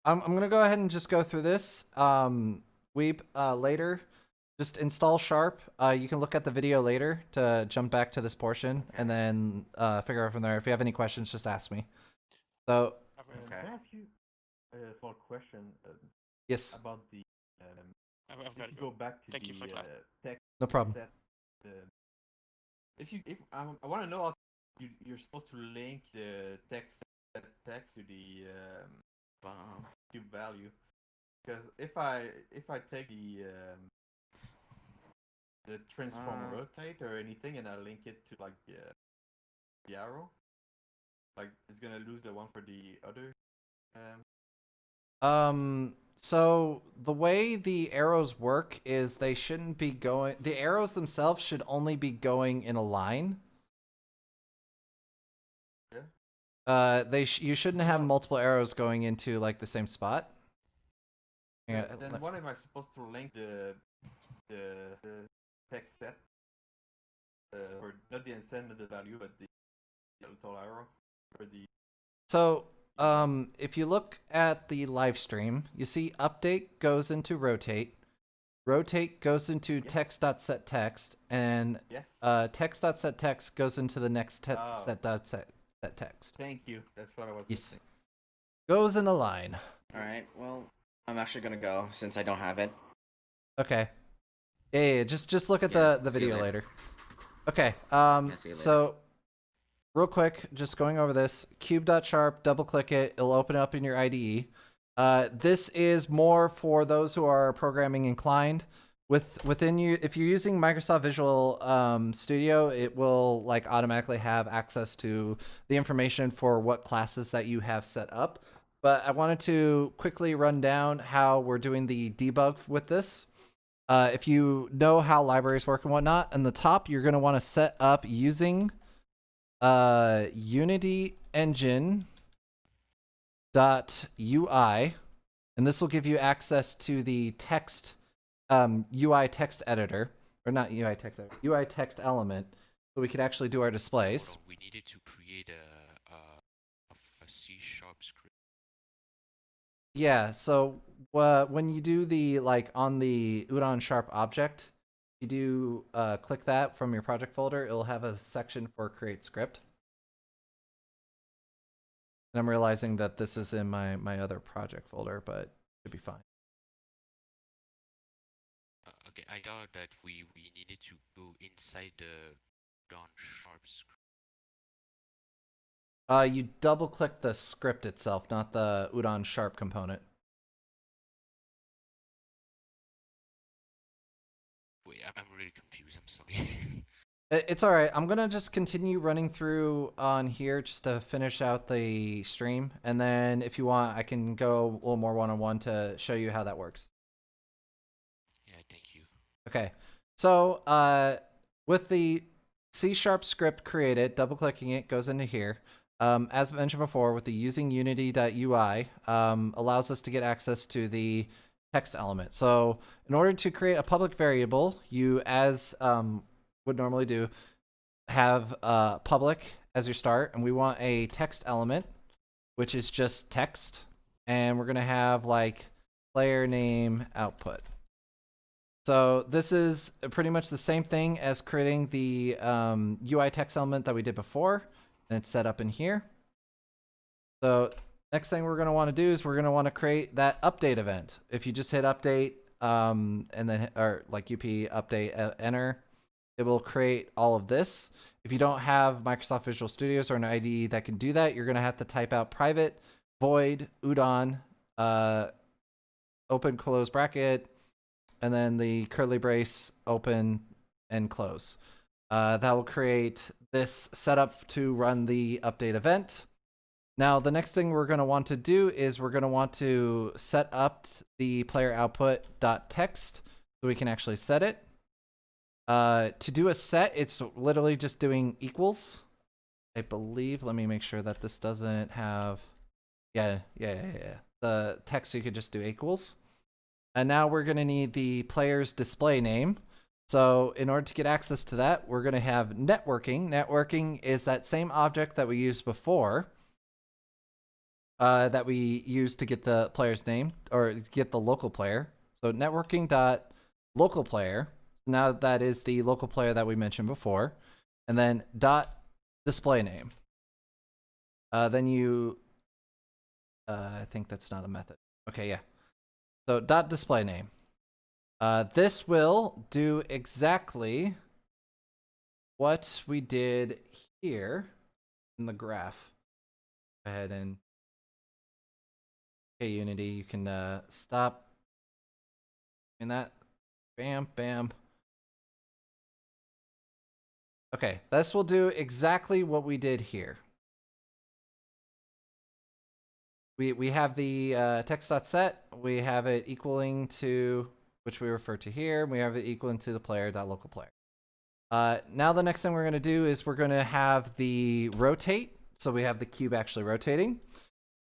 I'm gonna go ahead and just go through this. Later, just install Sharp. You can look at the video later to jump back to this portion, and then figure out from there. If you have any questions, just ask me. So, can I ask you a small question? Yes. About the I've if got you to go back to Thank you for the that. text No problem. set, I want to know how you're supposed to link the text to the cube value, because if I take the transform rotate or anything and I link it to like the arrow, like it's gonna lose the one for the other. So the way the arrows work is they shouldn't be going. The arrows themselves should only be going in a line. Yeah. You shouldn't have multiple arrows going into like the same spot. Yeah, then what am I supposed to link the text set, or not the instance of the value, but the little arrow for the. So if you look at the live stream, you see update goes into rotate, rotate goes into text.setText, and text.setText goes into the next set.setText. Thank you. That's what I was. Yes. Missing. Goes in a line. All right. Well, I'm actually gonna go since I don't have it. Okay. Yeah. Just look at the video later. Okay. So. Real quick, just going over this, cube.sharp, double click it, it'll open up in your IDE. This is more for those who are programming inclined. Within you, if you're using Microsoft Visual Studio, it will like automatically have access to the information for what classes that you have set up. But I wanted to quickly run down how we're doing the debug with this. If you know how libraries work and whatnot, in the top, you're going to want to set up using Unity Engine .ui, and this will give you access to the text UI text editor, or not UI text editor, UI text element, so we could actually do our displays. We needed to create a C# script. Yeah, so when you do the on the UdonSharp object, you do click that from your project folder, it'll have a section for create script. And I'm realizing that this is in my other project folder, but it should be fine. Okay, I thought that we needed to go inside the UdonSharp script. You double click the script itself, not the UdonSharp component. Wait, I'm really confused. I'm sorry. It's all right. I'm gonna just continue running through on here just to finish out the stream, and then if you want, I can go a little more one-on-one to show you how that works. Yeah, thank you. Okay. So with the C# script created, double-clicking it goes into here. As mentioned before, with the using unity.ui allows us to get access to the text element. So in order to create a public variable, you, as would normally do, have public as your start, and we want a text element, which is just text, and we're going to have like player name output. So this is pretty much the same thing as creating the UI text element that we did before, and it's set up in here. So next thing we're going to want to do is we're going to want to create that update event. If you just hit update and then, or like up update enter, it will create all of this. If you don't have Microsoft Visual Studios or an IDE that can do that, you're going to have to type out private void udon open close bracket, and then the curly brace open and close. That will create this setup to run the update event. Now, the next thing we're going to want to do is we're going to want to set up the player output.text so we can actually set it. To do a set, it's literally just doing equals. I believe, let me make sure that this doesn't have, yeah. The text, you could just do equals. And now we're going to need the player's display name. So in order to get access to that, we're going to have networking. Networking is that same object that we used before, that we used to get the player's name, or get the local player. So networking.local player. Now that is the local player that we mentioned before. And then dot display name. Then you, I think that's not a method. Okay, yeah. So dot display name. This will do exactly what we did here in the graph. Go ahead and, okay, Unity, you can stop doing that. Bam, bam. Okay, this will do exactly what we did here. We have the text.set, we have it equaling to, which we refer to here, we have it equaling to the player.local player. Now the next thing we're going to do is we're going to have the rotate, so we have the cube actually rotating.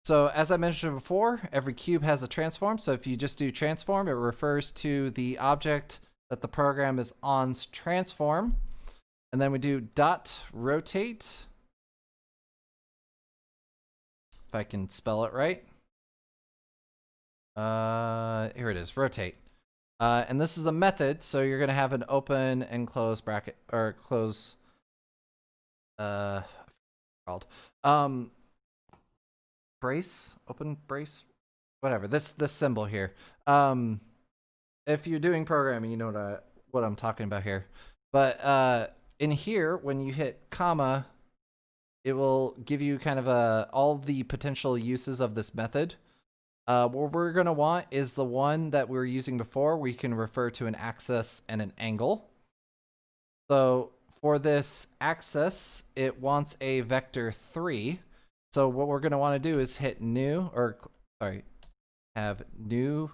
So as I mentioned before, every cube has a transform, so if you just do transform, it refers to the object that the program is on's transform. And then we do dot rotate. If I can spell it right. Here it is, rotate. And this is a method, so you're going to have an open and close bracket, or close, called, brace, open brace, whatever, this symbol here. If you're doing programming, you know what I'm talking about here. But in here, when you hit comma, it will give you kind of all the potential uses of this method. What we're going to want is the one that we were using before. We can refer to an axis and an angle. So for this axis, it wants a vector 3. So what we're going to want to do is hit new, or sorry, have new,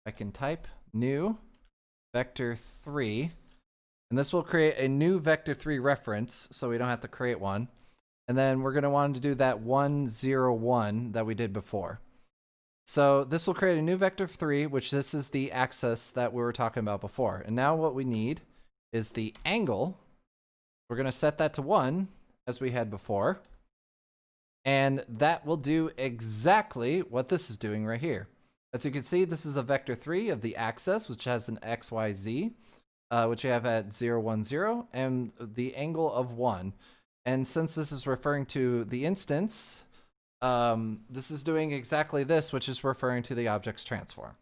I can type new vector 3. And this will create a new vector 3 reference, so we don't have to create one. And then we're going to want to do that 101 that we did before. So this will create a new vector 3, which this is the axis that we were talking about before. And now what we need is the angle. We're going to set that to 1, as we had before. And that will do exactly what this is doing right here. As you can see, this is a vector 3 of the axis, which has an x, y, z. Which we have at 0, 1, 0, and the angle of 1. And since this is referring to the instance, this is doing exactly this, which is referring to the object's transform.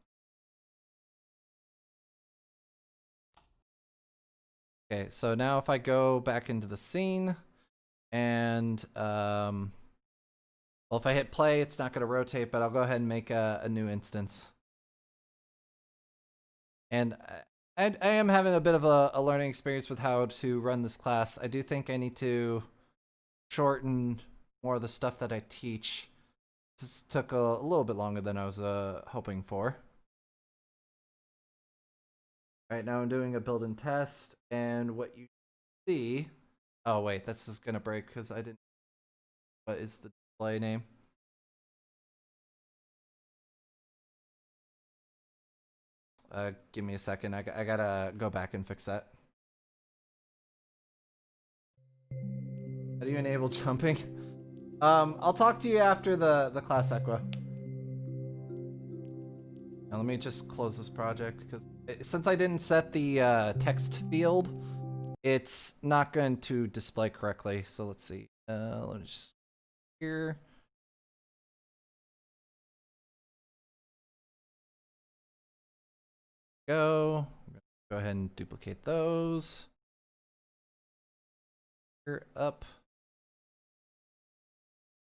Okay, so now if I go back into the scene, and, well, if I hit play, it's not going to rotate, but I'll go ahead and make a new instance. And I am having a bit of a learning experience with how to run this class. I do think I need to shorten more of the stuff that I teach. This took a little bit longer than I was hoping for. Right now I'm doing a build and test, and what you see... Oh wait, this is gonna break because I didn't... What is the display name? Give me a second. I gotta go back and fix that. How do you enable jumping? I'll talk to you after the class Equa. Now let me just close this project because since I didn't set the text field, it's not going to display correctly. So let's see. Let me just here. Go. Go ahead and duplicate those. Here up.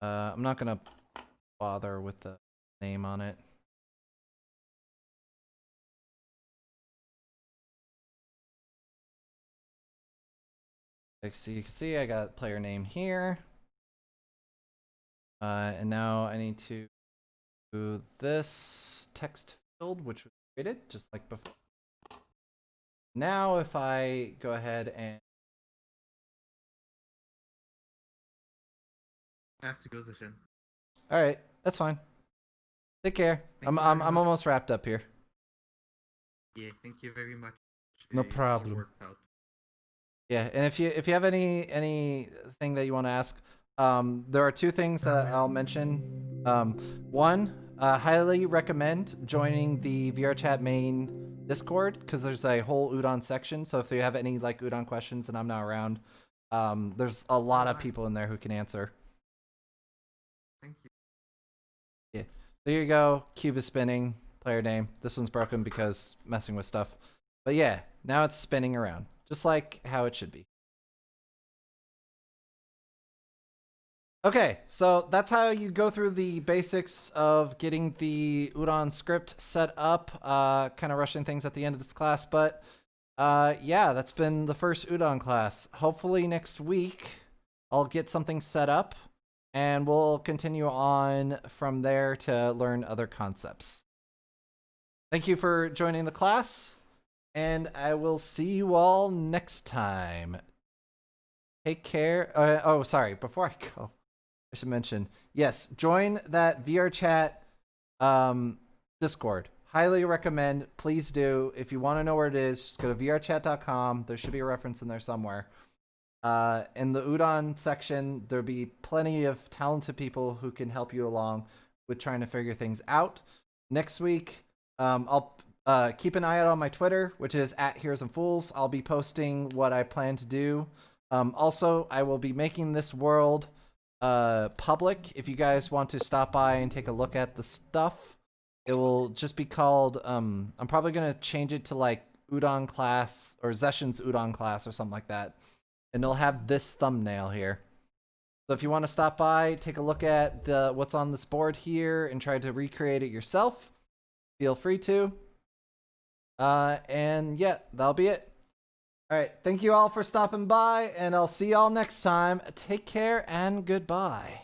I'm not gonna bother with the name on it. So you can see I got player name here. And now I need to do this text field, which was created just like before. Now if I go ahead and I have to go session. all right, that's fine. Take care. I'm almost wrapped up here. Yeah, thank you very much. No It all problem. worked out. Yeah, and if you have anything that you want to ask, there are two things that I'll mention. One, highly recommend joining the VRChat main Discord because there's a whole Udon section. So if you have any like Udon questions and I'm not around, there's a lot of people in there who can answer. Thank you. Yeah, there you go. Cube is spinning. Player name. This one's broken because messing with stuff. But yeah, now it's spinning around. Just like how it should be. Okay, so that's how you go through the basics of getting the Udon script set up. Kind of rushing things at the end of this class, but yeah, that's been the first Udon class. Hopefully next week I'll get something set up and we'll continue on from there to learn other concepts. Thank you for joining the class. And I will see you all next time. Take care. Oh, sorry. Before I go, I should mention, yes, join that VRChat Discord. Highly recommend. Please do. If you want to know where it is, just go to vrchat.com. There should be a reference in there somewhere. In the Udon section, there'll be plenty of talented people who can help you along with trying to figure things out. Next week, I'll keep an eye out on my Twitter, which is @HeroesandFools. I'll be posting what I plan to do. Also, I will be making this world public. If you guys want to stop by and take a look at the stuff, it will just be called, I'm probably going to change it to like Udon class or Zeshin's Udon class or something like that. And it'll have this thumbnail here. So if you want to stop by, take a look at what's on this board here and try to recreate it yourself, feel free to. And yeah, that'll be it. All right. Thank you all for stopping by, and I'll see y'all next time. Take care and goodbye.